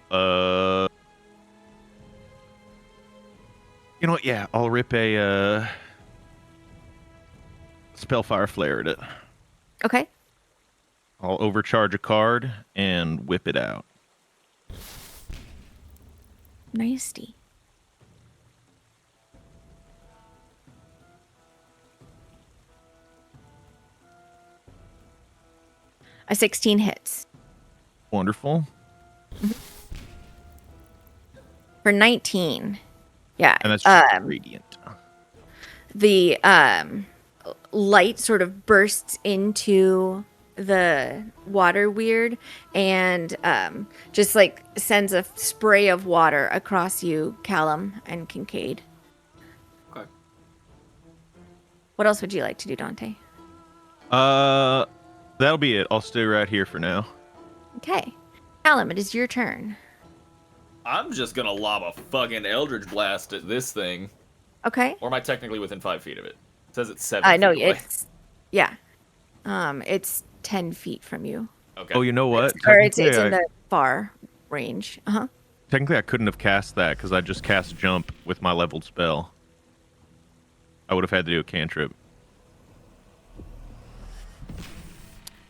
S3: You know what? Yeah, I'll rip a Spellfire Flare at it.
S4: Okay.
S3: I'll overcharge a card and whip it out.
S4: Nasty. A 16 hits.
S3: Wonderful.
S4: For 19. Yeah.
S3: And that's just radiant.
S4: The light sort of bursts into the water weird and just like sends a spray of water across you, Callum and Kincaid.
S2: Okay.
S4: What else would you like to do, Dante?
S3: That'll be it. I'll stay right here for now.
S4: Okay. Callum, it is your turn.
S2: I'm just gonna lob a fucking Eldritch Blast at this thing.
S4: Okay.
S2: Or am I technically within 5 feet of it? It says it's 7 feet
S4: no,
S2: away.
S4: It's 10 feet from you.
S2: Okay.
S3: Oh, you know what?
S4: It's in the far range.
S3: Technically, I couldn't have cast that because I just cast Jump with my leveled spell. I would have had to do a cantrip.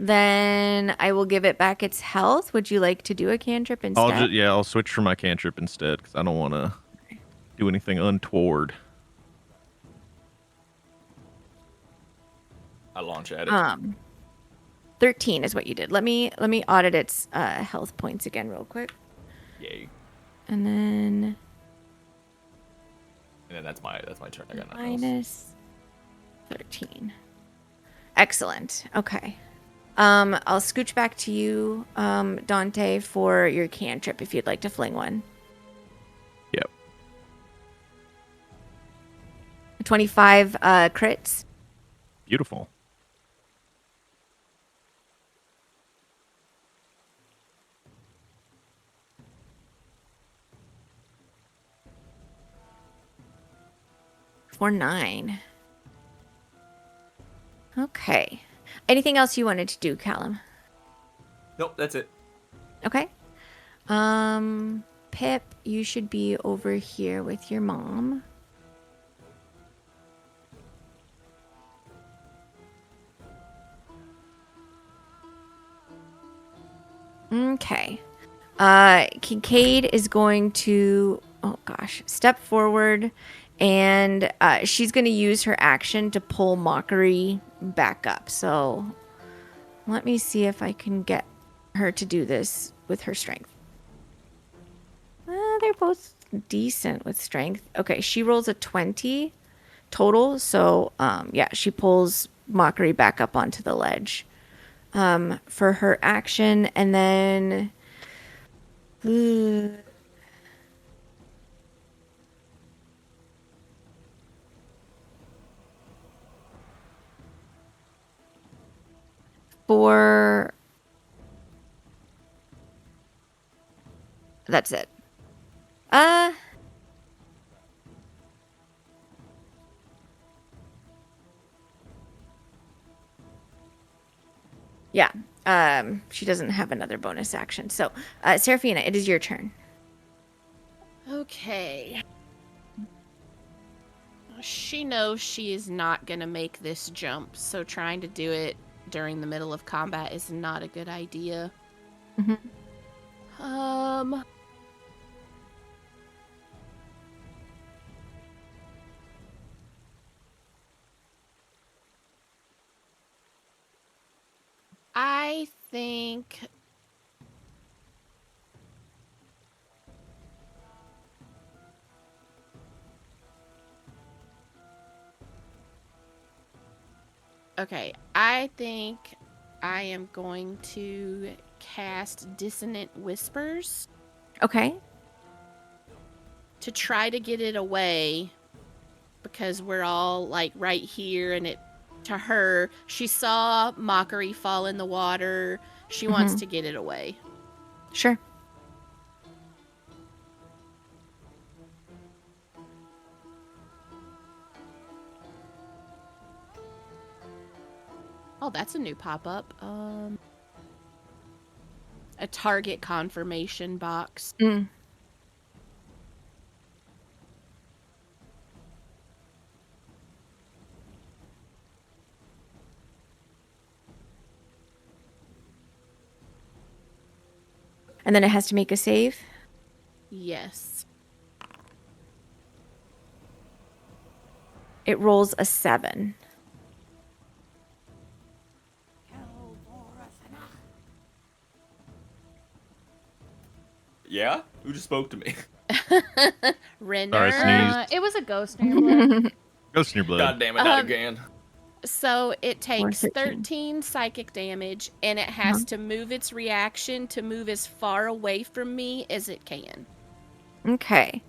S4: Then I will give it back its health. Would you like to do a cantrip instead?
S3: I'll switch for my cantrip instead because I don't want to do anything untoward.
S2: I launch at it.
S4: 13 is what you did. Let me audit its health points again real quick.
S2: Yay.
S4: And then
S2: that's my turn. I got nothing else.
S4: minus 13. Excellent. Okay. I'll scooch back to you, Dante, for your cantrip if you'd like to fling one.
S3: Yep.
S4: 25 crits.
S3: Beautiful.
S4: For 9. Okay. Anything else you wanted to do, Callum?
S2: Nope, that's it.
S4: Okay. Pip, you should be over here with your mom. Okay. Kincaid is going to, step forward, and she's going to use her action to pull Mockery back up. So let me see if I can get her to do this with her strength. They're both decent with strength. Okay, she rolls a 20 total. So she pulls Mockery back up onto the ledge for her action, and then that's it. She doesn't have another bonus action. So, Seraphina, it is your turn.
S6: Okay. She knows she is not going to make this jump, so trying to do it during the middle of combat is not a good idea.
S4: Mm-hmm.
S6: I think I am going to cast Dissonant Whispers.
S4: Okay.
S6: To try to get it away, because we're all like right here, and to her, she saw Mockery fall in the water. She wants to get it away.
S4: Sure.
S6: Oh, that's a new pop-up. A target confirmation box.
S4: Mm. And then it has to make a save?
S6: Yes.
S4: It rolls a 7.
S2: Yeah? Who just spoke to me?
S6: Renner.
S3: sneezed.
S1: It was a ghost in your blood.
S3: Ghost in your blood.
S2: God damn it, not again.
S6: So it takes
S4: 13.
S6: 13 psychic damage, and it has to move its reaction to move as far away from me as it can.
S4: Okay.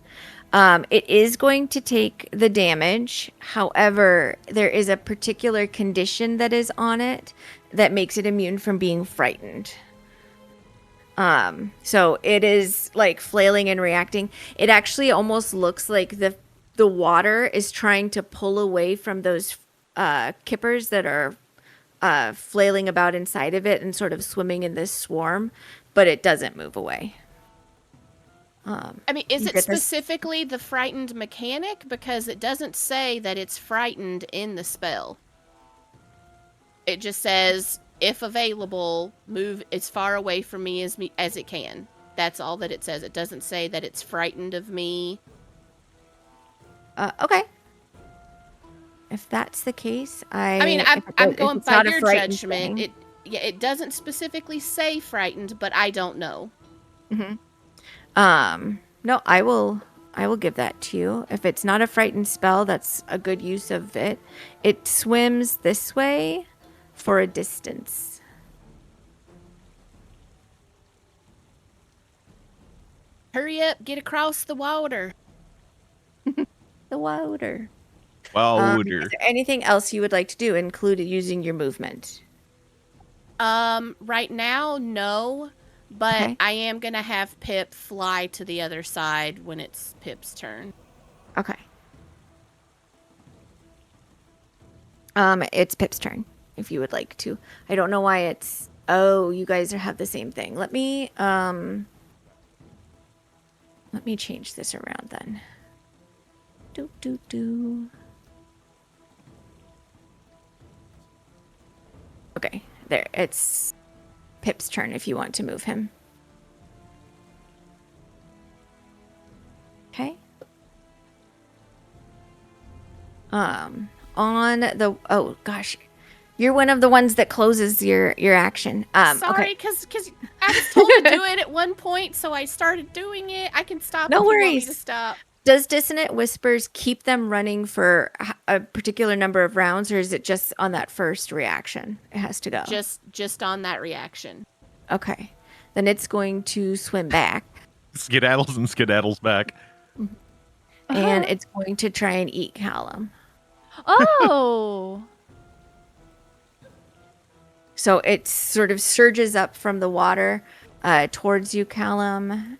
S4: It is going to take the damage. However, there is a particular condition that is on it that makes it immune from being frightened. So it is like flailing and reacting. It actually almost looks like the water is trying to pull away from those kippers that are flailing about inside of it and sort of swimming in this swarm, but it doesn't move away.
S6: I mean, is it specifically the frightened mechanic? Because it doesn't say that it's frightened in the spell. It just says, if available, move as far away from me as it can. That's all that it says. It doesn't say that it's frightened of me.
S4: Okay. If that's the case,
S6: I mean, I'm going by your judgment. It doesn't specifically say frightened, but I don't know.
S4: Mm-hmm. No, I will give that to you. If it's not a frightened spell, that's a good use of it. It swims this way for a distance.
S6: Hurry up, get across the water.
S4: The water.
S3: Water.
S4: Is there anything else you would like to do, including using your movement?
S6: Right now, no. But
S4: Okay.
S6: I am going to have Pip fly to the other side when it's Pip's turn.
S4: Okay. It's Pip's turn, if you would like to. I don't know why it's... Oh, you guys have the same thing. Let me change this around then. Okay, there. It's Pip's turn if you want to move him. Okay. On the... Oh, gosh. You're one of the ones that closes your action.
S6: Sorry, because I was told to do it at one point, so I started doing it. I can stop
S4: No
S6: if
S4: worries.
S6: you want me to stop.
S4: Does Dissonant Whispers keep them running for a particular number of rounds, or is it just on that first reaction? It has to go.
S6: Just on that reaction.
S4: Okay. Then it's going to swim back.
S3: Skedaddles and skedaddles back.
S4: And it's going to try and eat Callum.
S1: Oh!
S4: So it sort of surges up from the water towards you, Callum.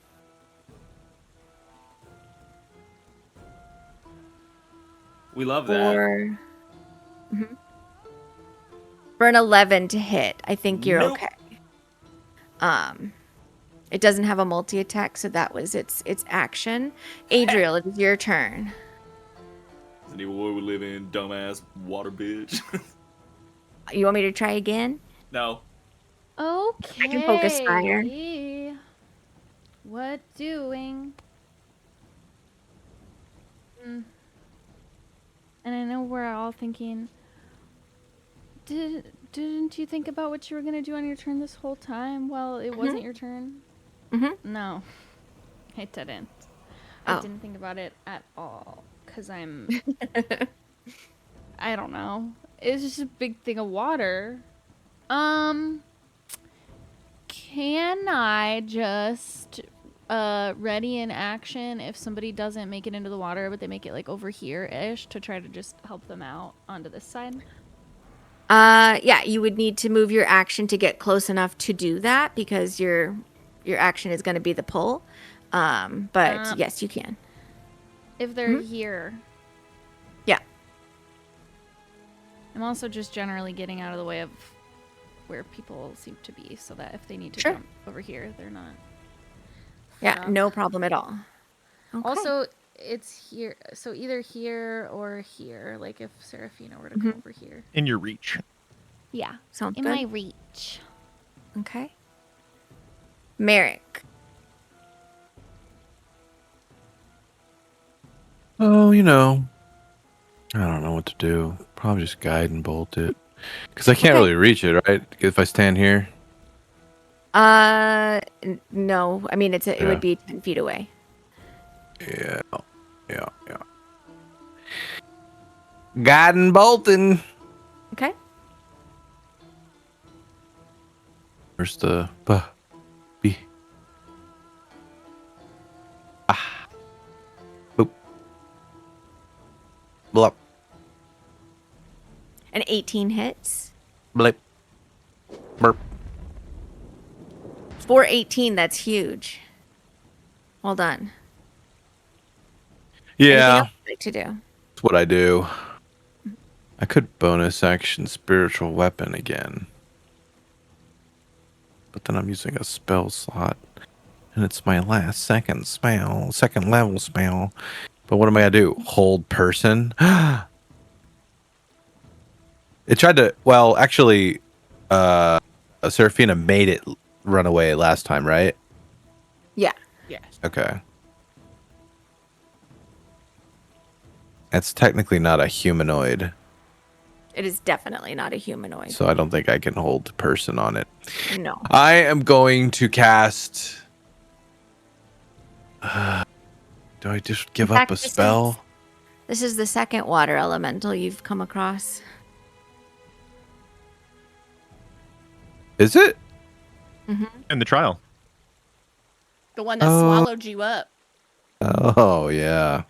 S2: We love that.
S4: For an 11 to hit, I think you're
S2: Nope.
S4: okay. It doesn't have a multi-attack, so that was its action. Adriel, it is your turn.
S2: It's an evil world we live in, dumbass water bitch.
S4: You want me to try again?
S2: No.
S1: Okay.
S4: I can focus fire.
S1: What doing? And I know we're all thinking, didn't you think about what you were going to do on your turn this whole time? Well, it wasn't your turn. No, I didn't. I didn't think about it at all because I'm, I don't know. It's just a big thing of water. Can I just ready in action if somebody doesn't make it into the water, but they make it like over here-ish to try to just help them out onto this side?
S4: Yeah, you would need to move your action to get close enough to do that because your action is going to be the pull. But yes, you can.
S1: If they're here.
S4: Yeah.
S1: I'm also just generally getting out of the way of where people seem to be so that if they need to
S4: Sure.
S1: jump over here, they're not.
S4: Yeah,
S1: stuck.
S4: no problem at all. Okay.
S1: Also, it's here. So either here or here. Like if Serafina were to come over here.
S3: In your reach.
S1: Yeah.
S4: Sounds
S1: In
S4: good.
S1: my reach.
S4: Okay. Merrick.
S5: Oh, I don't know what to do. Probably just guide and bolt it. Because I can't
S4: Okay.
S5: really reach it, right? If I stand here.
S4: No. I mean, it
S5: Yeah.
S4: would be 10 feet away.
S5: Yeah. Godden Bolton.
S4: Okay.
S5: Where's the B? Boop. Blop.
S4: An 18 hits.
S5: Blip. Burp.
S4: 418, that's huge. Well done.
S5: Yeah.
S4: Anything else you'd like to do?
S5: That's what I do. I could bonus action spiritual weapon again. But then I'm using a spell slot. And it's my last second level spell. But what am I gonna do? Hold person? It tried to, well, actually, Serafina made it run away last time, right?
S4: Yeah.
S6: Yes.
S5: Okay. It's technically not a humanoid.
S4: It is definitely not a humanoid.
S5: So I don't think I can hold person on it.
S4: No.
S5: I am going to cast... do I just give up a spell?
S4: This is the second water elemental you've come across.
S5: Is it?
S4: Mm-hmm.
S3: In the trial.
S6: The one that swallowed you up.
S5: Oh, yeah.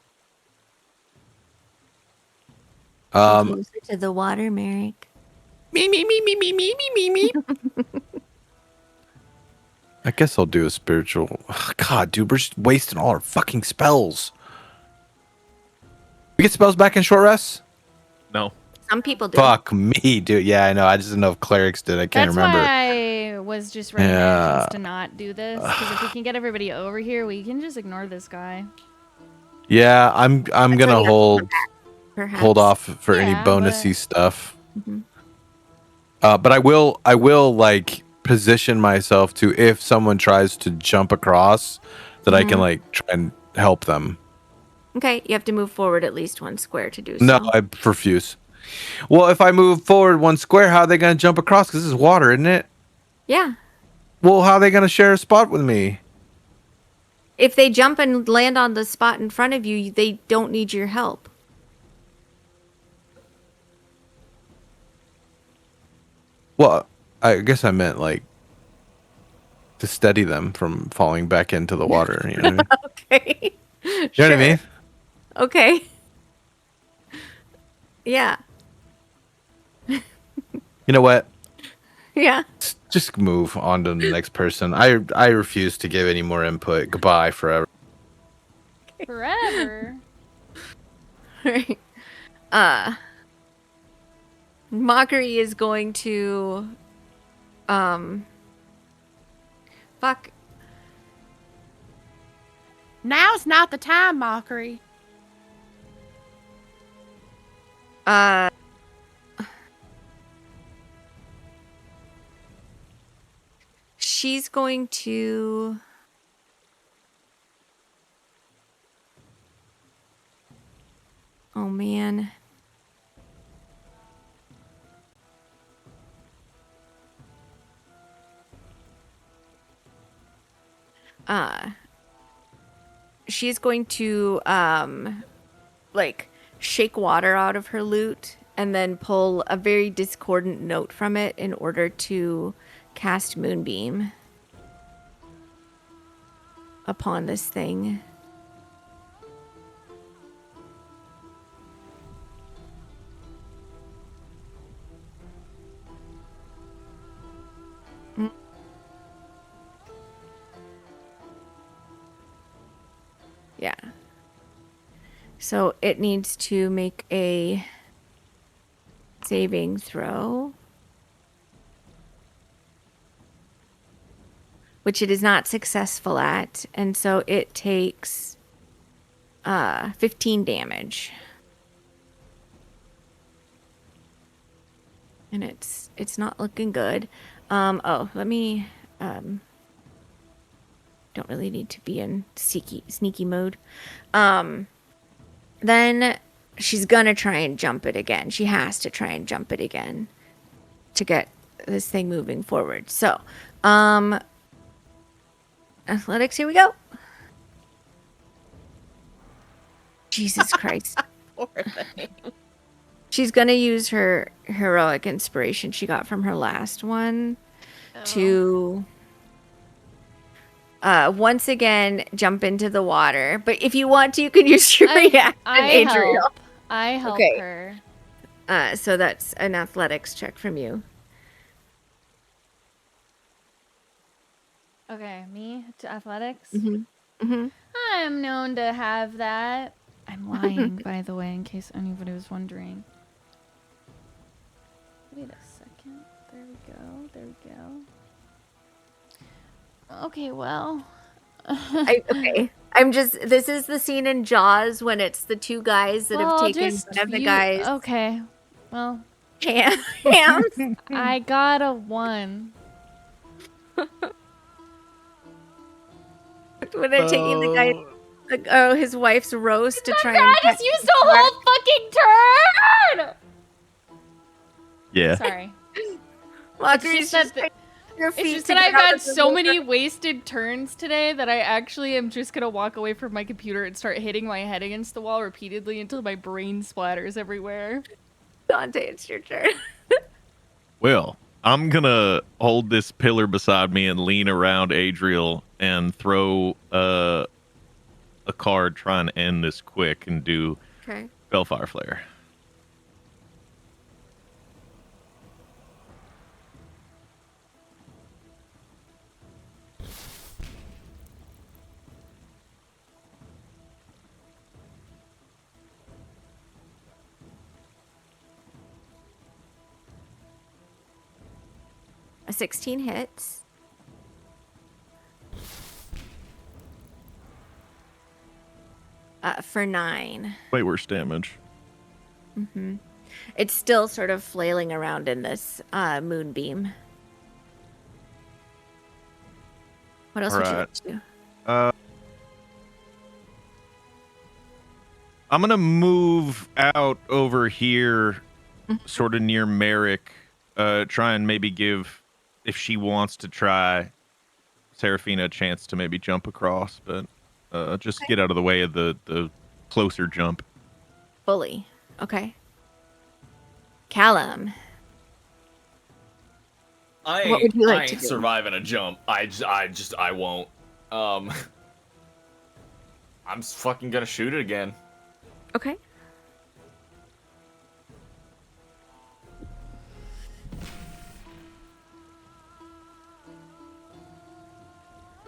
S4: Closer to the water, Merrick.
S6: Me.
S5: I guess I'll do a spiritual... Ugh, God, dude, we're just wasting all our fucking spells. We get spells back in short rest?
S3: No.
S4: Some people do.
S5: Fuck me, dude. Yeah, I know. I just didn't know if clerics did. I can't remember.
S1: That's why I was just running actions to not do this. Because if we can get everybody over here, we can just ignore this guy.
S5: Yeah, I'm gonna hold off for any
S1: Yeah,
S5: bonusy stuff.
S4: Mhm.
S5: But I will like position myself to, if someone tries to jump across, that I can like try and help them.
S4: Okay, you have to move forward at least one square to do
S5: No,
S4: so.
S5: I refuse. Well, if I move forward one square, how are they gonna jump across? Because this is water, isn't it?
S4: Yeah.
S5: Well, how are they gonna share a spot with me?
S4: If they jump and land on the spot in front of you, they don't need your help.
S5: Well, I guess I meant like to steady them from falling back into the water. You know what I mean?
S4: Okay.
S5: You know what I mean?
S4: Okay. Yeah.
S5: You know what?
S4: Yeah.
S5: Just move on to the next person. I refuse to give any more input. Goodbye forever.
S1: Forever.
S4: Right. Mockery is going to fuck.
S6: Now's not the time, Mockery.
S4: She's going to oh man. She's going to like shake water out of her lute and then pull a very discordant note from it in order to cast Moonbeam upon this thing. Yeah. So it needs to make a saving throw, which it is not successful at, and so it takes 15 damage. And it's not looking good. Oh, let me don't really need to be in sneaky mode. Then she's gonna try and jump it again. She has to try and jump it again to get this thing moving forward. So, athletics, here we go. Jesus Christ.
S6: Poor thing.
S4: She's going to use her heroic inspiration she got from her last one to once again jump into the water. But if you want to, you can use your reaction, Adriel.
S1: I help her.
S4: So that's an athletics check from you.
S1: Okay, me to athletics?
S4: Mm-hmm.
S1: I'm known to have that. I'm lying, by the way, in case anybody was wondering. Wait a second. There we go. Okay, well.
S4: This is the scene in Jaws when it's the two guys that have taken one of the guys.
S1: Okay, well.
S4: Hams.
S1: I got a 1.
S4: When they're taking the guy, his wife's roast to try and.
S1: I just used a whole fucking turn!
S3: Yeah.
S1: Sorry.
S4: It's just
S1: that I've had so many wasted turns today that I actually am just gonna walk away from my computer and start hitting my head against the wall repeatedly until my brain splatters everywhere.
S4: Dante, it's your turn.
S3: Well, I'm gonna hold this pillar beside me and lean around Adriel and throw a card trying to end this quick and do Bellfire Flare.
S4: A 16 hits. For 9.
S3: Way worse damage.
S4: Mm-hmm. It's still sort of flailing around in this moonbeam. What else would you like to do?
S3: I'm gonna move out over here, sort of near Merrick. Try and maybe give, if she wants to try, Seraphina a chance to maybe jump across, but just get out of the way of the closer jump.
S4: Fully. Okay. Callum. What would you like to do?
S2: Surviving a jump. I won't. I'm fucking gonna shoot it again.
S4: Okay.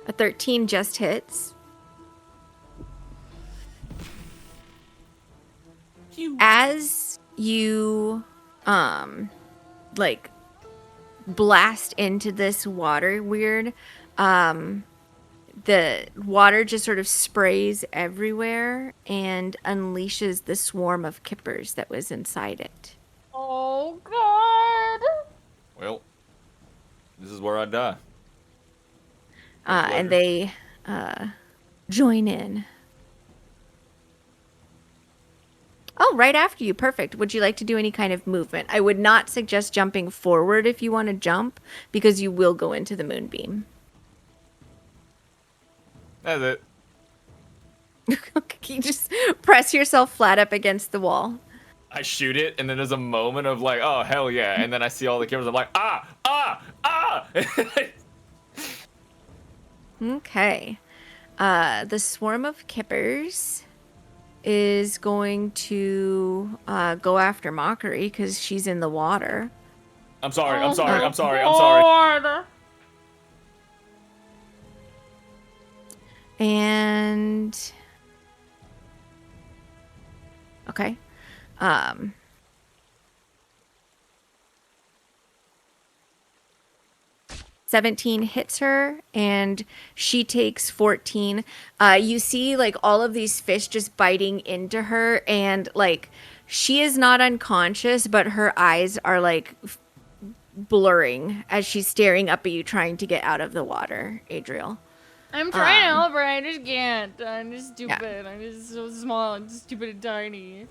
S4: A 13 just hits. As you like blast into this water weird, the water just sort of sprays everywhere and unleashes the swarm of kippers that was inside it.
S1: Oh god.
S2: Well, this is where I die.
S4: And they join in. Oh, right after you. Perfect. Would you like to do any kind of movement? I would not suggest jumping forward if you want to jump, because you will go into the moonbeam.
S2: That's it.
S4: You just press yourself flat up against the wall.
S2: I shoot it, and then there's a moment of like, oh, hell yeah. And then I see all the cameras. I'm like, ah!
S4: Okay. The swarm of kippers is going to go after Mockery because she's in the water.
S2: I'm sorry.
S4: And okay. 17 hits her and she takes 14. You see like all of these fish just biting into her, and like she is not unconscious, but her eyes are like blurring as she's staring up at you trying to get out of the water, Adriel.
S1: I'm trying to help her, I just can't. I'm just stupid. Yeah. I'm just so small and stupid and tiny.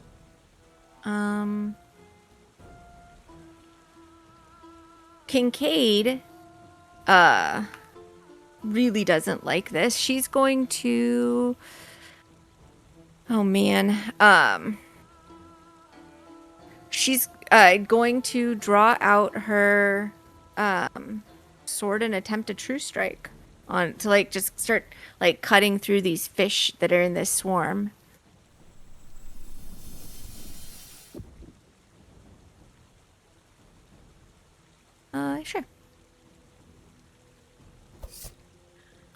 S4: Kincaid really doesn't like this. She's going to Oh man. She's going to draw out her sword and attempt a true strike on to like just start like cutting through these fish that are in this swarm. Sure.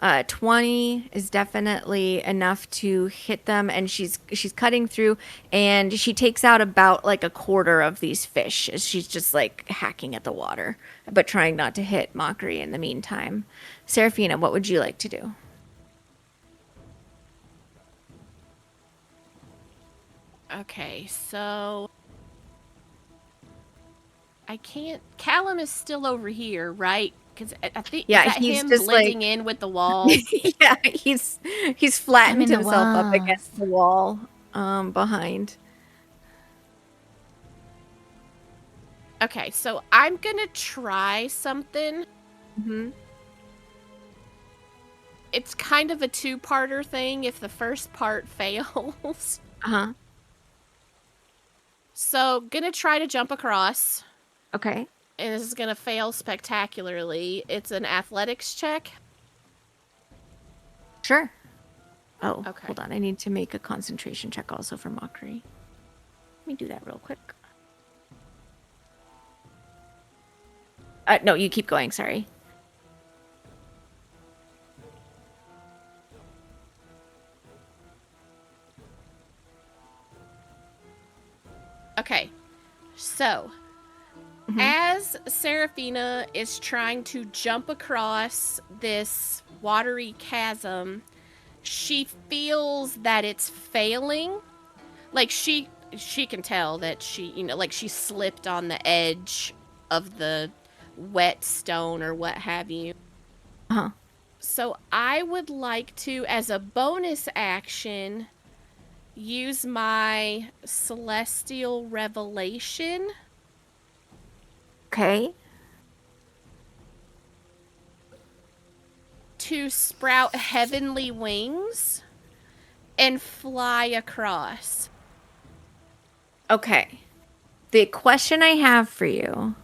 S4: 20 is definitely enough to hit them, and she's cutting through, and she takes out about like a quarter of these fish as she's just like hacking at the water, but trying not to hit Mockery in the meantime. Seraphina, what would you like to do?
S6: Okay, so I can't. Callum is still over here, right? Because I think he's him just blending in with the wall.
S4: Yeah, he's flattened himself up against the wall behind.
S6: Okay, so I'm gonna try something. It's kind of a two-parter thing if the first part fails. So, gonna try to jump across.
S4: Okay.
S6: And this is gonna fail spectacularly. It's an athletics check.
S4: Sure. Oh,
S6: okay.
S4: Hold on. I need to make a concentration check also for Mockery. Let me do that real quick. No, you keep going. Sorry.
S6: Okay. So, as Seraphina is trying to jump across this watery chasm, she feels that it's failing. Like she can tell that she slipped on the edge of the wet stone or what have you. So I would like to, as a bonus action, use my Celestial Revelation.
S4: Okay.
S6: To sprout heavenly wings and fly across.
S4: Okay. The question I have for you,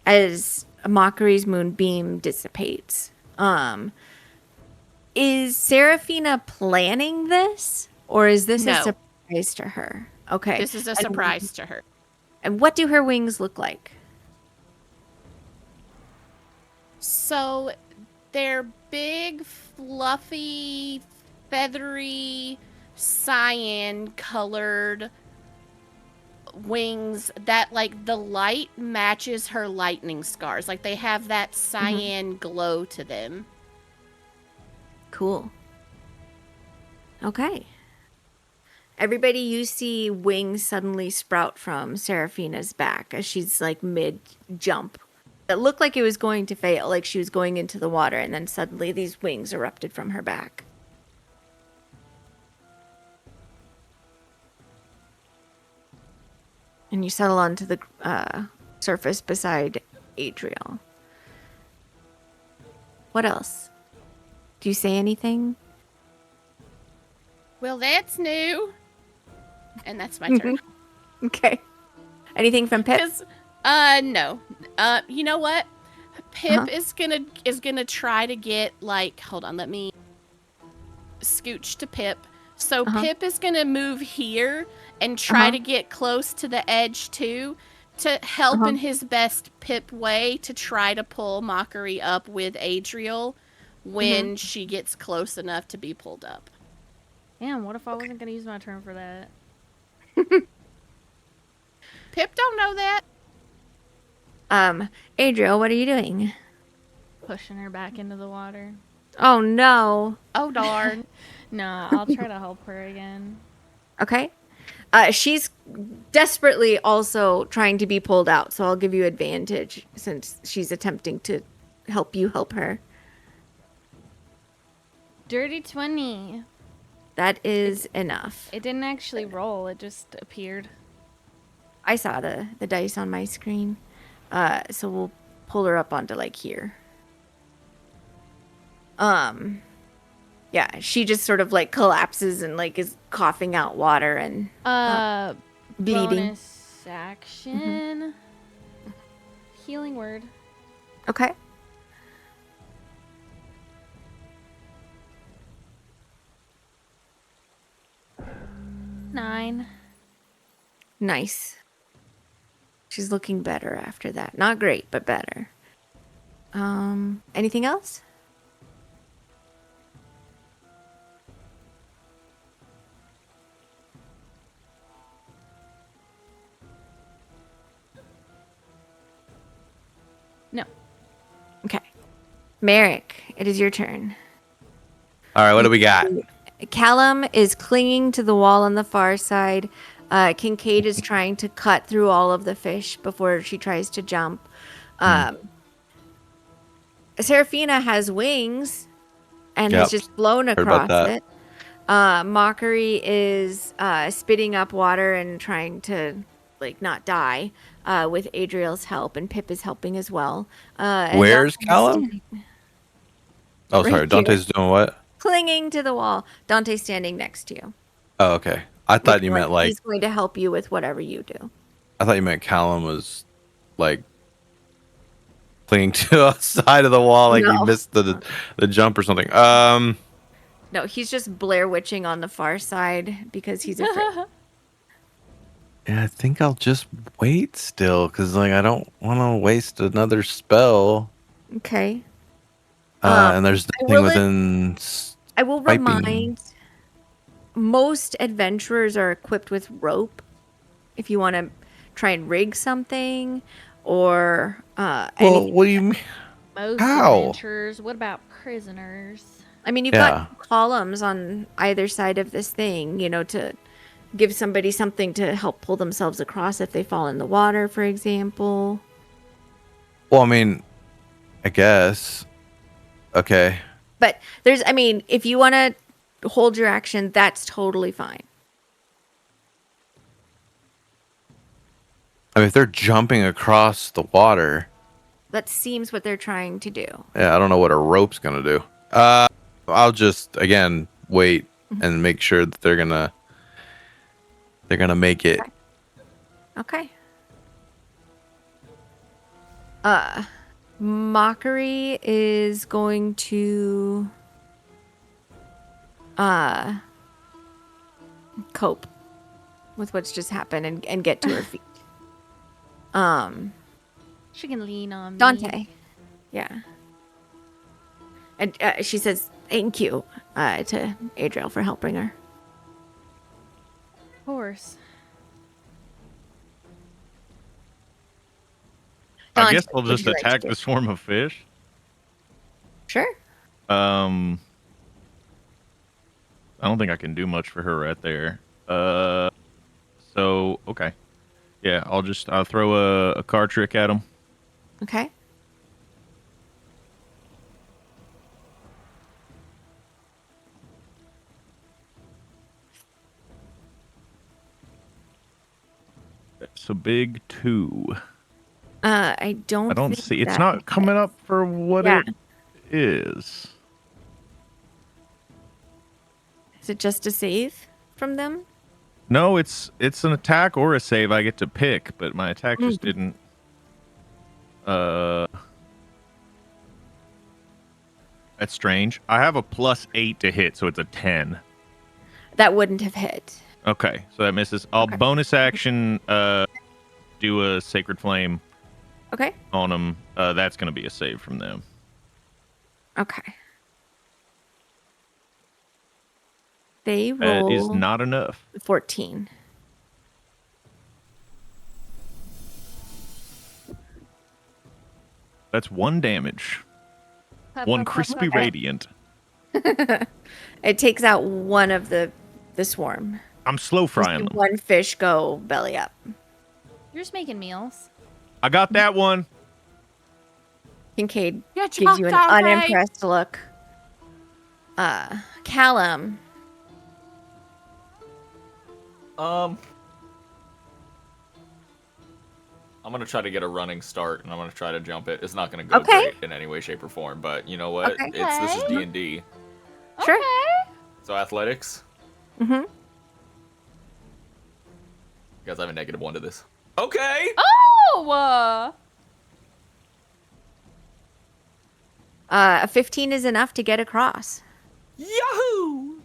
S4: as Mockery's moonbeam dissipates, is Seraphina planning this, or is this a surprise to her? Okay.
S6: This is a surprise to her.
S4: And what do her wings look like?
S6: So, they're big, fluffy, feathery, cyan-colored wings that, like, the light matches her lightning scars. Like, they have that cyan glow to them.
S4: Cool. Okay. Everybody, you see wings suddenly sprout from Seraphina's back as she's, like, mid-jump. It looked like it was going to fail, like she was going into the water, and then suddenly these wings erupted from her back. And you settle onto the surface beside Adriel. What else? Do you say anything?
S6: Well, that's new. And that's my turn.
S4: Okay. Anything from Pip?
S6: No. You know what? Pip is gonna try to get, like, hold on, let me scooch to Pip. So Pip is gonna move here and try to get close to the edge too, to help in his best Pip way to try to pull Mockery up with Adriel when she gets close enough to be pulled up.
S1: Damn, what if I wasn't gonna use my turn for that?
S6: Pip don't know that.
S4: Adriel, what are you doing?
S1: Pushing her back into the water.
S4: Oh, no.
S6: Oh, darn.
S1: Nah, I'll try to help her again.
S4: Okay. She's desperately also trying to be pulled out, so I'll give you advantage since she's attempting to help you help her.
S1: Dirty 20.
S4: That is enough.
S1: It didn't actually roll, it just appeared.
S4: I saw the dice on my screen. So we'll pull her up onto, like, here. Yeah, she just sort of like collapses and like is coughing out water and bleeding.
S1: Bonus action. Healing word.
S4: Okay.
S1: Nine.
S4: Nice. She's looking better after that. Not great, but better. Anything else?
S1: No.
S4: Okay. Merrick, it is your turn.
S5: All right, what do we got?
S4: Callum is clinging to the wall on the far side. Kincaid is trying to cut through all of the fish before she tries to jump. Seraphina has wings and has just flown across it. Mockery is spitting up water and trying to like not die with Adriel's help, and Pip is helping as well.
S5: Where's Callum? Oh, sorry. Dante's doing what?
S4: Clinging to the wall. Dante's standing next to you.
S5: Oh, okay. I thought you meant like
S4: he's going to help you with whatever you do.
S5: I thought you meant Callum was like clinging to the side of the wall, like he missed the jump or something.
S4: No, he's just Blair Witching on the far side because he's afraid.
S5: Yeah, I think I'll just wait still because like I don't want to waste another spell.
S4: Okay.
S5: And there's nothing within.
S4: I will remind. Most adventurers are equipped with rope. If you want to try and rig something, or
S5: what do you mean?
S1: Most adventurers. What about prisoners?
S4: I mean, you've got columns on either side of this thing, to give somebody something to help pull themselves across if they fall in the water, for example.
S5: Well, I mean, I guess. Okay.
S4: But if you want to hold your action, that's totally fine.
S5: I mean, if they're jumping across the water.
S4: That seems what they're trying to do.
S5: Yeah, I don't know what a rope's going to do. I'll just, again, wait and make sure that they're going to make it.
S4: Okay. Mockery is going to cope with what's just happened and get to her feet.
S1: She can lean on
S4: Dante.
S1: me.
S4: Yeah. And she says thank you to Adriel for helping her.
S1: Of course.
S3: I guess I'll just attack the swarm of fish.
S4: Sure.
S3: I don't think I can do much for her right there. So okay. Yeah, I'll throw a card trick at him.
S4: Okay.
S3: It's a big 2.
S4: I don't
S3: see. It's not coming up for what it is.
S4: Is it just a save from them?
S3: No, it's an attack or a save I get to pick, but my attack just didn't. That's strange. I have a +8 to hit, so it's a 10.
S4: That wouldn't have hit.
S3: Okay, so that misses. I'll bonus action do a Sacred Flame.
S4: Okay.
S3: On them. That's going to be a save from them.
S4: Okay. They roll.
S3: That is not enough.
S4: 14.
S3: That's 1 damage. 1 crispy radiant.
S4: It takes out one of the swarm.
S3: I'm slow frying them.
S4: One fish go belly up.
S1: You're just making meals.
S3: I got that one.
S4: Kincaid gives you an unimpressed look. Callum.
S2: I'm gonna try to get a running start, and I'm gonna try to jump it. It's not gonna go great in any way, shape, or form, but you know what?
S1: Okay.
S2: This is D&D.
S4: Sure.
S1: Okay.
S2: So athletics.
S4: Mm-hmm.
S2: You guys have a -1 to this. Okay.
S1: Oh!
S4: A 15 is enough to get across.
S2: Yahoo!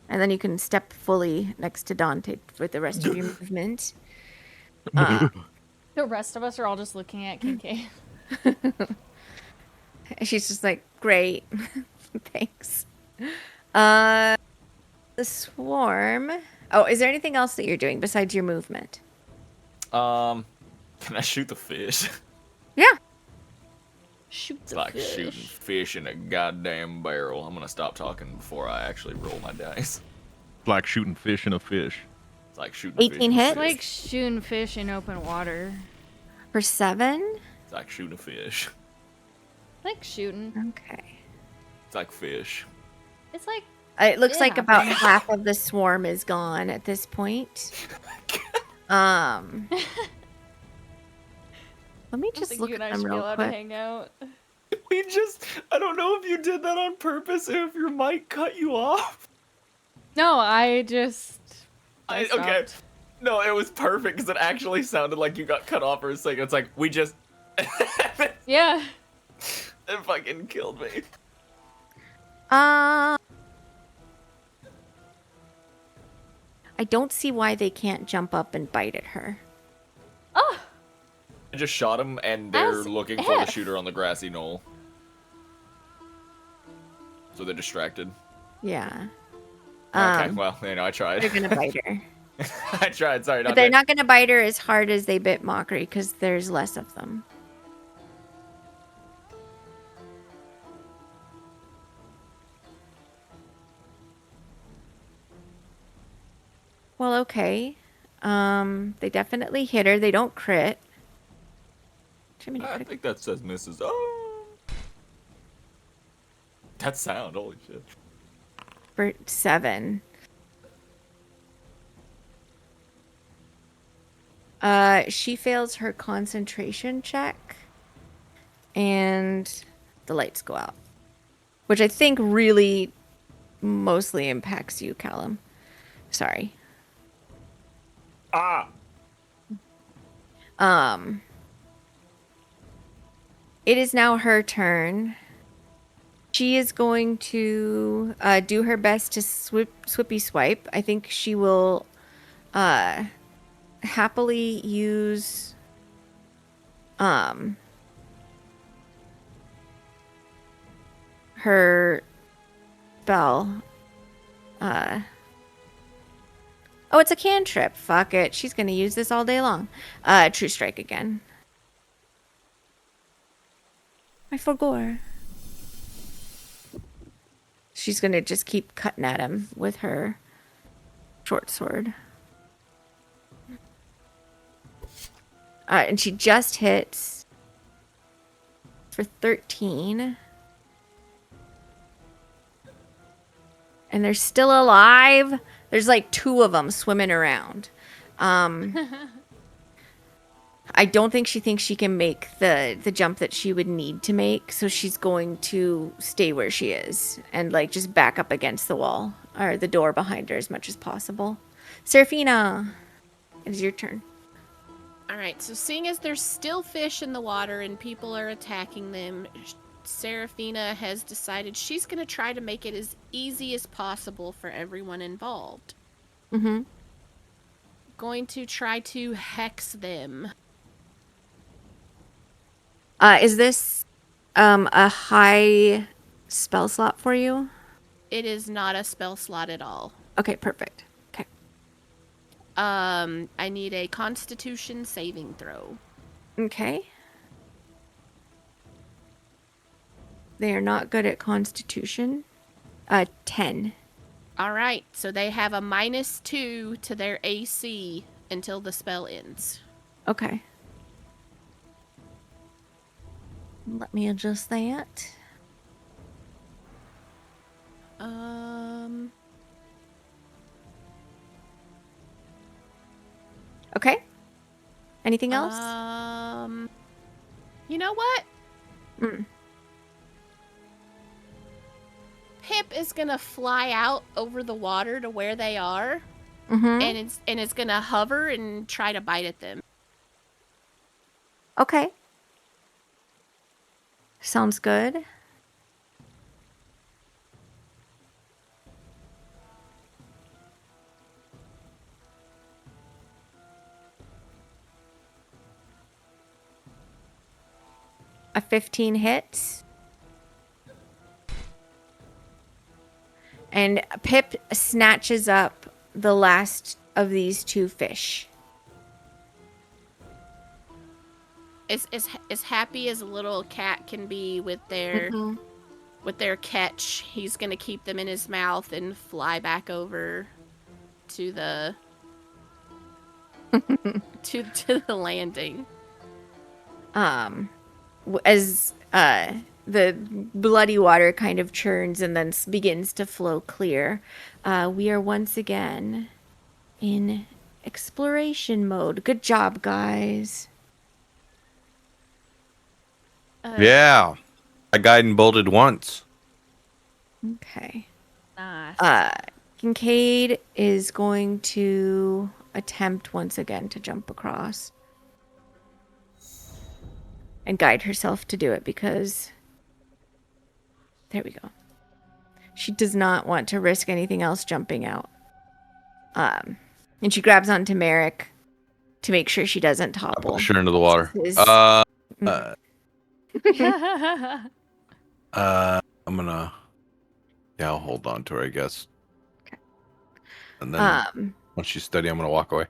S4: And then you can step fully next to Dante with the rest of your movement. Uh,
S1: The rest of us are all just looking at Kincaid.
S4: she's just like, great. Thanks. The swarm. Oh, is there anything else that you're doing besides your movement?
S2: Can I shoot the fish?
S4: Yeah.
S1: Shoot
S2: It's
S1: the
S2: like
S1: fish.
S2: shooting fish in a goddamn barrel. I'm gonna stop talking before I actually roll my dice.
S3: It's like shooting fish in a fish.
S2: It's like shooting
S4: 18
S2: fish in a
S4: hits?
S1: It's
S2: fish.
S1: like shooting fish in open water.
S4: For 7?
S2: It's like shooting a fish.
S1: Like shooting.
S4: Okay.
S2: It's like fish.
S1: It's like
S4: It looks like
S1: Yeah.
S4: about half of the swarm is gone at this point. Let me
S1: I
S4: just
S1: think
S4: look
S1: you
S4: at
S1: and I
S4: them
S1: should be
S4: real
S1: allowed to
S4: quick.
S1: hang out.
S2: I don't know if you did that on purpose or if your mic cut you off.
S1: No, I just.
S2: Okay.
S1: stopped.
S2: No, it was perfect because it actually sounded like you got cut off for a second. It's like, we just.
S1: Yeah.
S2: It fucking killed me.
S4: I don't see why they can't jump up and bite at her.
S1: Oh,
S2: I just shot him and they're
S1: As
S2: looking for the
S1: if.
S2: shooter on the grassy knoll. So they're distracted.
S4: Yeah.
S2: Okay, well, I tried.
S4: They're gonna bite her.
S2: I tried, sorry.
S4: But they're not gonna bite her as hard as they bit Mockery because there's less of them. Well, okay. They definitely hit her. They don't crit.
S2: I think that says misses. Oh! That sound, holy shit.
S4: For 7. She fails her concentration check. And the lights go out. Which I think really mostly impacts you, Callum. Sorry.
S2: Ah!
S4: It is now her turn. She is going to do her best to swippy swipe. I think she will happily use her spell. Oh, it's a cantrip. Fuck it. She's going to use this all day long. True Strike again. I forgot. She's going to just keep cutting at him with her short sword. And she just hits for 13. And they're still alive. There's like 2 of them swimming around. I don't think she thinks she can make the jump that she would need to make, so she's going to stay where she is and like just back up against the wall or the door behind her as much as possible. Seraphina, it is your turn.
S6: All right, so seeing as there's still fish in the water and people are attacking them, Seraphina has decided she's going to try to make it as easy as possible for everyone involved.
S4: Mm-hmm.
S6: Going to try to hex them.
S4: Is this a high spell slot for you?
S6: It is not a spell slot at all.
S4: Okay, perfect. Okay.
S6: I need a Constitution saving throw.
S4: Okay. They are not good at Constitution. 10.
S6: All right, so they have a -2 to their AC until the spell ends.
S4: Okay. Let me adjust that. Okay. Anything else?
S6: You know what? Pip is gonna fly out over the water to where they are,
S4: Mm-hmm.
S6: and it's gonna hover and try to bite at them.
S4: Okay. Sounds good. A 15 hits. And Pip snatches up the last of these 2 fish.
S6: As happy as a little cat can be with their catch, he's gonna keep them in his mouth and fly back over to the to the landing.
S4: As the bloody water kind of churns and then begins to flow clear, we are once again in exploration mode. Good job, guys.
S5: Yeah. I guided and bolted once.
S4: Okay.
S1: Nice.
S4: Kincaid is going to attempt once again to jump across and guide herself to do it because there we go. She does not want to risk anything else jumping out. And she grabs onto Merrick to make sure she doesn't topple.
S5: Push her into the water. I'm gonna. Yeah, I'll hold on to her, I guess.
S4: Okay.
S5: And then once she's steady, I'm gonna walk away.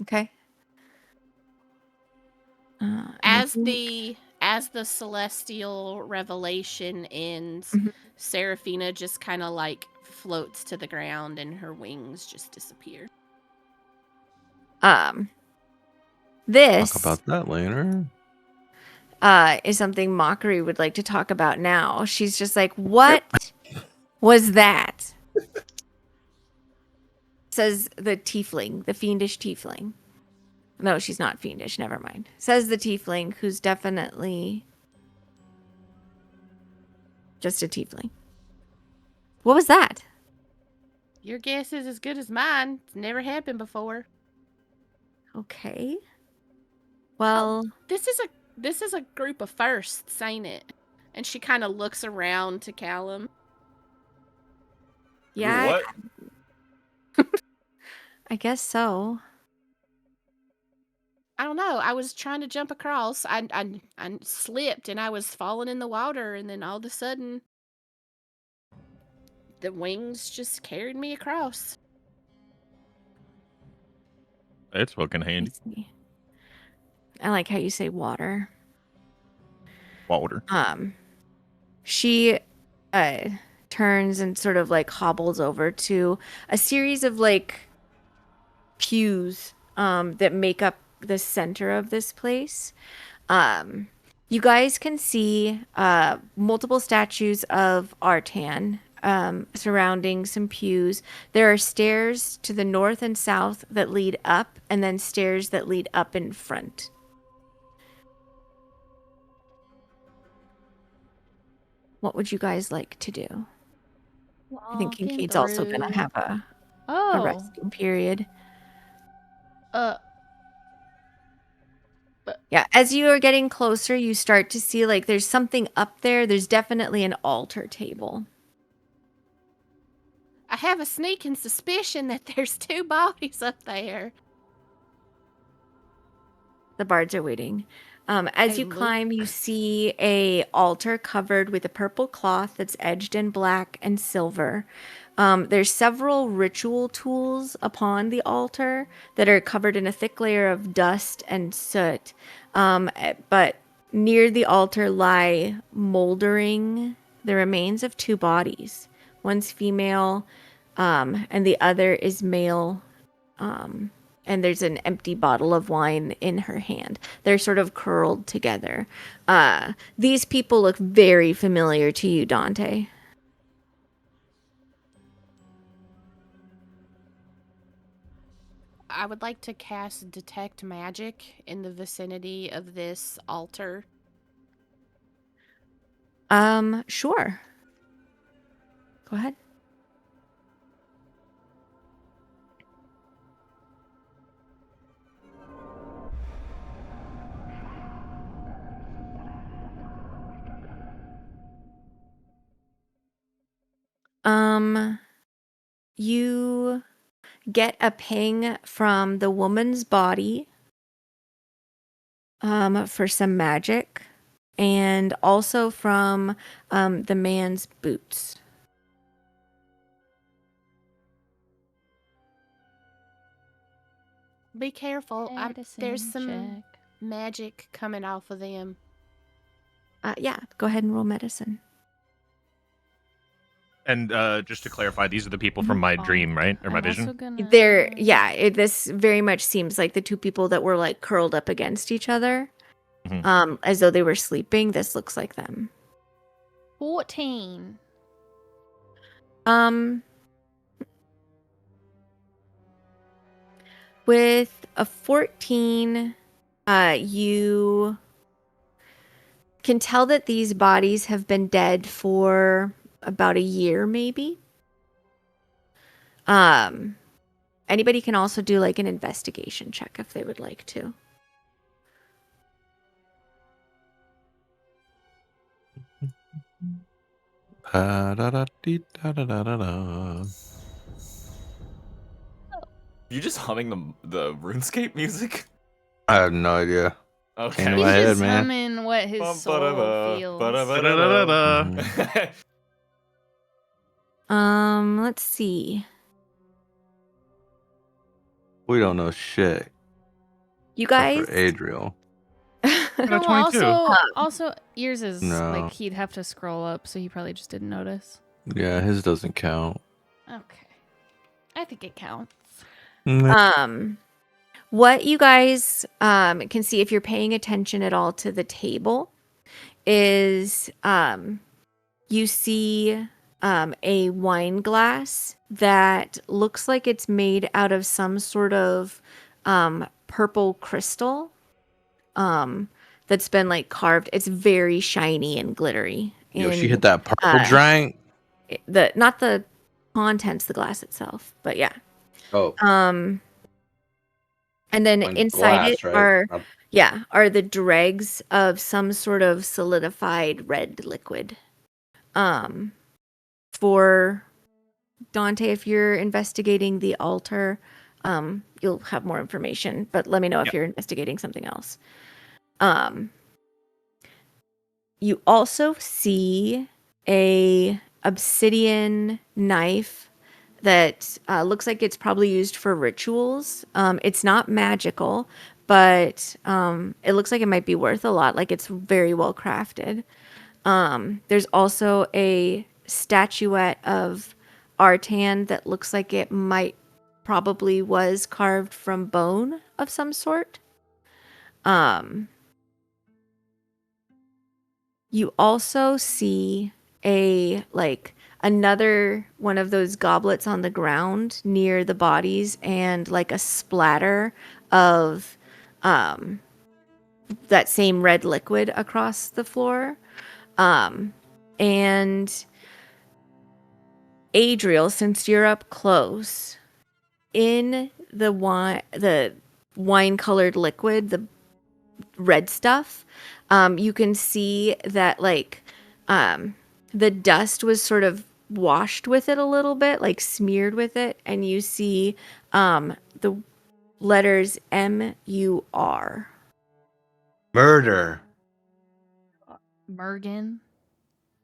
S4: Okay.
S6: As the celestial revelation ends, Seraphina just kind of like floats to the ground and her wings just disappear.
S4: This
S5: Talk about that later.
S4: Is something Mockery would like to talk about now. She's just like, what was that? Says the tiefling, the fiendish tiefling. No, she's not fiendish. Never mind. Says the tiefling, who's definitely just a tiefling. What was that?
S6: Your guess is as good as mine. It's never happened before.
S4: Okay. Well,
S6: this is a group of firsts, ain't it? And she kind of looks around to Callum.
S4: Yeah.
S2: What?
S4: I guess so.
S6: I don't know. I was trying to jump across. I slipped and I was falling in the water, and then all of a sudden the wings just carried me across.
S3: That's fucking handy.
S4: I like how you say water.
S3: Water.
S4: She turns and sort of like hobbles over to a series of like pews that make up the center of this place. You guys can see multiple statues of Artan surrounding some pews. There are stairs to the north and south that lead up, and then stairs that lead up in front. What would you guys like to do? I think Kincaid's also going to have a resting period. Yeah, as you are getting closer, you start to see like there's something up there. There's definitely an altar table.
S6: I have a sneaking suspicion that there's 2 bodies up there.
S4: The bards are waiting. As you climb, you see a altar covered with a purple cloth that's edged in black and silver. There's several ritual tools upon the altar that are covered in a thick layer of dust and soot. But near the altar lie moldering the remains of 2 bodies. One's female, and the other is male. And there's an empty bottle of wine in her hand. They're sort of curled together. These people look very familiar to you, Dante.
S6: I would like to cast Detect Magic in the vicinity of this altar.
S4: Sure. Go ahead. You get a ping from the woman's body for some magic, and also from the man's boots.
S6: Be careful. There's some
S1: Check.
S6: magic coming off of them.
S4: Yeah, go ahead and roll medicine.
S3: And just to clarify, these are the people from my dream, right? Or my vision?
S4: This very much seems like the two people that were like curled up against each other,
S3: Mhm.
S4: as though they were sleeping. This looks like them.
S1: 14.
S4: With a 14, you can tell that these bodies have been dead for about a year, maybe. Anybody can also do like an investigation check if they would like to.
S2: You just humming the RuneScape music?
S5: I have no idea.
S2: Okay.
S5: In
S1: He's
S5: my head,
S1: just
S5: man.
S1: humming what his soul feels.
S4: Let's see.
S5: We don't know shit.
S4: You
S5: Except
S4: guys.
S5: for Adriel.
S1: No,
S3: 22.
S1: also yours is
S5: No.
S1: like he'd have to scroll up, so he probably just didn't notice.
S5: Yeah, his doesn't count.
S1: Okay. I think it counts.
S4: What you guys can see if you're paying attention at all to the table is you see a wine glass that looks like it's made out of some sort of purple crystal that's been like carved. It's very shiny and glittery.
S5: Yo, she hit that purple drink.
S4: Not the contents, the glass itself, but yeah.
S5: Oh.
S4: And then
S5: Like
S4: inside
S5: glass, right?
S4: are the dregs of some sort of solidified red liquid. For Dante, if you're investigating the altar, you'll have more information, but let me know if you're investigating something else. You also see a obsidian knife that looks like it's probably used for rituals. It's not magical, but it looks like it might be worth a lot. Like it's very well crafted. There's also a statuette of Artan that looks like it might probably was carved from bone of some sort. You also see another one of those goblets on the ground near the bodies, and like a splatter of that same red liquid across the floor. And Adriel, since you're up close, in the wine colored liquid, the red stuff, you can see that the dust was sort of washed with it a little bit, like smeared with it, and you see the letters MUR.
S5: Murder.
S1: Mergen.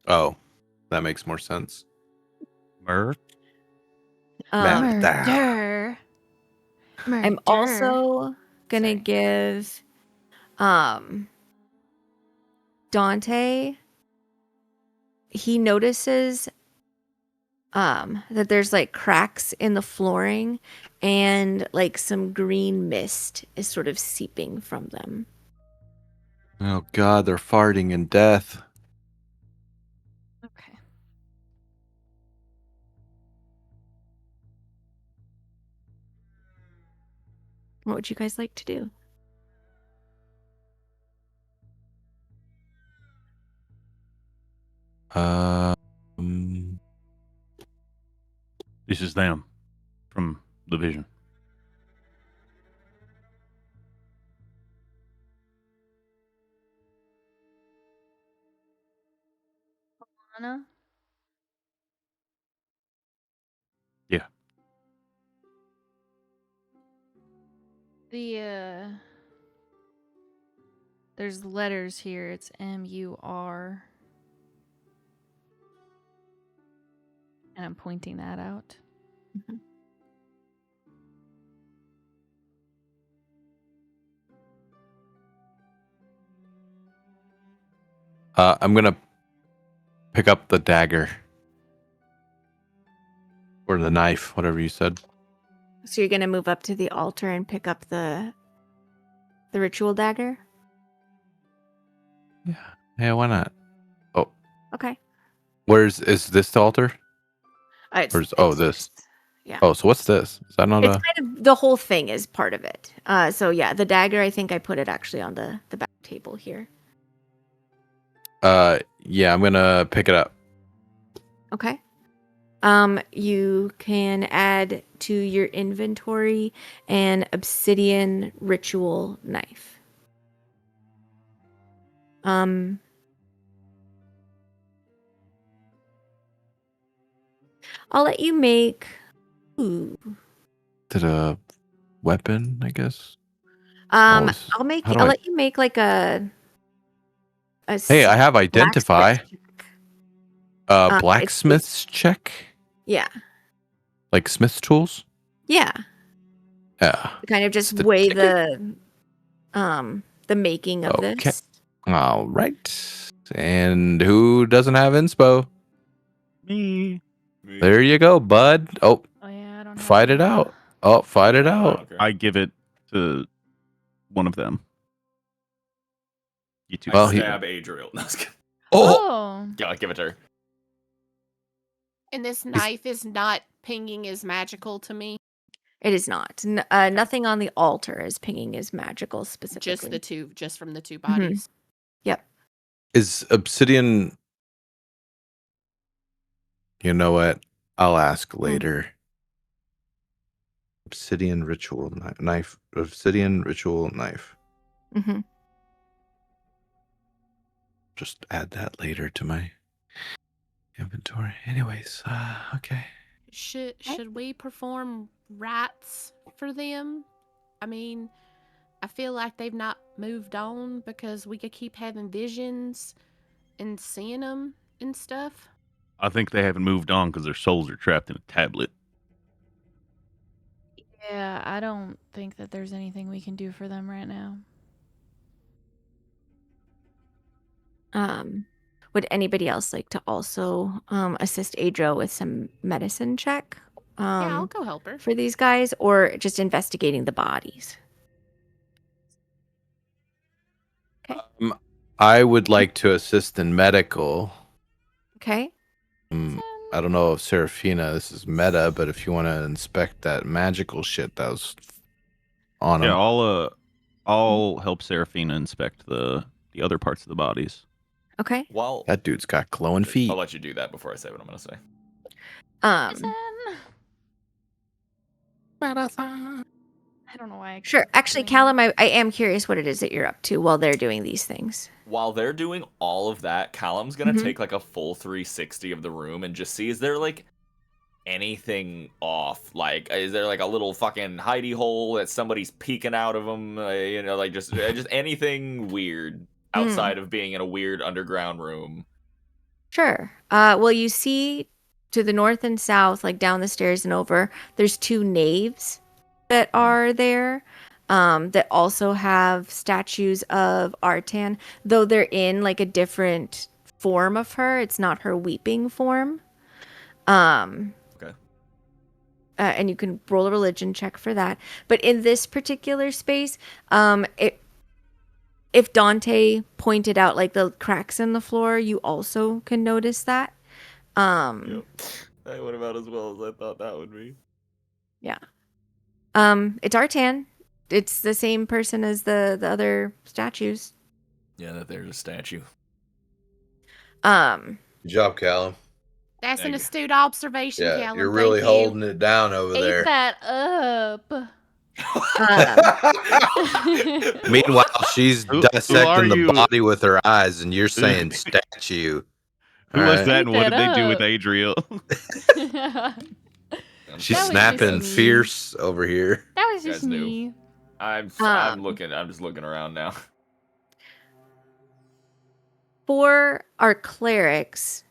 S5: Oh, that makes more sense.
S1: Murder.
S4: I'm also gonna give Dante, he notices that there's like cracks in the flooring, and like some green mist is sort of seeping from them.
S5: Oh god, they're farting in death.
S1: Okay.
S4: What would you guys like to do?
S3: This is them from the vision.
S1: Anna?
S3: Yeah.
S1: There's letters here. It's MUR. And I'm pointing that out.
S5: I'm gonna pick up the dagger or the knife, whatever you said.
S4: So you're gonna move up to the altar and pick up the ritual dagger?
S5: Yeah, why not? Oh,
S4: Okay.
S5: is this the altar? This?
S4: Yeah.
S5: Oh, so what's this? Is that not
S4: It's kind of the whole thing is part of it. So yeah, the dagger. I think I put it actually on the back table here.
S5: Yeah, I'm gonna pick it up.
S4: Okay. You can add to your inventory an obsidian ritual knife. I'll let you make. Ooh.
S5: Is it a weapon? I guess.
S4: I'll let you make like a.
S5: Hey, I have identify.
S4: Blacksmith's
S5: Blacksmith's check.
S4: Yeah.
S5: Like Smith's tools.
S4: Yeah.
S5: Yeah.
S4: Kind of just weigh the making of this.
S5: All right. And who doesn't have inspo?
S3: Me.
S5: There you go, bud. Oh
S1: yeah, I don't know.
S5: Fight it out. Oh, fight it out.
S2: Okay.
S3: I give it to one of them. You two.
S2: I stab Adriel. No, yeah, I'll give it to her.
S6: And this knife is not pinging as magical to me.
S4: It is not. Nothing on the altar is pinging as magical specifically.
S6: Just from the two bodies.
S4: Mm-hmm. Yep.
S5: Is obsidian? You know what? I'll ask later. Obsidian ritual knife. Obsidian ritual knife.
S4: Mm-hmm.
S5: Just add that later to my inventory. Anyways, okay.
S6: Should we perform rites for them? I mean, I feel like they've not moved on because we could keep having visions and seeing them and stuff.
S3: I think they haven't moved on because their souls are trapped in a tablet.
S1: Yeah, I don't think that there's anything we can do for them right now.
S4: Would anybody else like to also assist Adro with some medicine check?
S6: Yeah, I'll go help her.
S4: For these guys, or just investigating the bodies? Okay.
S5: I would like to assist in medical.
S4: Okay.
S5: I don't know if Seraphina, this is meta, but if you want to inspect that magical shit that was on him.
S3: Yeah, I'll help Seraphina inspect the other parts of the bodies.
S4: Okay.
S2: Well,
S5: that dude's got glowing feet.
S2: I'll let you do that before I say what I'm gonna say.
S1: I don't know why.
S4: Sure. Actually, Callum, I am curious what it is that you're up to while they're doing these things.
S2: While they're doing all of that, Callum's gonna take like a full 360 of the room and just see, is there like anything off? Like, is there like a little fucking hidey hole that somebody's peeking out of them? You know, like just anything weird outside of being in a weird underground room.
S4: Sure. Well, you see to the north and south, like down the stairs and over, there's two naves that are there that also have statues of Artan, though they're in like a different form of her. It's not her weeping form.
S2: Okay.
S4: And you can roll a religion check for that. But in this particular space, if Dante pointed out like the cracks in the floor, you also can notice that.
S2: Yep. That went about as well as I thought that would be.
S4: Yeah. It's Artan. It's the same person as the other statues.
S2: Yeah, that there's a statue.
S5: Good job, Callum.
S6: That's
S2: Thank
S6: an
S2: you.
S6: astute observation,
S5: Yeah,
S6: Callum.
S5: you're really
S6: Thank you.
S5: holding it down over
S1: Ate
S5: there.
S1: that up.
S5: Meanwhile, she's
S3: Who
S5: dissecting
S3: are
S5: the
S3: you?
S5: body with her eyes, and you're saying statue.
S3: Who
S5: All
S3: was
S5: right.
S3: that, and what
S1: Ate
S3: did they do with
S1: that
S3: Adriel?
S5: She's
S1: That was
S5: snapping
S1: just me.
S5: fierce over here.
S1: That was
S2: You
S1: just
S2: guys knew.
S1: me.
S2: I'm just looking around now.
S4: For our clerics,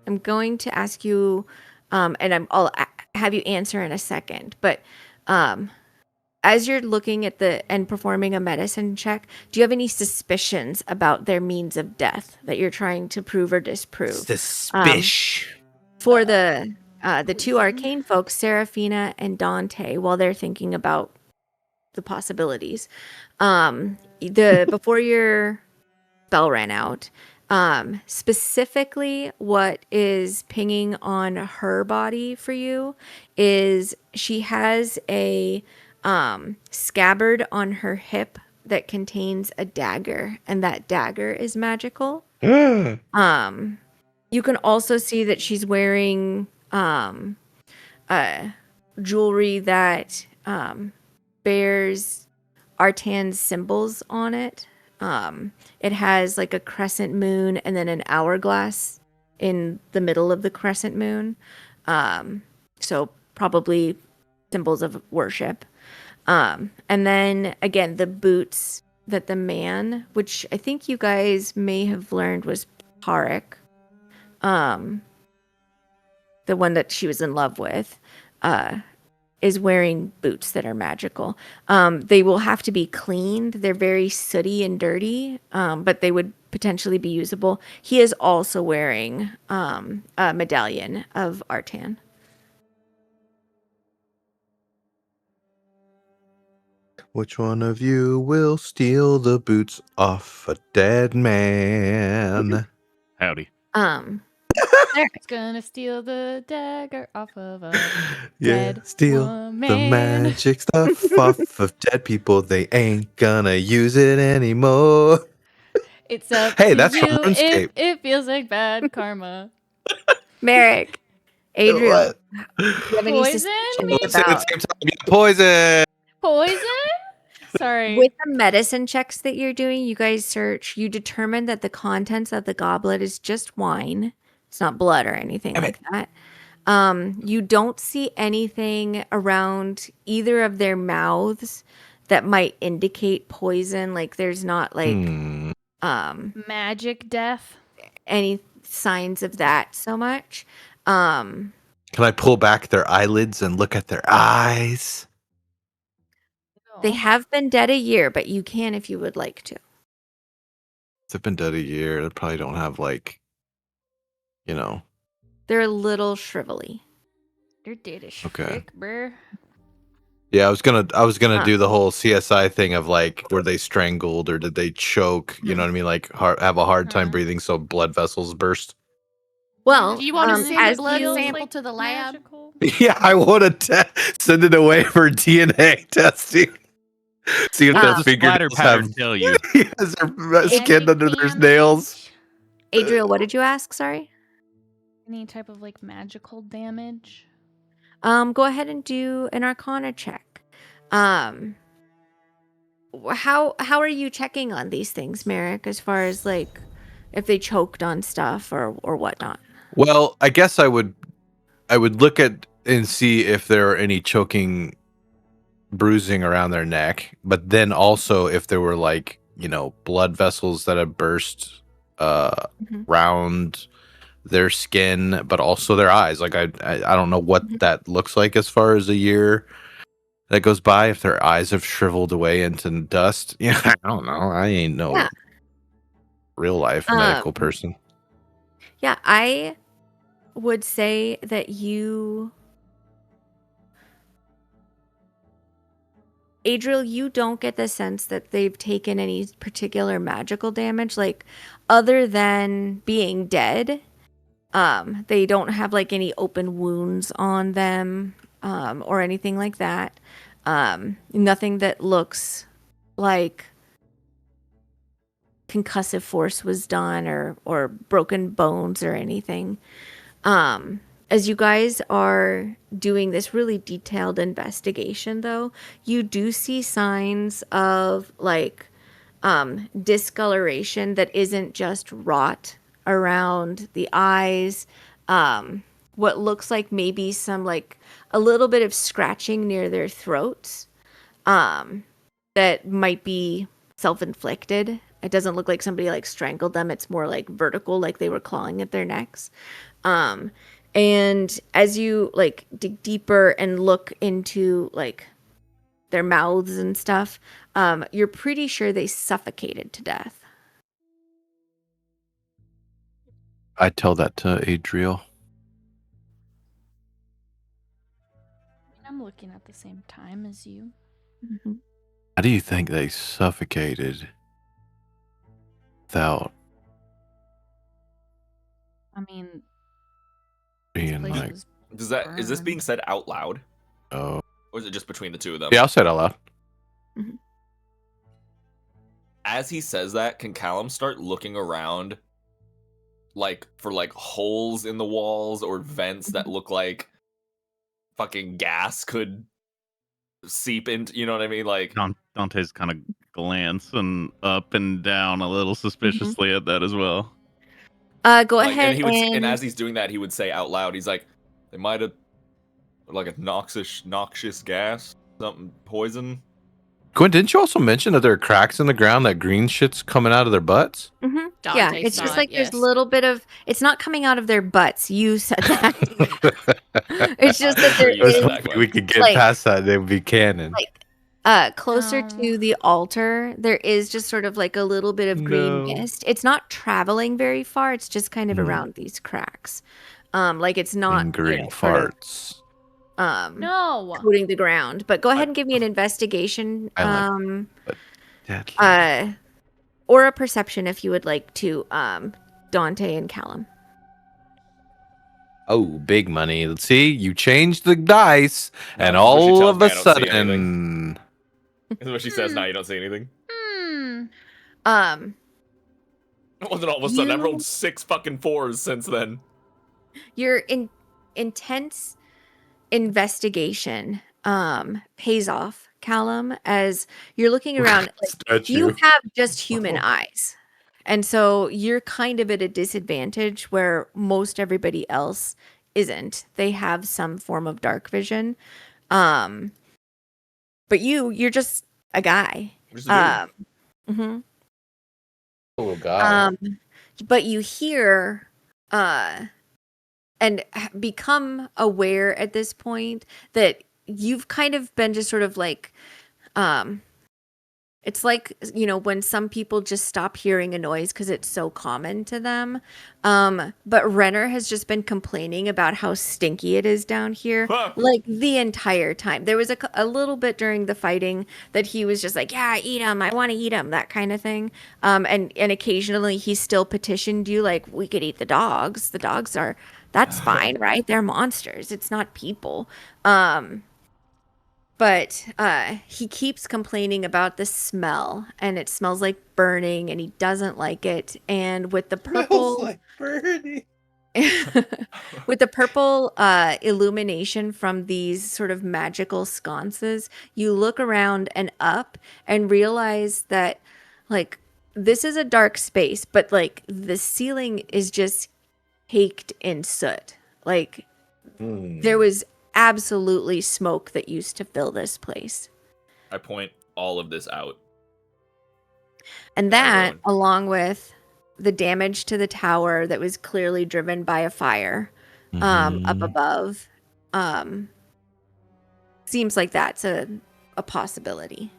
S4: I'm going to ask you, and I'll have you answer in a second. But as you're looking at and performing a medicine check, do you have any suspicions about their means of death that you're trying to prove or disprove?
S5: Suspicious.
S4: For the two arcane folks, Seraphina and Dante, while they're thinking about the possibilities, before your spell ran out, specifically what is pinging on her body for you is she has a scabbard on her hip that contains a dagger, and that dagger is magical. You can also see that she's wearing jewelry that bears Artan's symbols on it. It has like a crescent moon and then an hourglass in the middle of the crescent moon. So probably symbols of worship. And then again, the boots that the man, which I think you guys may have learned was Tarek, the one that she was in love with, is wearing boots that are magical. They will have to be cleaned. They're very sooty and dirty, but they would potentially be usable. He is also wearing a medallion of Artan.
S5: Which one of you will steal the boots off a dead man?
S3: Howdy.
S1: It's gonna steal the dagger off of a
S5: Yeah,
S1: dead
S5: steal
S1: woman.
S5: the magic stuff off of dead people. They ain't gonna use it anymore.
S1: It's up
S5: Hey,
S1: to
S5: that's
S1: you
S5: from
S1: if
S5: RuneScape.
S1: it feels like bad karma.
S4: Merrick, Adriel,
S5: What?
S4: do you have any
S1: Poison?
S4: suspicions
S5: Say it at the
S4: about
S5: same time. Yeah, poison.
S1: Poison? Sorry.
S4: with the medicine checks that you're doing? You guys search. You determine that the contents of the goblet is just wine. It's not blood or anything like that. You don't see anything around either of their mouths that might indicate poison. Like there's not like
S1: Magic death.
S4: any signs of that so much.
S5: Can I pull back their eyelids and look at their eyes?
S4: They have been dead a year, but you can if you would like to.
S5: They've been dead a year. They probably don't have like,
S4: They're a little shrivelly.
S1: They're dead as
S5: Okay.
S1: frick, bruh.
S5: Yeah, I was gonna do the whole CSI thing of like, were they strangled or did they choke? You know what I mean? Like, have a hard time breathing, so blood vessels burst.
S4: Well,
S6: Do you want to send a
S4: as
S6: blood
S4: you-
S6: sample to the lab?
S1: Magical.
S5: Yeah, I want to send it away for DNA testing. See if
S3: What
S5: their
S3: does the splatter
S5: fingernails
S3: pattern
S5: have
S3: tell you?
S5: has their skin under their
S1: Any
S5: nails.
S1: damage?
S4: Adriel, what did you ask? Sorry.
S1: Any type of like magical damage?
S4: Go ahead and do an Arcana check. How are you checking on these things, Merrick? As far as like if they choked on stuff or whatnot.
S5: Well, I guess I would look at and see if there are any choking bruising around their neck, but then also if there were like, blood vessels that have burst around their skin, but also their eyes. Like I don't know what that looks like as far as a year that goes by, if their eyes have shriveled away into dust. Yeah, I don't know. I ain't no real life medical person.
S4: Yeah, I would say that Adriel, you don't get the sense that they've taken any particular magical damage, like other than being dead. They don't have like any open wounds on them, or anything like that. Nothing that looks like concussive force was done or broken bones or anything. As you guys are doing this really detailed investigation, though, you do see signs of like discoloration that isn't just rot around the eyes. What looks like maybe some like a little bit of scratching near their throats that might be self-inflicted. It doesn't look like somebody like strangled them. It's more like vertical, like they were clawing at their necks. And as you like dig deeper and look into like their mouths and stuff, you're pretty sure they suffocated to death.
S5: I tell that to Adriel.
S1: I'm looking at the same time as you.
S4: Mm-hmm.
S5: How do you think they suffocated without
S1: I mean,
S5: being
S1: place
S5: like,
S1: was
S2: is this being
S1: burned.
S2: said out loud?
S5: oh,
S2: Or is it just between the two of them?
S5: yeah, I'll say it out loud.
S2: As he says that, can Callum start looking around like for like holes in the walls or vents that look like fucking gas could seep into, you know what I mean? Like
S3: Dante's kind of glancing up and down a little suspiciously at that as well.
S4: Go
S2: like,
S4: ahead
S2: and as he's doing that, he would say out loud, he's like, they might have like a noxious gas, something poison.
S5: Gwen, didn't you also mention that there are cracks in the ground that green shit's coming out of their butts?
S4: Yeah,
S6: Dante
S4: it's
S6: saw
S4: just
S6: it,
S4: like
S6: yes.
S4: there's a little bit of. It's not coming out of their butts. You said that. It's just that there
S2: You said
S4: is
S2: that, Gwen.
S5: We could get
S4: like-
S5: past that. They would be canon.
S4: closer to the altar. There is just sort of like a little bit of green mist. It's not traveling very far. It's just kind of around these cracks. Like it's not
S5: Green
S4: sort of,
S5: farts.
S1: No.
S4: coating the ground. But go ahead and give me an investigation.
S5: I Deadly.
S4: Or a perception if you would like to, Dante and Callum.
S5: Oh, big money. Let's see. You changed the dice, and
S2: No, this is what she
S5: all
S2: tells
S5: of
S2: me,
S5: a
S2: I don't see
S5: sudden,
S2: This is what she says now, you don't see anything. It wasn't all of a sudden. I've rolled 6 fucking 4s since then.
S4: Your intense investigation pays off, Callum, as you're looking around. Like, you have just human eyes. And so you're kind of at a disadvantage where most everybody else isn't. They have some form of dark vision. But you're just a guy.
S2: Just a dude.
S4: Mm-hmm.
S5: Oh god.
S4: But you hear and become aware at this point that you've kind of been just sort of like it's like, you know, when some people just stop hearing a noise because it's so common to them. But Renner has just been complaining about how stinky it is down here, like the entire time. There was a little bit during the fighting that he was just like, yeah, eat them. I want to eat them, that kind of thing. And occasionally he still petitioned you like, we could eat the dogs. The dogs are, that's fine, right? They're monsters. It's not people. But he keeps complaining about the smell, and it smells like burning, and he doesn't like it. And with the purple,
S5: Smells like burning.
S4: with the purple illumination from these sort of magical sconces, you look around and up and realize that, like, this is a dark space, but like the ceiling is just caked in soot. Like there was absolutely smoke that used to fill this place.
S2: I point all of this out.
S4: And that,
S2: Everyone.
S4: along with the damage to the tower that was clearly driven by a fire up above, seems like that's a possibility.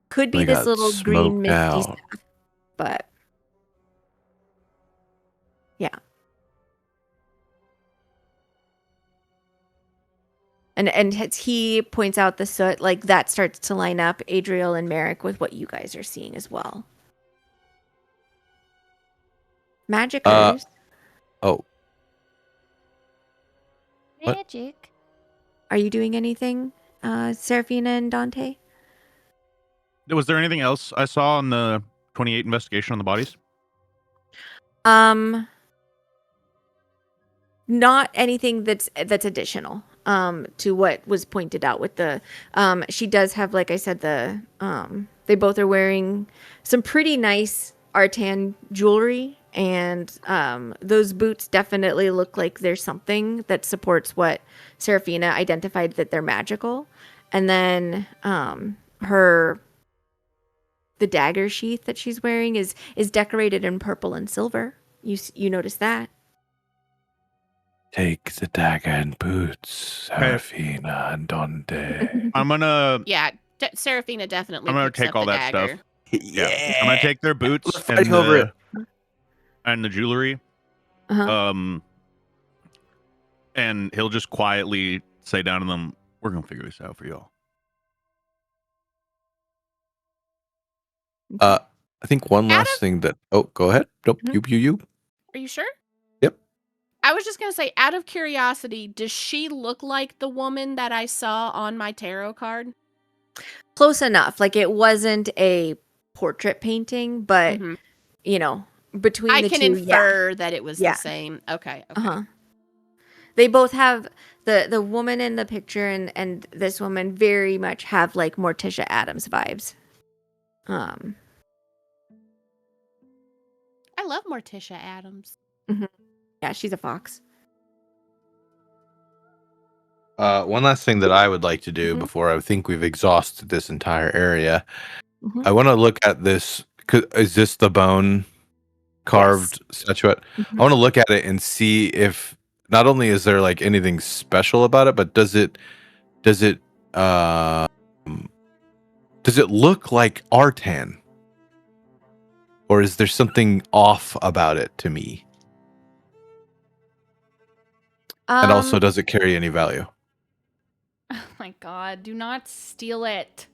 S4: Could be
S5: They
S4: this
S5: got
S4: little green
S5: smoked
S4: misty
S5: out.
S4: stuff, but yeah. And as he points out the soot, like that starts to line up, Adriel and Merrick, with what you guys are seeing as well. Magicers.
S5: Oh, What?
S1: Magic.
S4: Are you doing anything, Seraphina and Dante?
S3: Was there anything else I saw in the 28 investigation on the bodies?
S4: Not anything that's additional to what was pointed out with the she does have, like I said, the they both are wearing some pretty nice Artan jewelry, and those boots definitely look like there's something that supports what Seraphina identified, that they're magical. And then the dagger sheath that she's wearing is decorated in purple and silver. You notice that?
S5: Take the dagger and boots, Seraphina and Donde.
S3: I'm gonna.
S6: Yeah, Seraphina definitely.
S3: I'm gonna
S6: picks
S3: take
S6: up
S3: all
S6: the
S3: that
S6: dagger.
S3: stuff. Yeah. I'm gonna take their boots
S5: Fighting over it.
S3: and the jewelry. And he'll just quietly say down to them, "We're gonna figure this out for y'all."
S5: I think one last thing that. Oh, go ahead. Nope. You.
S6: Are you sure?
S5: Yep.
S6: I was just gonna say, out of curiosity, does she look like the woman that I saw on my tarot card?
S4: Close enough. Like, it wasn't a portrait painting, but you know, between
S6: I
S4: the two,
S6: can infer that it was the same. Okay.
S4: They both have the woman in the picture and this woman very much have like Morticia Addams vibes.
S6: I love Morticia Addams.
S4: Yeah, she's a fox.
S5: One last thing that I would like to do before I think we've exhausted this entire area. I want to look at this. Is this the bone carved statuette? I want to look at it and see if not only is there like anything special about it, but does it look like Artan? Or is there something off about it to me? And also, does it carry any value?
S1: Oh my god, do not steal it.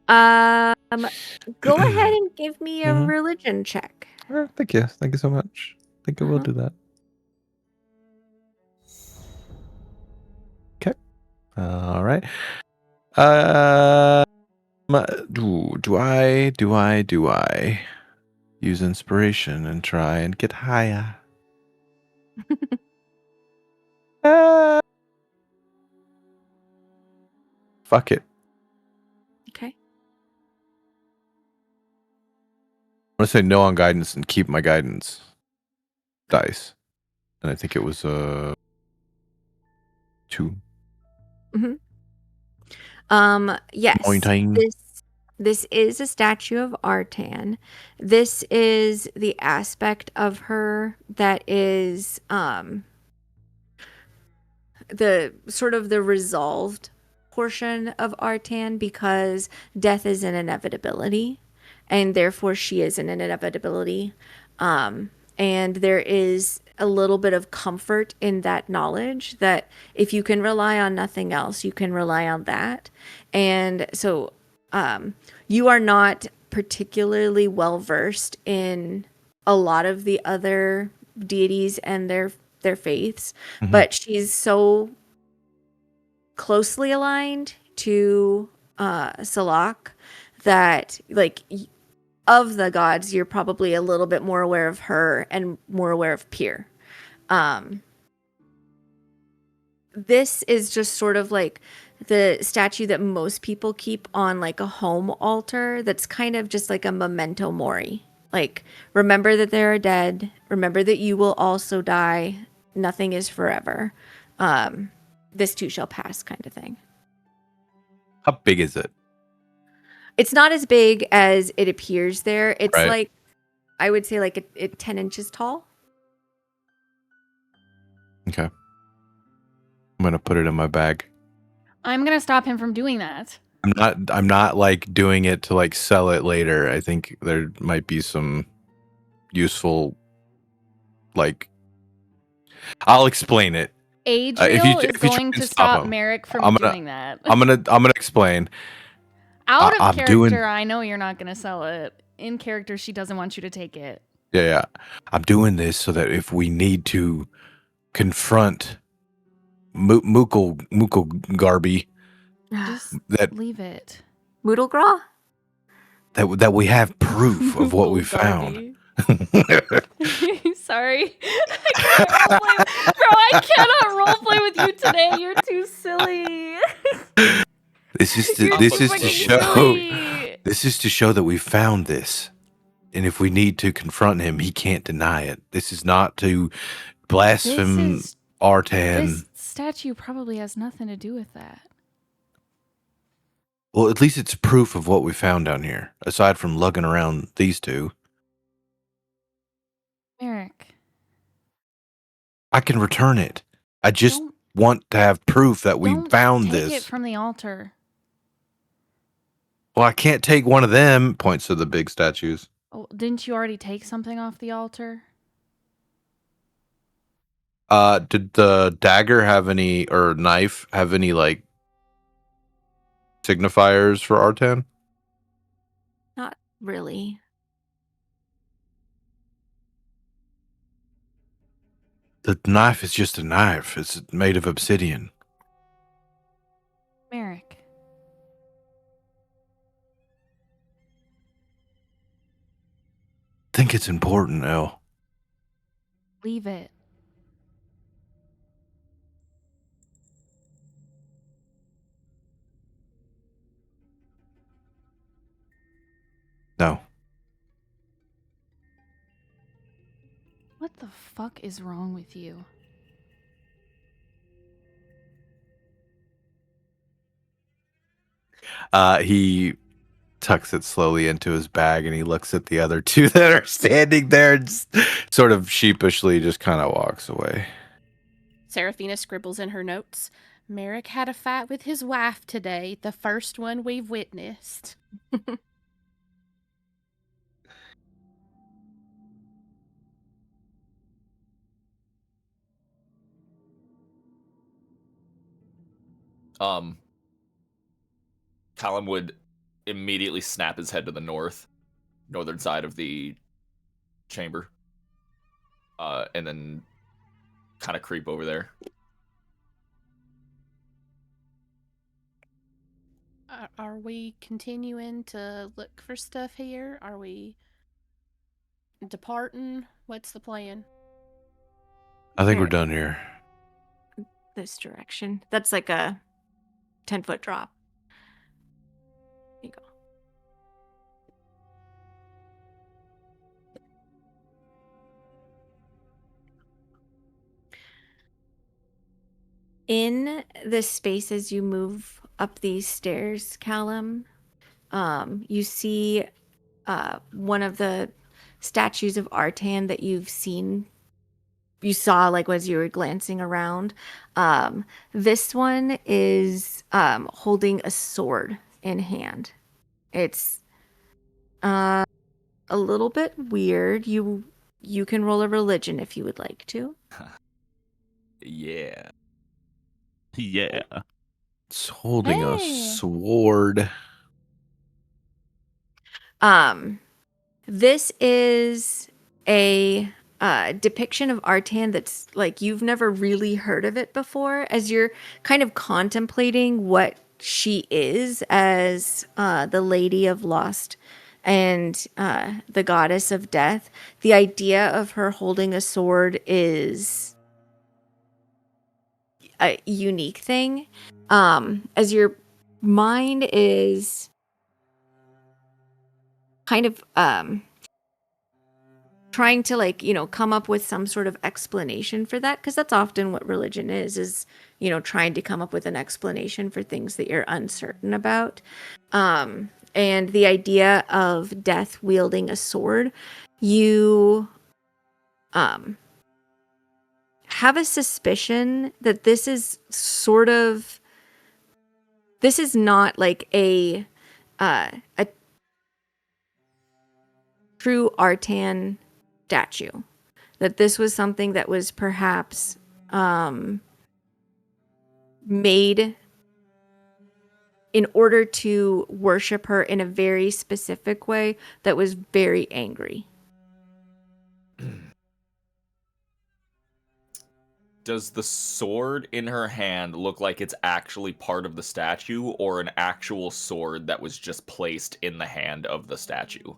S4: Go ahead and give me a religion check.
S5: Thank you. Thank you so much. I think I will do that. Okay. All right. Do I use inspiration and try and get higher? Fuck it.
S4: Okay.
S5: I'm gonna say no on guidance and keep my guidance dice. And I think it was 2.
S4: Yes. This is a statue of Artan. This is the aspect of her that is the sort of the resolved portion of Artan, because death is an inevitability, and therefore she is an inevitability. And there is a little bit of comfort in that knowledge that if you can rely on nothing else, you can rely on that. And so you are not particularly well versed in a lot of the other deities and their faiths, but she's so closely aligned to Salak that, like, of the gods, you're probably a little bit more aware of her and more aware of Pyr. This is just sort of like the statue that most people keep on like a home altar, that's kind of just like a memento mori. Like, remember that there are dead. Remember that you will also die. Nothing is forever. This too shall pass, kind of thing.
S5: How big is it?
S4: It's not as big as it appears there. It's
S5: right.
S4: Like, I would say like 10 inches tall.
S5: Okay. I'm going to put it in my bag.
S1: I'm going to stop him from doing that.
S5: I'm not like doing it to like sell it later. I think there might be some useful, like, I'll explain it.
S1: Adriel is going to stop Merrick from doing that.
S5: I'm gonna explain.
S1: Out of character, I know you're not gonna sell it. In character, she doesn't want you to take it.
S5: Yeah. I'm doing this so that if we need to confront Mukul Garby,
S1: just leave it.
S4: Moodlegraw?
S5: that we have proof of what we found.
S1: Sorry. I cannot roleplay with you today. You're too silly.
S5: This is to show that we found this. And if we need to confront him, he can't deny it. This is not to blaspheme Artan.
S1: This statue probably has nothing to do with that.
S5: Well, at least it's proof of what we found down here, aside from lugging around these two.
S1: Merrick.
S5: I can return it. I just want to have proof that we found this.
S1: Take it from the altar.
S5: Well, I can't take one of them, points to the big statues.
S1: Oh, didn't you already take something off the altar?
S5: Did the dagger have any, or knife have any, like, signifiers for Artan?
S4: Not really.
S5: The knife is just a knife. It's made of obsidian.
S1: Merrick.
S5: I think it's important, Elle.
S1: Leave it.
S5: No.
S1: What the fuck is wrong with you?
S5: He tucks it slowly into his bag and he looks at the other two that are standing there and sort of sheepishly just kind of walks away.
S6: Seraphina scribbles in her notes. Merrick had a fight with his wife today, the first one we've witnessed.
S2: Callum would immediately snap his head to the northern side of the chamber, and then kind of creep over there.
S6: Are we continuing to look for stuff here? Are we departing? What's the plan?
S5: I think we're done here.
S4: This direction. That's like a 10-foot drop. There you go. In the space as you move up these stairs, Callum, you see one of the statues of Artan that you saw like as you were glancing around. This one is holding a sword in hand. It's a little bit weird. You can roll a religion if you would like to.
S2: Yeah.
S3: Yeah.
S5: It's holding a sword.
S4: This is a depiction of Artan that's like you've never really heard of it before, as you're kind of contemplating what she is as the Lady of Lost and the Goddess of Death. The idea of her holding a sword is a unique thing. As your mind is kind of trying to come up with some sort of explanation for that, because that's often what religion is trying to come up with an explanation for things that you're uncertain about. And the idea of death wielding a sword, you have a suspicion that this is not like a true Artan statue. That this was something that was perhaps made in order to worship her in a very specific way that was very angry.
S2: Does the sword in her hand look like it's actually part of the statue, or an actual sword that was just placed in the hand of the statue?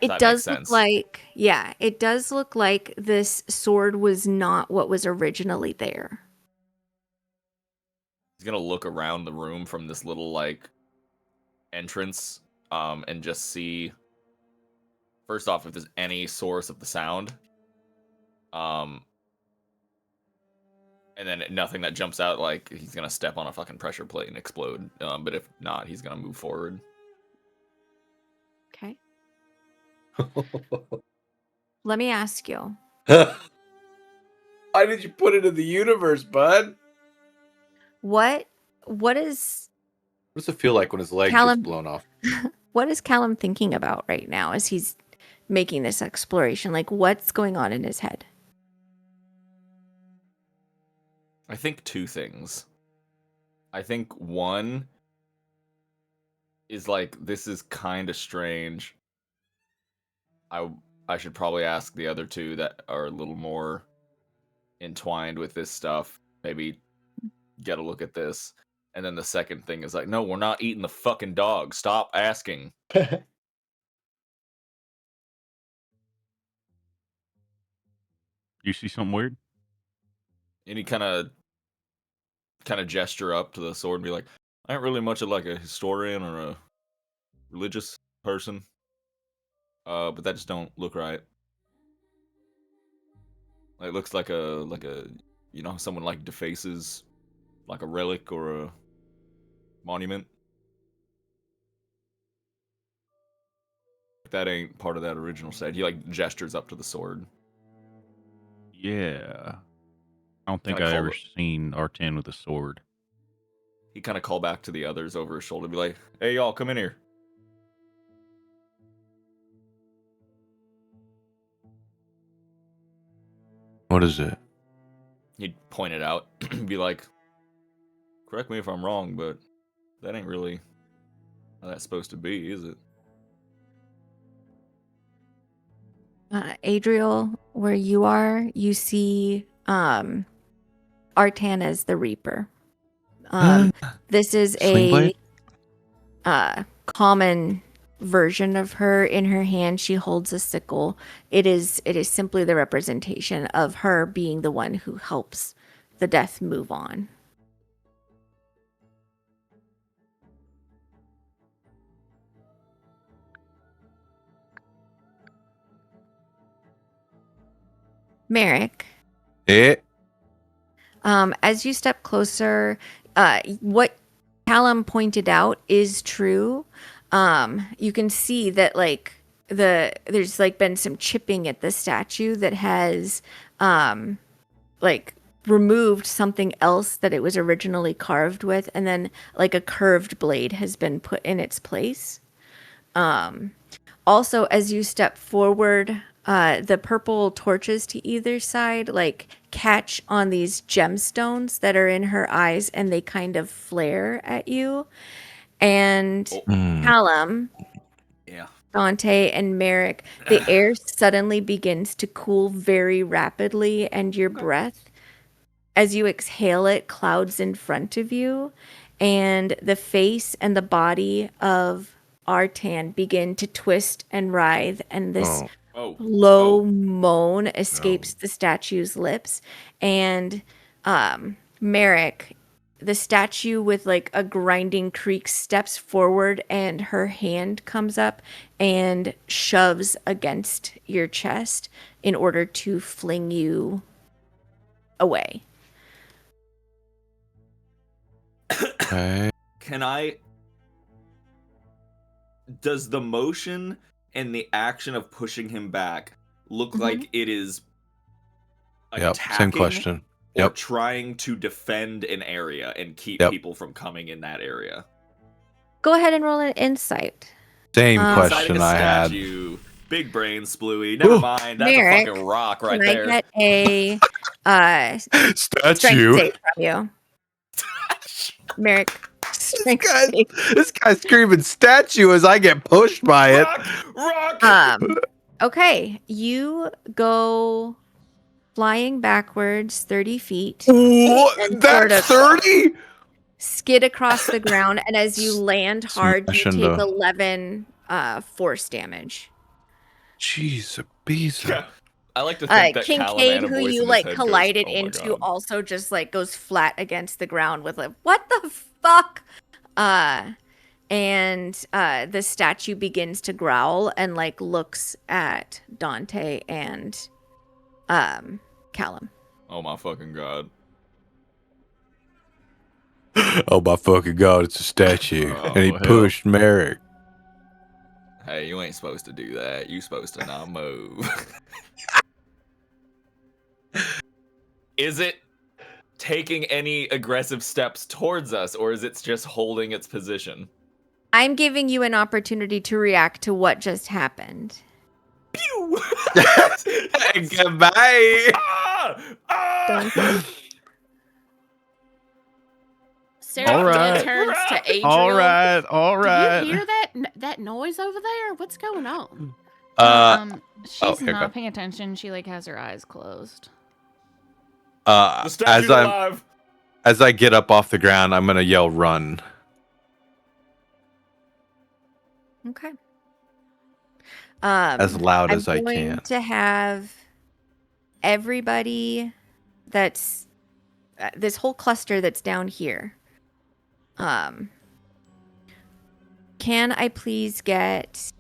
S4: It does look like, yeah, it does look like this sword was not what was originally there.
S2: He's gonna look around the room from this little, like, entrance, and just see, first off, if there's any source of the sound. And then nothing that jumps out, like, he's gonna step on a fucking pressure plate and explode. But if not, he's gonna move forward.
S4: Okay. Let me ask you.
S5: Why did you put it in the universe, bud?
S4: What
S5: does it feel like when his leg gets blown off?
S4: What is Callum thinking about right now as he's making this exploration? Like, what's going on in his head?
S2: I think two things. I think one is, like, this is kind of strange. I should probably ask the other two that are a little more entwined with this stuff. Maybe get a look at this. And then the second thing is like, no, we're not eating the fucking dog. Stop asking.
S3: You see something weird?
S2: Any kind of gesture up to the sword and be like, I ain't really much of like a historian or a religious person. But that just don't look right. Like, it looks like a you know, someone like defaces like a relic or a monument. That ain't part of that original set. He like gestures up to the sword.
S3: Yeah. I don't think I ever seen R10 with a sword.
S2: He kind of called back to the others over his shoulder, be like, hey, y'all, come in here.
S5: What is it?
S2: He'd point it out, be like, correct me if I'm wrong, but that ain't really how that's supposed to be, is it?
S4: Adriel, where you are, you see Artan as the Reaper. This is a common version of her. In her hand, she holds a sickle. It is simply the representation of her being the one who helps the death move on. Merrick. As you step closer, what Callum pointed out is true. You can see that like there's like been some chipping at the statue that has like removed something else that it was originally carved with, and then like a curved blade has been put in its place. Also, as you step forward, the purple torches to either side like catch on these gemstones that are in her eyes, and they kind of flare at you. And Callum, Dante, and Merrick, the air suddenly begins to cool very rapidly, and your breath, as you exhale it, clouds in front of you, and the face and the body of Artan begin to twist and writhe, and this low moan escapes the statue's lips. And Merrick, the statue with like a grinding creak steps forward, and her hand comes up and shoves against your chest in order to fling you away.
S2: Does the motion and the action of pushing him back look like it is attacking?
S5: Same question.
S2: Or trying to defend an area and keep people from coming in that area?
S4: Go ahead and roll an insight.
S5: Same question I had.
S2: Big brain, Splooey. Never mind. That's
S4: Merrick,
S2: a fucking rock right there.
S4: Can I get a
S5: statue
S4: save from you? Merrick.
S5: This guy's screaming statue as I get pushed by it.
S2: Rock!
S4: Okay, you go flying backwards 30 feet.
S5: What?
S4: And
S5: That's 30?
S4: Skid across the ground, and as you land hard,
S5: Smash
S4: you take
S5: into-
S4: 11 force damage.
S5: Jeez, Ibiza.
S2: I like to think that Callum
S4: Kincaid,
S2: and a
S4: who
S2: voice
S4: you
S2: in his
S4: like
S2: head
S4: collided
S2: goes, "Oh my
S4: into,
S2: God."
S4: also just like goes flat against the ground with like, what the fuck? And the statue begins to growl and like looks at Dante and Callum.
S2: Oh my fucking God.
S5: Oh my fucking God, it's a statue.
S3: Oh,
S5: and he
S3: hell.
S5: pushed Merrick.
S2: Hey, you ain't supposed to do that. You supposed to not move. Is it taking any aggressive steps towards us, or is it just holding its position?
S4: I'm giving you an opportunity to react to what just happened.
S2: Pew!
S5: Goodbye.
S2: Ah! Ah!
S6: Seraphina turns to Adriel.
S3: All right.
S6: Do you hear that noise over there? What's going on?
S1: She's
S5: okay,
S1: not
S5: go.
S1: paying attention. She like has her eyes closed.
S2: The statue's alive.
S5: As I get up off the ground, I'm gonna yell run.
S4: Okay.
S5: As loud as I
S4: I'm going
S5: can.
S4: to have everybody that's this whole cluster that's down here. Can I please get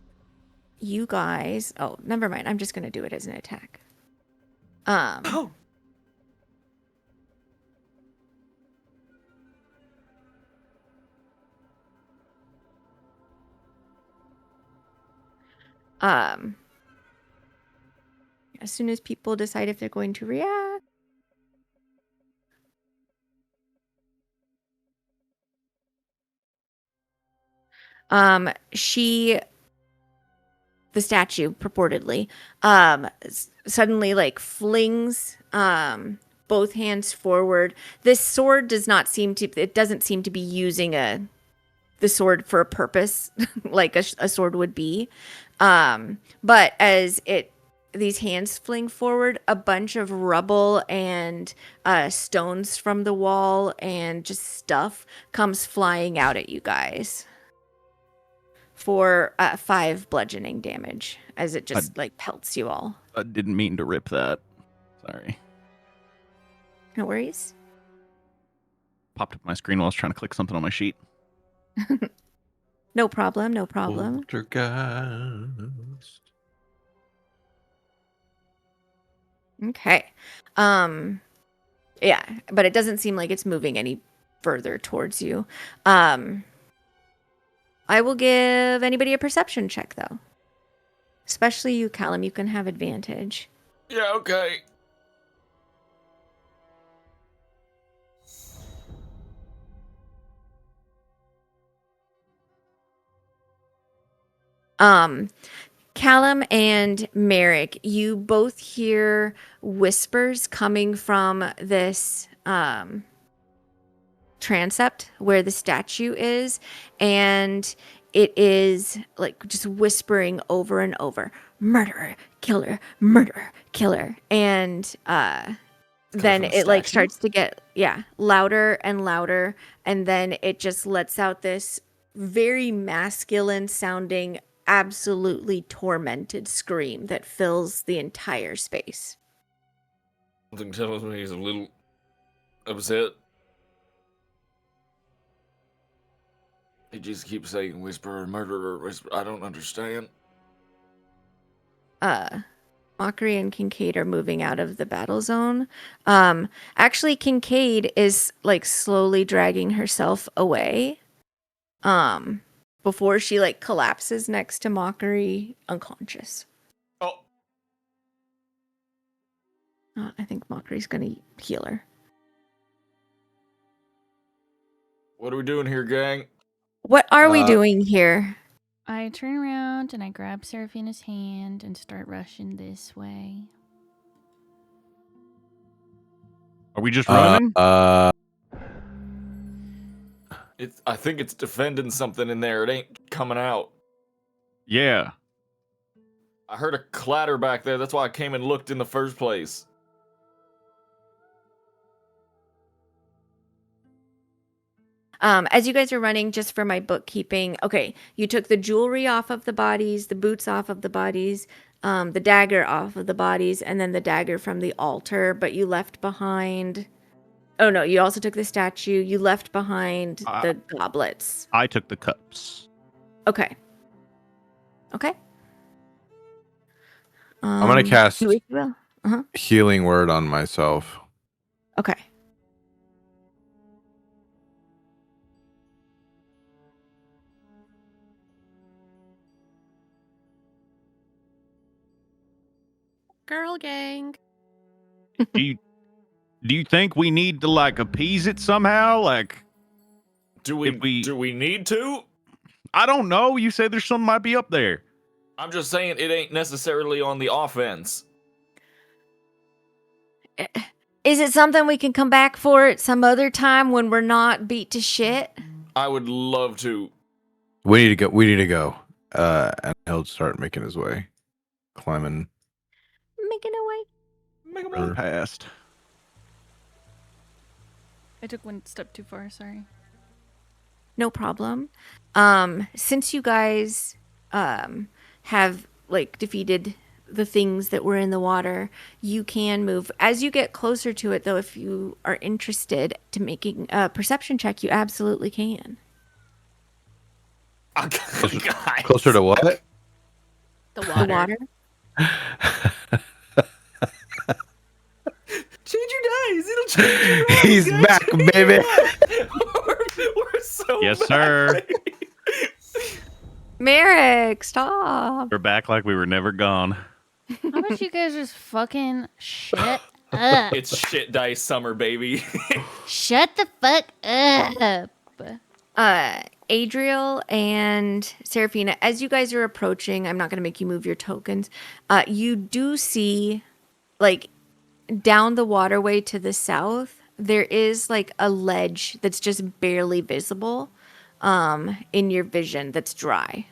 S4: you guys? Oh, never mind. I'm just going to do it as an attack. As soon as people decide if they're going to react. The statue purportedly, suddenly like flings, both hands forward. This sword doesn't seem to be using the sword for a purpose like a sword would be. But as these hands fling forward, a bunch of rubble and stones from the wall and just stuff comes flying out at you guys for 5 bludgeoning damage as it just like pelts you all.
S3: I didn't mean to rip that. Sorry.
S4: No worries.
S3: Popped up my screen while I was trying to click something on my sheet.
S4: No problem. No problem.
S5: Poltergeist.
S4: Okay. Yeah, but it doesn't seem like it's moving any further towards you. I will give anybody a perception check though. Especially you, Callum. You can have advantage.
S2: Yeah, okay.
S4: Callum and Merrick, you both hear whispers coming from this transept where the statue is, and it is like just whispering over and over, murderer, killer, and then it like starts to get louder and louder, and then it just lets out this very masculine sounding, absolutely tormented scream that fills the entire space.
S2: Something tells me he's a little upset. He just keeps saying whisperer, murderer, whisper. I don't understand.
S4: Mockery and Kincaid are moving out of the battle zone. Actually, Kincaid is like slowly dragging herself away. Before she like collapses next to Mockery, unconscious.
S2: Oh.
S4: I think Mockery's gonna heal her.
S2: What are we doing here, gang?
S4: What are we doing here?
S1: I turn around and I grab Seraphina's hand and start rushing this way.
S3: Are we just running?
S2: I think it's defending something in there. It ain't coming out.
S3: Yeah.
S2: I heard a clatter back there. That's why I came and looked in the first place.
S4: As you guys are running, just for my bookkeeping, okay, you took the jewelry off of the bodies, the boots off of the bodies, the dagger off of the bodies, and then the dagger from the altar, but you left behind... Oh, no, you also took the statue. You left behind the goblets.
S3: I took the cups.
S4: Okay. Okay.
S5: I'm going to cast
S4: Uh-huh.
S5: Healing Word on myself.
S4: Okay.
S6: Girl gang.
S3: Do you think we need to like appease it somehow? Like,
S2: do we need to?
S3: I don't know. You said there's something might be up there.
S2: I'm just saying it ain't necessarily on the offense.
S4: Is it something we can come back for at some other time when we're not beat to shit?
S2: I would love to.
S5: We need to go. And he'll start making his way. Climbing.
S4: Making a way.
S2: Make him run
S3: past.
S1: I took one step too far, sorry.
S4: No problem. Since you guys have like defeated the things that were in the water, you can move. As you get closer to it, though, if you are interested to making a perception check, you absolutely can.
S5: Closer to what?
S6: The water.
S4: The water.
S2: Change your dice. It'll change your dice.
S5: He's back, baby.
S2: We're so
S3: Yes,
S2: back.
S3: sir.
S4: Merrick, stop.
S3: We're back like we were never gone.
S1: How about you guys just fucking shut up?
S2: It's shit dice summer, baby.
S1: Shut the fuck up.
S4: Adriel and Seraphina, as you guys are approaching, I'm not going to make you move your tokens. You do see, like, down the waterway to the south, there is like a ledge that's just barely visible in your vision that's dry.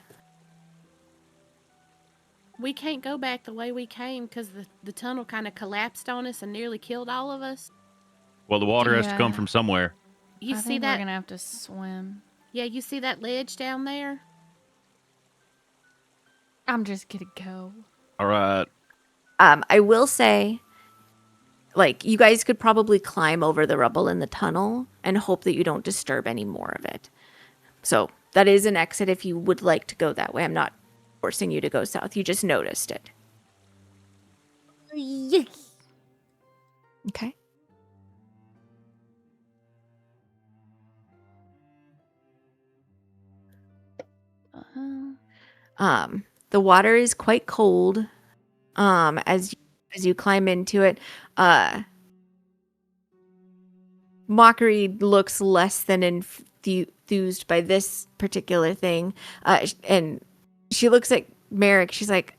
S6: We can't go back the way we came because the tunnel kind of collapsed on us and nearly killed all of us.
S3: Well, the water has to come from somewhere.
S6: You
S1: I
S6: see
S1: think
S6: that?
S1: we're gonna have to swim.
S6: Yeah, you see that ledge down there?
S1: I'm just gonna go.
S3: All right.
S4: I will say, like, you guys could probably climb over the rubble in the tunnel and hope that you don't disturb any more of it. So that is an exit if you would like to go that way. I'm not forcing you to go south. You just noticed it. Okay. The water is quite cold. As you climb into it, Mockery looks less than enthused by this particular thing, and she looks at Merrick. She's like,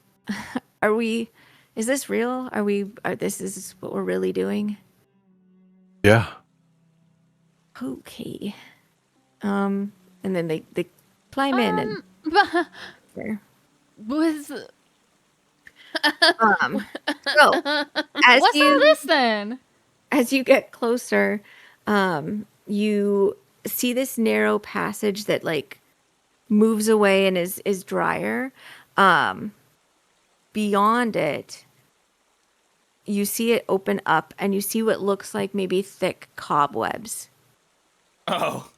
S4: is this real? This is what we're really doing?
S5: Yeah.
S4: Okay. And then they climb in and
S1: Was
S4: so
S1: what's all this then?
S4: As you get closer, you see this narrow passage that like moves away and is drier. Beyond it, you see it open up and you see what looks like maybe thick cobwebs.
S2: Oh.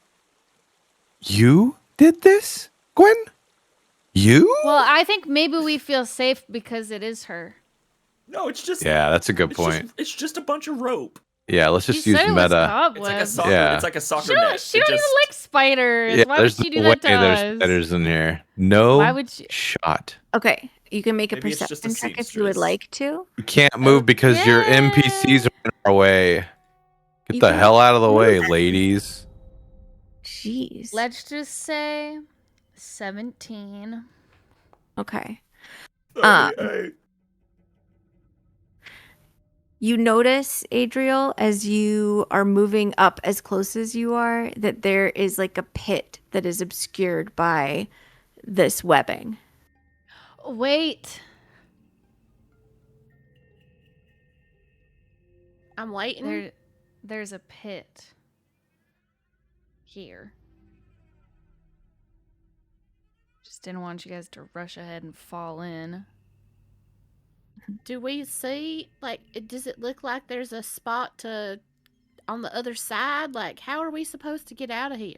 S5: You did this, Gwen? You?
S1: Well, I think maybe we feel safe because it is her.
S2: No, it's just.
S5: Yeah, that's a good point.
S2: It's just a bunch of rope.
S5: Yeah, let's just
S1: You
S5: use
S1: said it was
S5: meta.
S1: cobwebs.
S2: It's like a soccer.
S5: Yeah.
S2: It's like a soccer
S1: She
S2: net.
S1: don't even like spiders.
S5: Yeah,
S1: Why would
S5: there's
S1: she do
S5: no way
S1: that to
S5: there's
S1: us?
S5: spiders in here. No
S1: Why would she?
S5: shot.
S4: Okay, you can make a
S2: Maybe it's just a
S4: perception check if you would
S2: seamstress.
S4: like to.
S5: You can't move because your NPCs are in our way. Get
S4: You
S5: the
S4: can
S5: hell out of the way,
S4: move.
S5: ladies.
S4: Jeez.
S1: Let's just say 17.
S4: Okay.
S2: 38.
S4: You notice, Adriel, as you are moving up as close as you are, that there is like a pit that is obscured by this webbing.
S1: Wait.
S6: I'm waiting.
S1: There's a pit. here. Just didn't want you guys to rush ahead and fall in.
S6: Do we see, like, does it look like there's a spot on the other side? Like, how are we supposed to get out of here?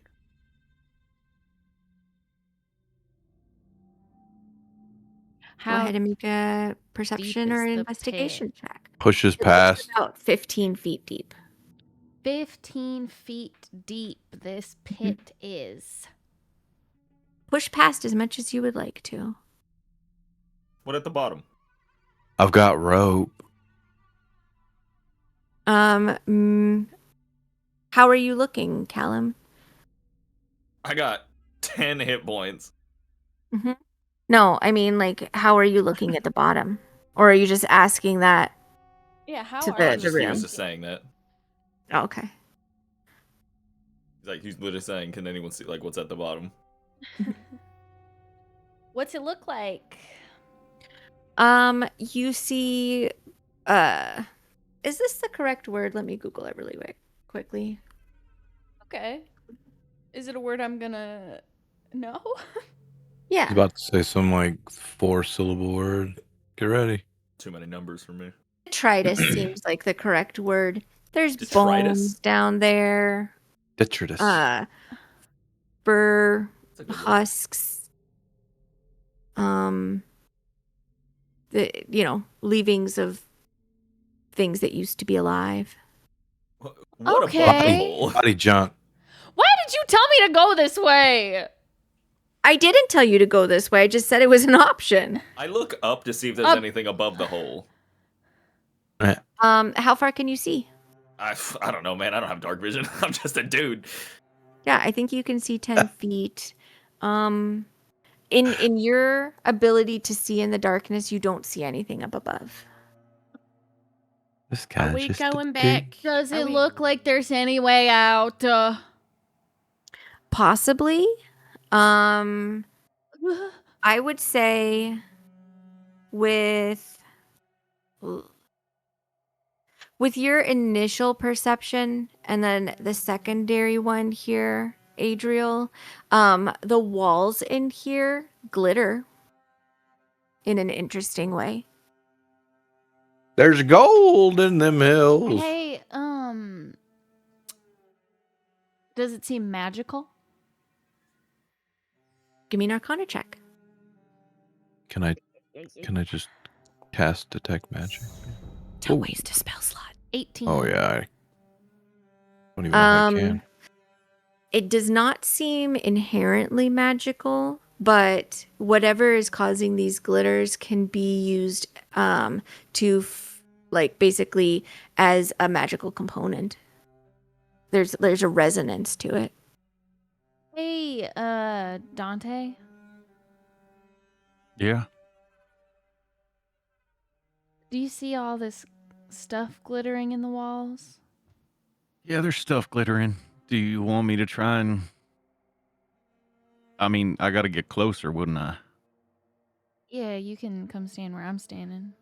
S4: Go ahead and make a perception or an investigation check.
S5: Pushes past.
S4: About 15 feet deep.
S1: 15 feet deep this pit is.
S4: Push past as much as you would like to.
S2: What at the bottom?
S5: I've got rope.
S4: How are you looking, Callum?
S2: I got 10 hit points.
S4: Mm-hmm. No, I mean, like, how are you looking at the bottom? Or are you just asking that?
S1: Yeah, how
S4: to
S1: are
S4: the,
S1: you?
S2: He was just saying that.
S4: Oh, okay.
S2: He's literally saying, can anyone see, like, what's at the bottom?
S1: What's it look like?
S4: You see, is this the correct word? Let me Google it really quickly.
S1: Okay. Is it a word I'm gonna know?
S4: Yeah.
S5: I was about to say some, like, 4-syllable word. Get ready.
S2: Too many numbers for me.
S4: Detritus seems like the correct word. There's
S2: Detritus?
S4: bones down there.
S5: Detritus.
S4: Fur,
S2: That's a good one.
S4: husks. Leavings of things that used to be alive.
S2: What
S1: Okay.
S2: a butthole.
S5: Body junk.
S1: Why did you tell me to go this way?
S4: I didn't tell you to go this way. I just said it was an option.
S2: I look up to see if there's anything above the hole.
S4: How far can you see?
S2: I don't know, man. I don't have dark vision. I'm just a dude.
S4: Yeah, I think you can see 10 feet. In your ability to see in the darkness, you don't see anything up above.
S5: This guy
S6: Are we going back?
S1: Does
S6: Are
S1: it
S6: we-
S1: look like there's any way out?
S4: Possibly. I would say with your initial perception and then the secondary one here, Adriel, the walls in here glitter in an interesting way.
S5: There's gold in them hills.
S1: Hey, does it seem magical?
S4: Give me an Arcana check.
S5: Can I just cast Detect Magic?
S6: Don't waste a spell slot.
S1: 18.
S5: Oh, yeah. I don't even know if I can.
S4: It does not seem inherently magical, but whatever is causing these glitters can be used to basically as a magical component. There's a resonance to it.
S1: Hey, Dante.
S3: Yeah.
S1: Do you see all this stuff glittering in the walls?
S3: Yeah, there's stuff glittering. Do you want me to try and... I mean, I gotta get closer, wouldn't I?
S1: Yeah, you can come stand where I'm standing.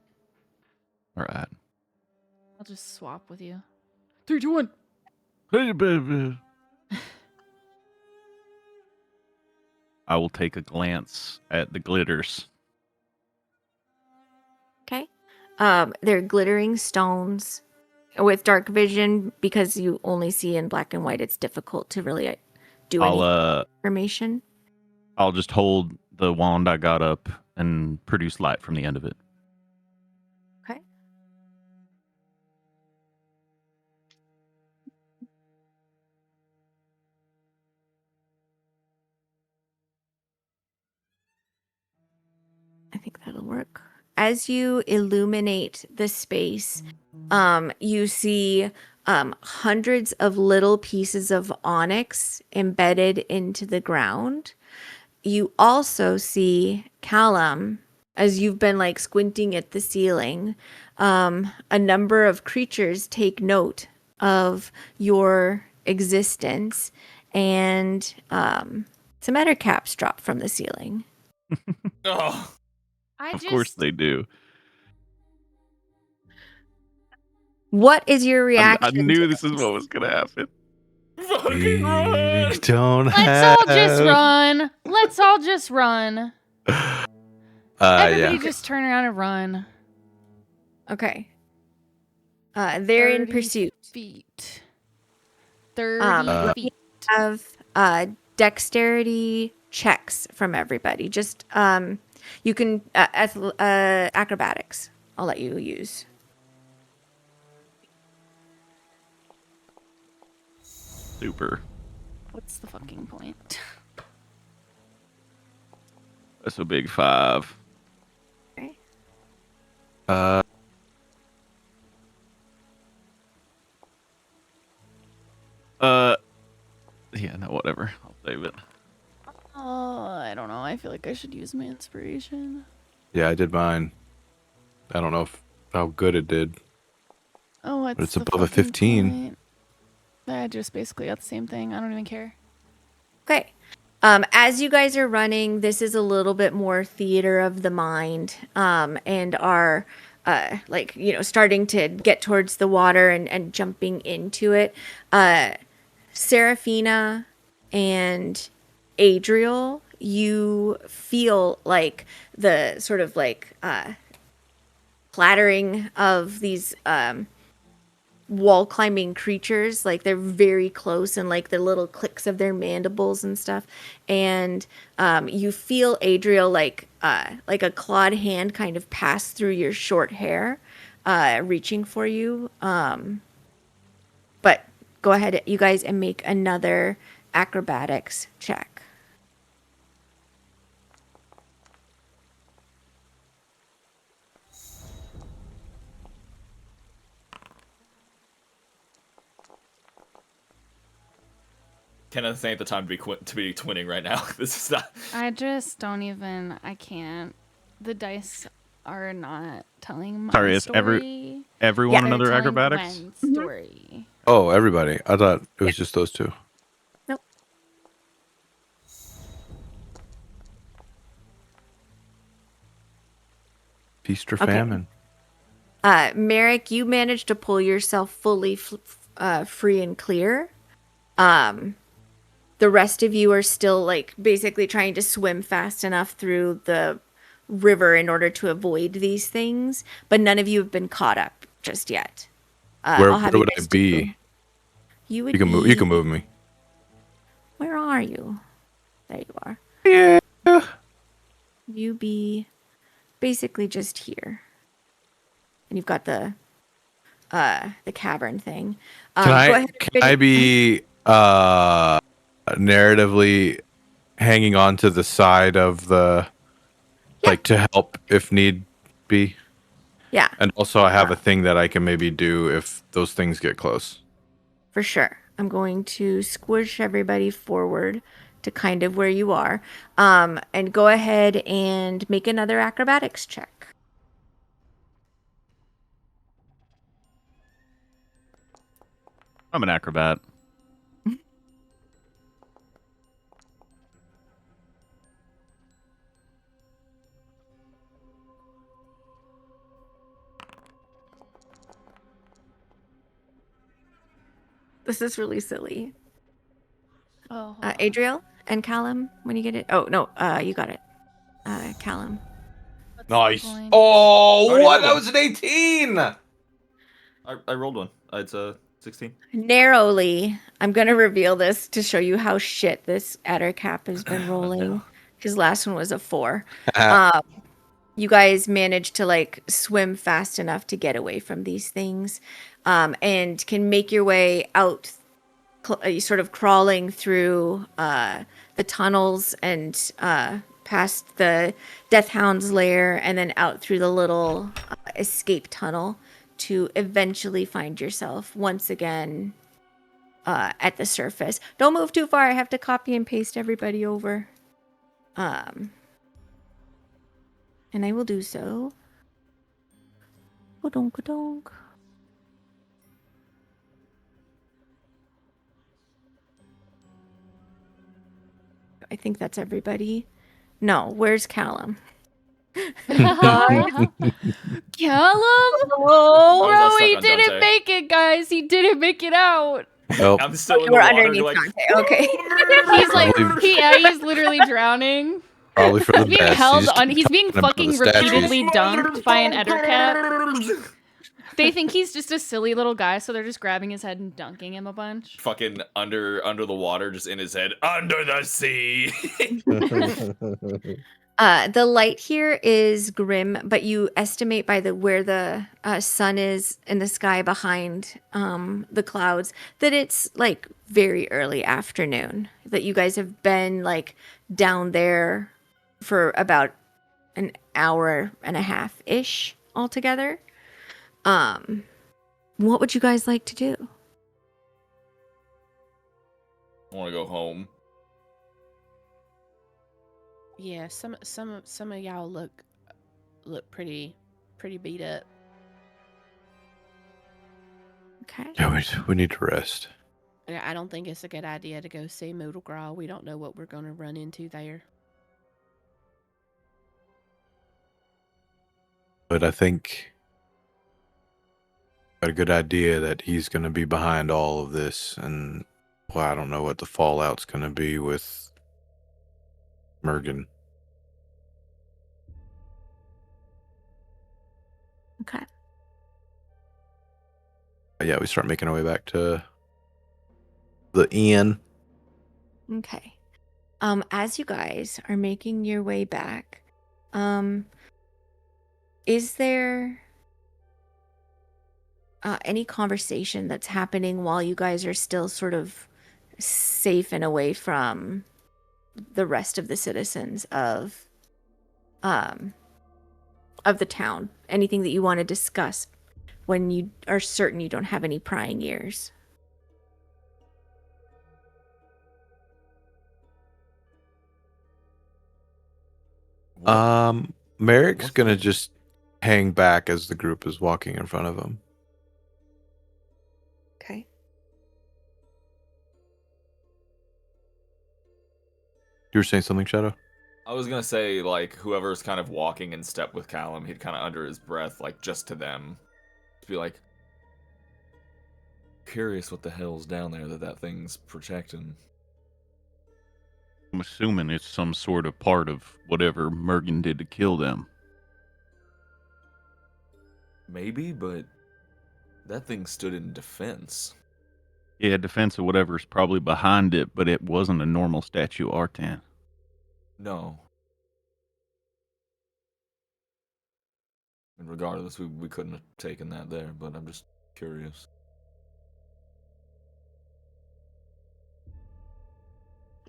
S3: All right.
S1: I'll just swap with you. 3, 2, 1.
S3: Hey, baby. I will take a glance at the glitters.
S4: Okay. They're glittering stones. With dark vision, because you only see in black and white, it's difficult to really do any information.
S3: I'll just hold the wand I got up and produce light from the end of it.
S4: Okay. I think that'll work. As you illuminate the space, you see hundreds of little pieces of onyx embedded into the ground. You also see, Callum, as you've been squinting at the ceiling, a number of creatures take note of your existence, and some ether caps drop from the ceiling.
S2: Oh.
S3: Of course they do.
S4: What is your reaction?
S3: I knew this is what was going to happen.
S2: Fucking run!
S5: Don't
S1: Let's all just run. Let's all just run. Everybody just turn around and run.
S4: Okay. They're in
S1: 30
S4: pursuit.
S1: feet. 30 feet.
S4: Have dexterity checks from everybody. Just you can acrobatics. I'll let you use.
S3: Super.
S1: What's the fucking point?
S3: That's a big 5.
S4: Okay.
S3: Yeah, no, whatever. I'll save it.
S1: Oh, I don't know. I feel like I should use my inspiration.
S5: Yeah, I did mine. I don't know how good it did.
S1: Oh, what's
S5: But it's
S1: the
S5: above a
S1: fucking
S5: 15.
S1: point? I just basically got the same thing. I don't even care.
S4: Okay. As you guys are running, this is a little bit more theater of the mind, and are starting to get towards the water and jumping into it. Seraphina and Adriel, you feel like the sort of clattering of these wall climbing creatures, like they're very close, and like the little clicks of their mandibles and stuff. And you feel Adriel like a clawed hand kind of pass through your short hair, reaching for you. But go ahead, you guys, and make another acrobatics check.
S2: Kenneth ain't the time to be twinning right now. This is not.
S1: I just don't even. I can't. The dice are not telling my
S3: Sorry, is
S1: story.
S3: everyone
S1: They're
S3: another
S1: telling
S3: acrobatics?
S1: Gwen's story.
S5: Oh, everybody. I thought it was just those two.
S4: Nope.
S5: Feast or
S4: Okay.
S5: famine.
S4: Merrick, you managed to pull yourself fully free and clear. The rest of you are still like basically trying to swim fast enough through the river in order to avoid these things, but none of you have been caught up just yet.
S5: Where
S4: I'll have you
S5: would
S4: guys
S5: I be?
S4: You would
S5: You can move. You can move me.
S4: Where are you? There you are.
S5: Yeah.
S4: You be basically just here, and you've got the cavern thing. Go ahead.
S5: Can I be narratively hanging on to the side of the like to help if need be?
S4: Yeah,
S5: And also I have a thing that I can maybe do if those things get close.
S4: for sure. I'm going to squish everybody forward to kind of where you are. And go ahead and make another acrobatics check.
S3: I'm an acrobat.
S4: This is really silly.
S1: Oh,
S4: Adriel and Callum, when you get it. Oh, no, you got it. Callum.
S1: what's the
S5: Nice.
S1: point?
S5: Oh,
S2: Already
S5: what?
S2: rolled
S5: That
S2: one.
S5: was an 18.
S2: I rolled one. It's a 16.
S4: Narrowly, I'm going to reveal this to show you how shit this adder cap has been rolling. His last one was a 4. You guys managed to like swim fast enough to get away from these things, and can make your way out, sort of crawling through the tunnels and past the Death Hound's lair, and then out through the little escape tunnel to eventually find yourself once again at the surface. Don't move too far. I have to copy and paste everybody over. And I will do so. Ka-donk. I think that's everybody. No, where's Callum?
S1: Callum?
S4: Oh,
S1: Bro,
S2: stuck
S1: he
S2: on
S1: didn't
S2: Dante.
S1: make it, guys. He didn't make it out.
S5: Nope.
S2: I'm still
S4: Okay,
S2: in the
S4: we're
S2: water.
S4: underneath
S2: Like,
S4: Dante. Okay.
S1: He's like,
S5: Probably-
S1: he's literally drowning.
S5: Probably for the
S1: He's being
S5: best.
S1: held
S5: You just
S1: on.
S5: keep
S1: He's being
S5: talking about the
S1: fucking
S5: statues.
S1: repeatedly dunked by an ettercap. They think he's just a silly little guy, so they're just grabbing his head and dunking him a bunch.
S2: fucking under the water, just in his head, under the sea.
S4: The light here is grim, but you estimate by where the sun is in the sky behind the clouds that it's like very early afternoon. That you guys have been like down there for about an hour and a half ish altogether. What would you guys like to do?
S2: I want to go home.
S6: Yeah, some of y'all look pretty beat up.
S4: Okay.
S5: Yeah, we need to rest.
S6: I don't think it's a good idea to go see Moodlegraw. We don't know what we're going to run into there.
S5: But I think got a good idea that he's going to be behind all of this, and well, I don't know what the fallout's going to be with Mergen.
S4: Okay.
S5: But yeah, we start making our way back to the inn.
S4: Okay. As you guys are making your way back, is there any conversation that's happening while you guys are still sort of safe and away from the rest of the citizens of the town? Anything that you want to discuss when you are certain you don't have any prying ears?
S5: Merrick's going to just hang back as the group is walking in front of him.
S4: Okay.
S5: You were saying something, Shadow?
S2: I was gonna say, like, whoever's kind of walking in step with Callum, he'd kind of under his breath, like, just to them, to be like, curious what the hell's down there that thing's protecting.
S3: I'm assuming it's some sort of part of whatever Mergen did to kill them.
S2: Maybe, but that thing stood in defense.
S3: Yeah, defense of whatever's probably behind it, but it wasn't a normal statue Artan.
S2: No. And regardless, we couldn't have taken that there, but I'm just curious.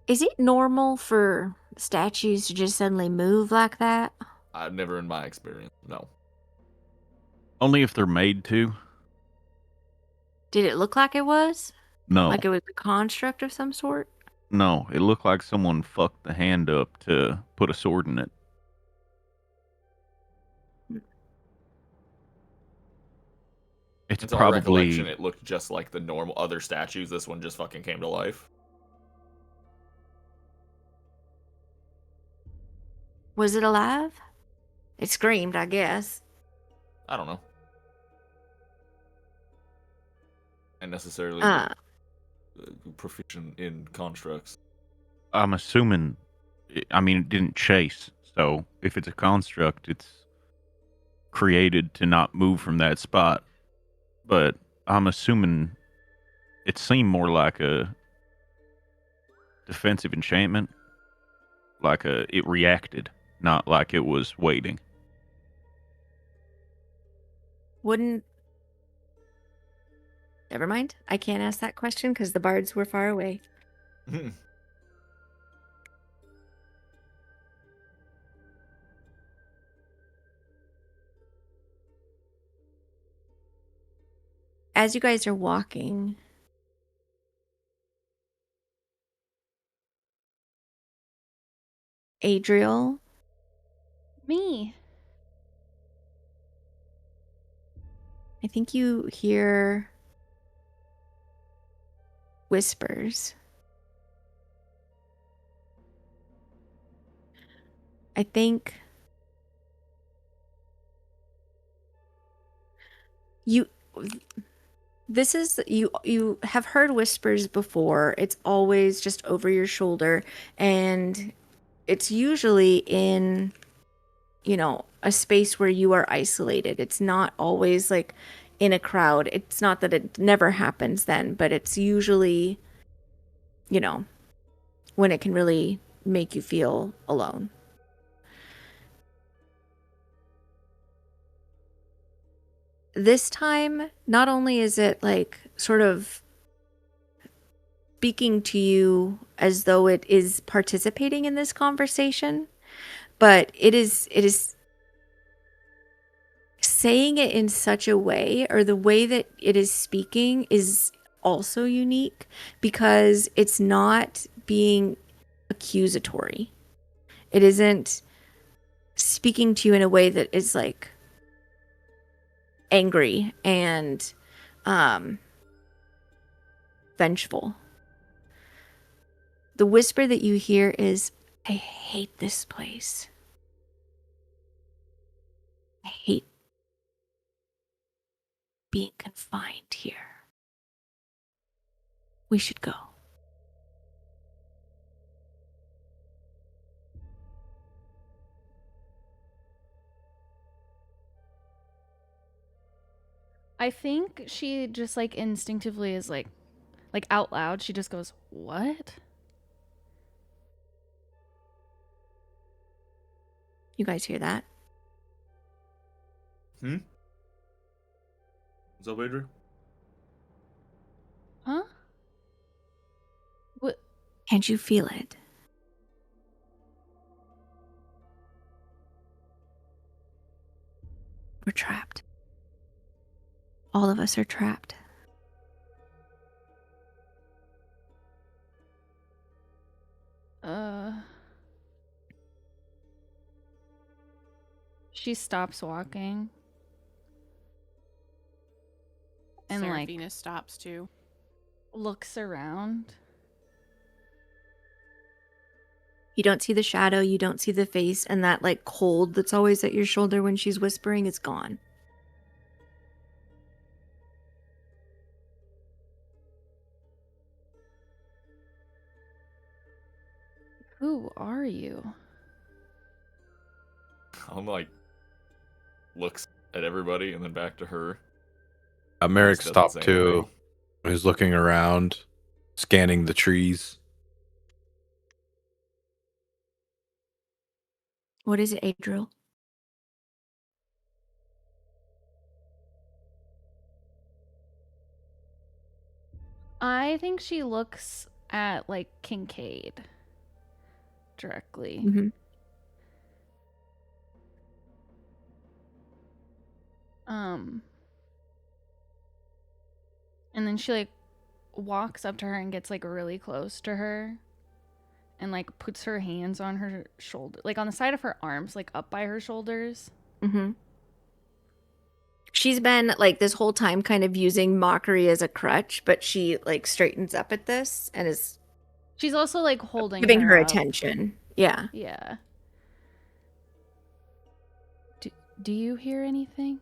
S4: Is it normal for statues to just suddenly move like that?
S2: I've never in my experience, no.
S3: Only if they're made to.
S4: Did it look like it was?
S3: No.
S4: Like it was a construct of some sort?
S3: No, it looked like someone fucked the hand up to put a sword in it. It's
S2: Our
S3: probably...
S2: recollection, it looked just like the normal other statues. This one just fucking came to life.
S4: Was it alive? It screamed, I guess.
S2: I don't know. And necessarily proficient in constructs.
S3: I'm assuming... I mean, it didn't chase, so if it's a construct, it's created to not move from that spot. But I'm assuming it seemed more like a defensive enchantment. Like it reacted, not like it was waiting.
S4: Wouldn't... Never mind. I can't ask that question because the bards were far away. As you guys are walking, Adriel,
S1: Me.
S4: I think you hear whispers. I think you... This is you have heard whispers before. It's always just over your shoulder, and it's usually in, you know, a space where you are isolated. It's not always like in a crowd. It's not that it never happens then, but it's usually, you know, when it can really make you feel alone. This time, not only is it like sort of speaking to you as though it is participating in this conversation, but it is saying it in such a way, or the way that it is speaking is also unique because it's not being accusatory. It isn't speaking to you in a way that is like angry and vengeful. The whisper that you hear is, I hate this place. I hate being confined here. We should go.
S1: I think she just like instinctively is like out loud, she just goes, "What?"
S4: You guys hear that?
S2: What's up, Adrian?
S1: Huh? What?
S4: Can't you feel it? We're trapped. All of us are trapped.
S1: She stops walking. And
S6: Seraphina stops too.
S1: Looks around.
S4: You don't see the shadow, you don't see the face, and that like cold that's always at your shoulder when she's whispering is gone.
S1: Who are you?
S2: I'm like, looks at everybody and then back to her.
S5: Merrick stopped too. He's looking around, scanning the trees.
S4: What is it, Adriel?
S1: I think she looks at like Kincaid directly.
S4: Mm-hmm.
S1: And then she like walks up to her and gets like really close to her and like puts her hands on her shoulder, like on the side of her arms, like up by her shoulders.
S4: Mm-hmm. She's been like this whole time kind of using mockery as a crutch, but she like straightens up at this and is.
S1: She's also like holding
S4: giving her
S1: up.
S4: attention. Yeah.
S1: Yeah. Do you hear anything?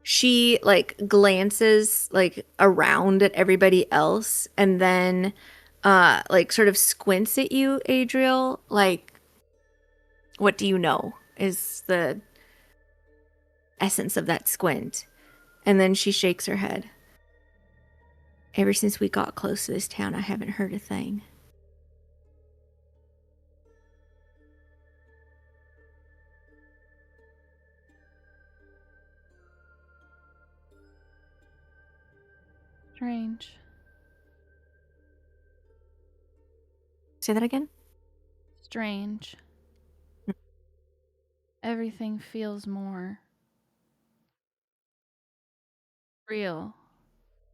S4: She like glances like around at everybody else and then like sort of squints at you, Adriel, like, what do you know is the essence of that squint. And then she shakes her head. Ever since we got close to this town, I haven't heard a thing.
S1: Strange.
S4: Say that again?
S1: Strange. Everything feels more real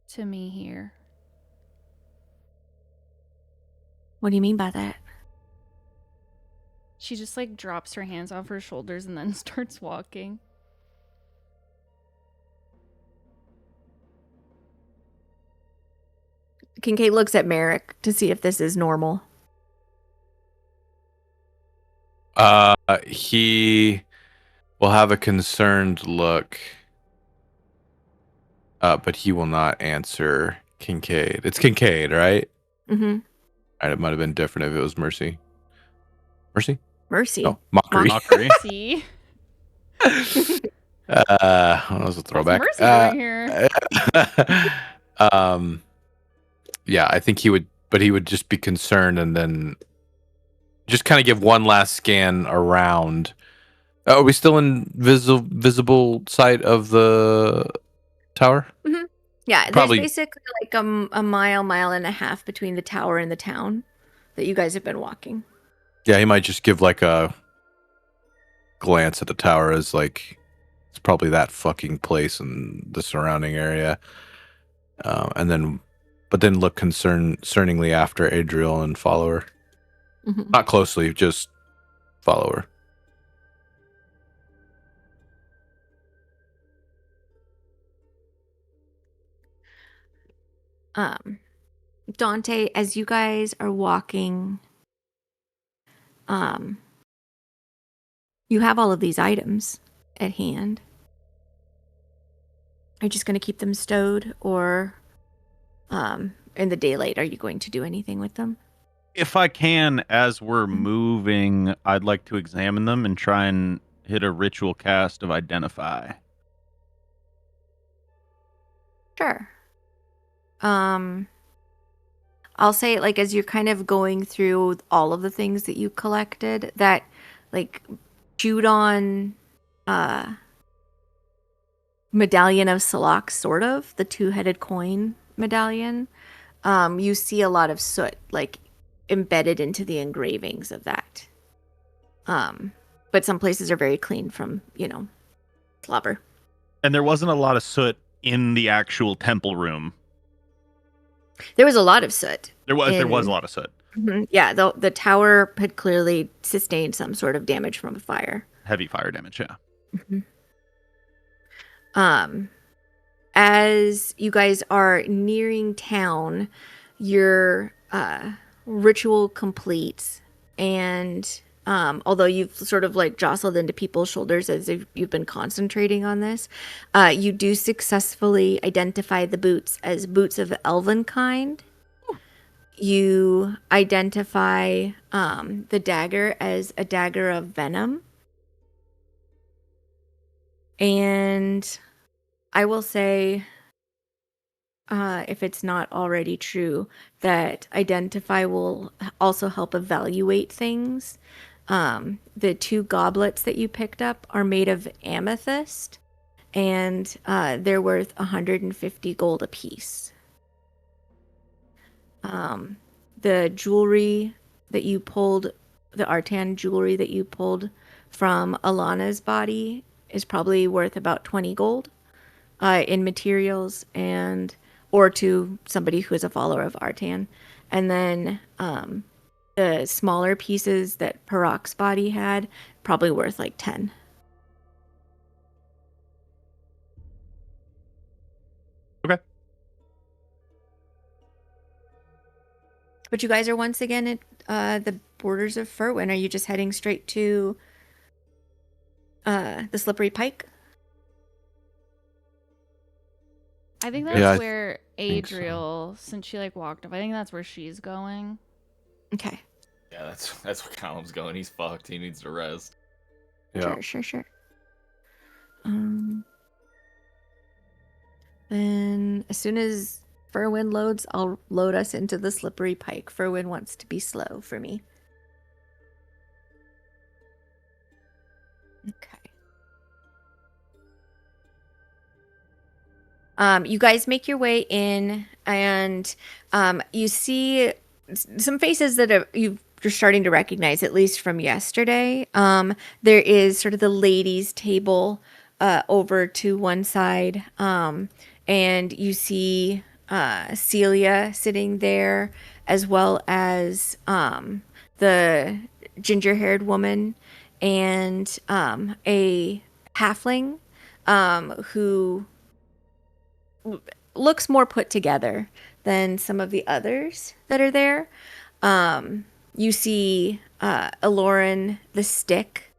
S1: to me here.
S4: What do you mean by that?
S1: She just like drops her hands off her shoulders and then starts walking.
S4: Kincaid looks at Merrick to see if this is normal.
S5: He will have a concerned look. But he will not answer Kincaid. It's Kincaid, right?
S4: Mm-hmm.
S5: It might have been different if it was Mercy. Mercy?
S4: Mercy.
S5: No, Mockery.
S3: Mockery.
S1: See,
S5: That was a throwback.
S1: what's Mercy doing here?
S5: Yeah, I think he would, but he would just be concerned and then just kind of give one last scan around. Are we still in visible sight of the tower?
S4: Mm-hmm. Yeah,
S5: Probably.
S4: there's basically like a mile and a half between the tower and the town that you guys have been walking.
S5: Yeah, he might just give like a glance at the tower as like it's probably that fucking place and the surrounding area, and then look concerningly after Adriel and follow her.
S4: Mm-hmm.
S5: Not closely, just follow
S4: her. Dante, as you guys are walking, you have all of these items at hand. Are you just going to keep them stowed, or in the daylight, are you going to do anything with them?
S3: If I can, as we're moving, I'd like to examine them and try and hit a ritual cast of Identify.
S4: Sure. I'll say, like, as you're kind of going through all of the things that you collected, that, like, chewed on medallion of Salak, sort of, the two-headed coin medallion, you see a lot of soot, like, embedded into the engravings of that. But some places are very clean from, slobber.
S3: And there wasn't a lot of soot in the actual temple room.
S4: There was a lot of soot.
S3: There was a lot of soot.
S4: Mm-hmm. Yeah, the tower had clearly sustained some sort of damage from a fire.
S3: Heavy fire damage, yeah.
S4: Mm-hmm. As you guys are nearing town, your ritual completes, and although you've sort of like jostled into people's shoulders as if you've been concentrating on this, you do successfully identify the boots as boots of elven kind. You identify the dagger as a dagger of venom. And I will say, if it's not already true, that Identify will also help evaluate things. The 2 goblets that you picked up are made of amethyst, and they're worth 150 gold apiece. The jewelry that you pulled, the Artan jewelry that you pulled from Alana's body is probably worth about 20 gold in materials, or to somebody who is a follower of Artan. And then the smaller pieces that Parak's body had, probably worth like 10.
S3: Okay.
S4: But you guys are once again at the borders of Furwin. Are you just heading straight to the Slippery Pike?
S1: I think that's where Adriel, since she like walked up, I think that's where she's going.
S4: Okay.
S2: Yeah, that's where Callum's going. He's fucked. He needs to rest.
S5: Yeah.
S4: Sure. Then as soon as Furwin loads, I'll load us into the Slippery Pike. Furwin wants to be slow for me. Okay. You guys make your way in, and you see some faces that you're starting to recognize, at least from yesterday. There is sort of the ladies' table over to one side, and you see Celia sitting there, as well as the ginger-haired woman and a halfling who looks more put together than some of the others that are there. You see Aloran the Stick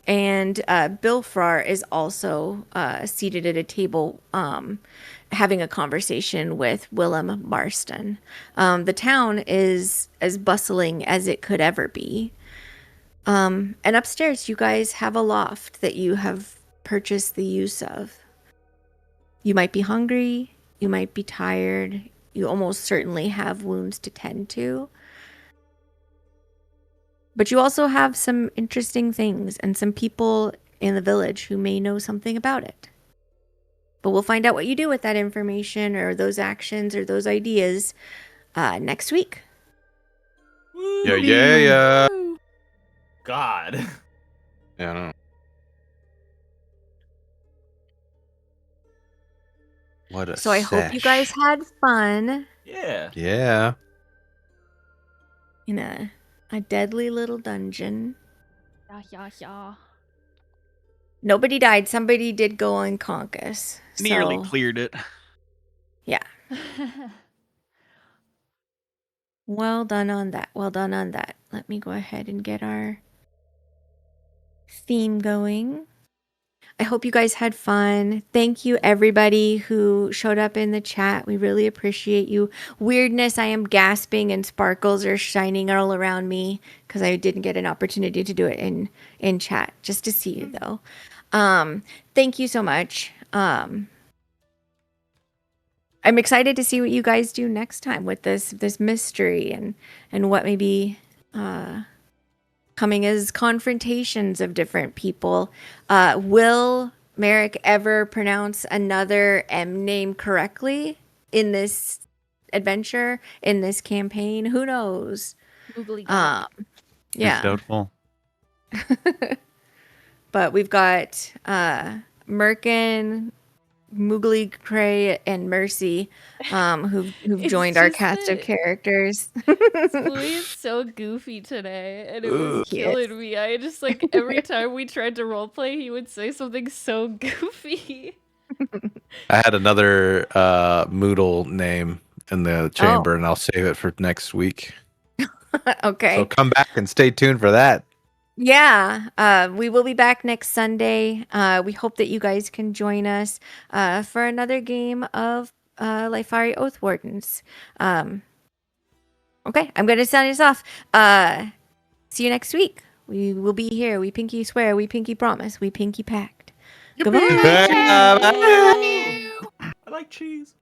S4: And Bilfrar is also seated at a table having a conversation with Willem Marston. The town is as bustling as it could ever be. And upstairs, you guys have a loft that you have purchased the use of. You might be hungry, you might be tired, you almost certainly have wounds to tend to. But you also have some interesting things and some people in the village who may know something about it. But we'll find out what you do with that information or those actions or those ideas next week.
S5: Yeah.
S2: God.
S5: Yeah, I don't know. What a
S4: So I hope you guys had fun.
S2: Yeah.
S5: Yeah.
S4: In a deadly little dungeon.
S1: Yeah.
S4: Nobody died. Somebody did go unconscious.
S7: Nearly cleared it.
S4: Yeah. Well done on that. Well done on that. Let me go ahead and get our theme going. I hope you guys had fun. Thank you, everybody who showed up in the chat. We really appreciate you. Weirdness, I am gasping and sparkles are shining all around me because I didn't get an opportunity to do it in chat. Just to see you, though. Thank you so much. I'm excited to see what you guys do next time with this mystery and what may be coming as confrontations of different people. Will Merrick ever pronounce another M name correctly in this adventure, in this campaign? Who knows?
S1: Yeah.
S3: It's doubtful.
S4: But we've got Merkin, Moogly Cray, and Mercy, who've joined our cast of characters.
S1: Louis is so goofy today, and it was killing me. I just every time we tried to roleplay, he would say something so goofy.
S5: I had another Moodle name in the chamber, and I'll save it for next week.
S4: Okay.
S5: So come back and stay tuned for that.
S4: Yeah, we will be back next Sunday. We hope that you guys can join us for another game of Lyfari Oathwardens. Okay, I'm going to sign us off. See you next week. We will be here. We pinky swear. We pinky promise. We pinky pact. Goodbye.
S2: I like cheese.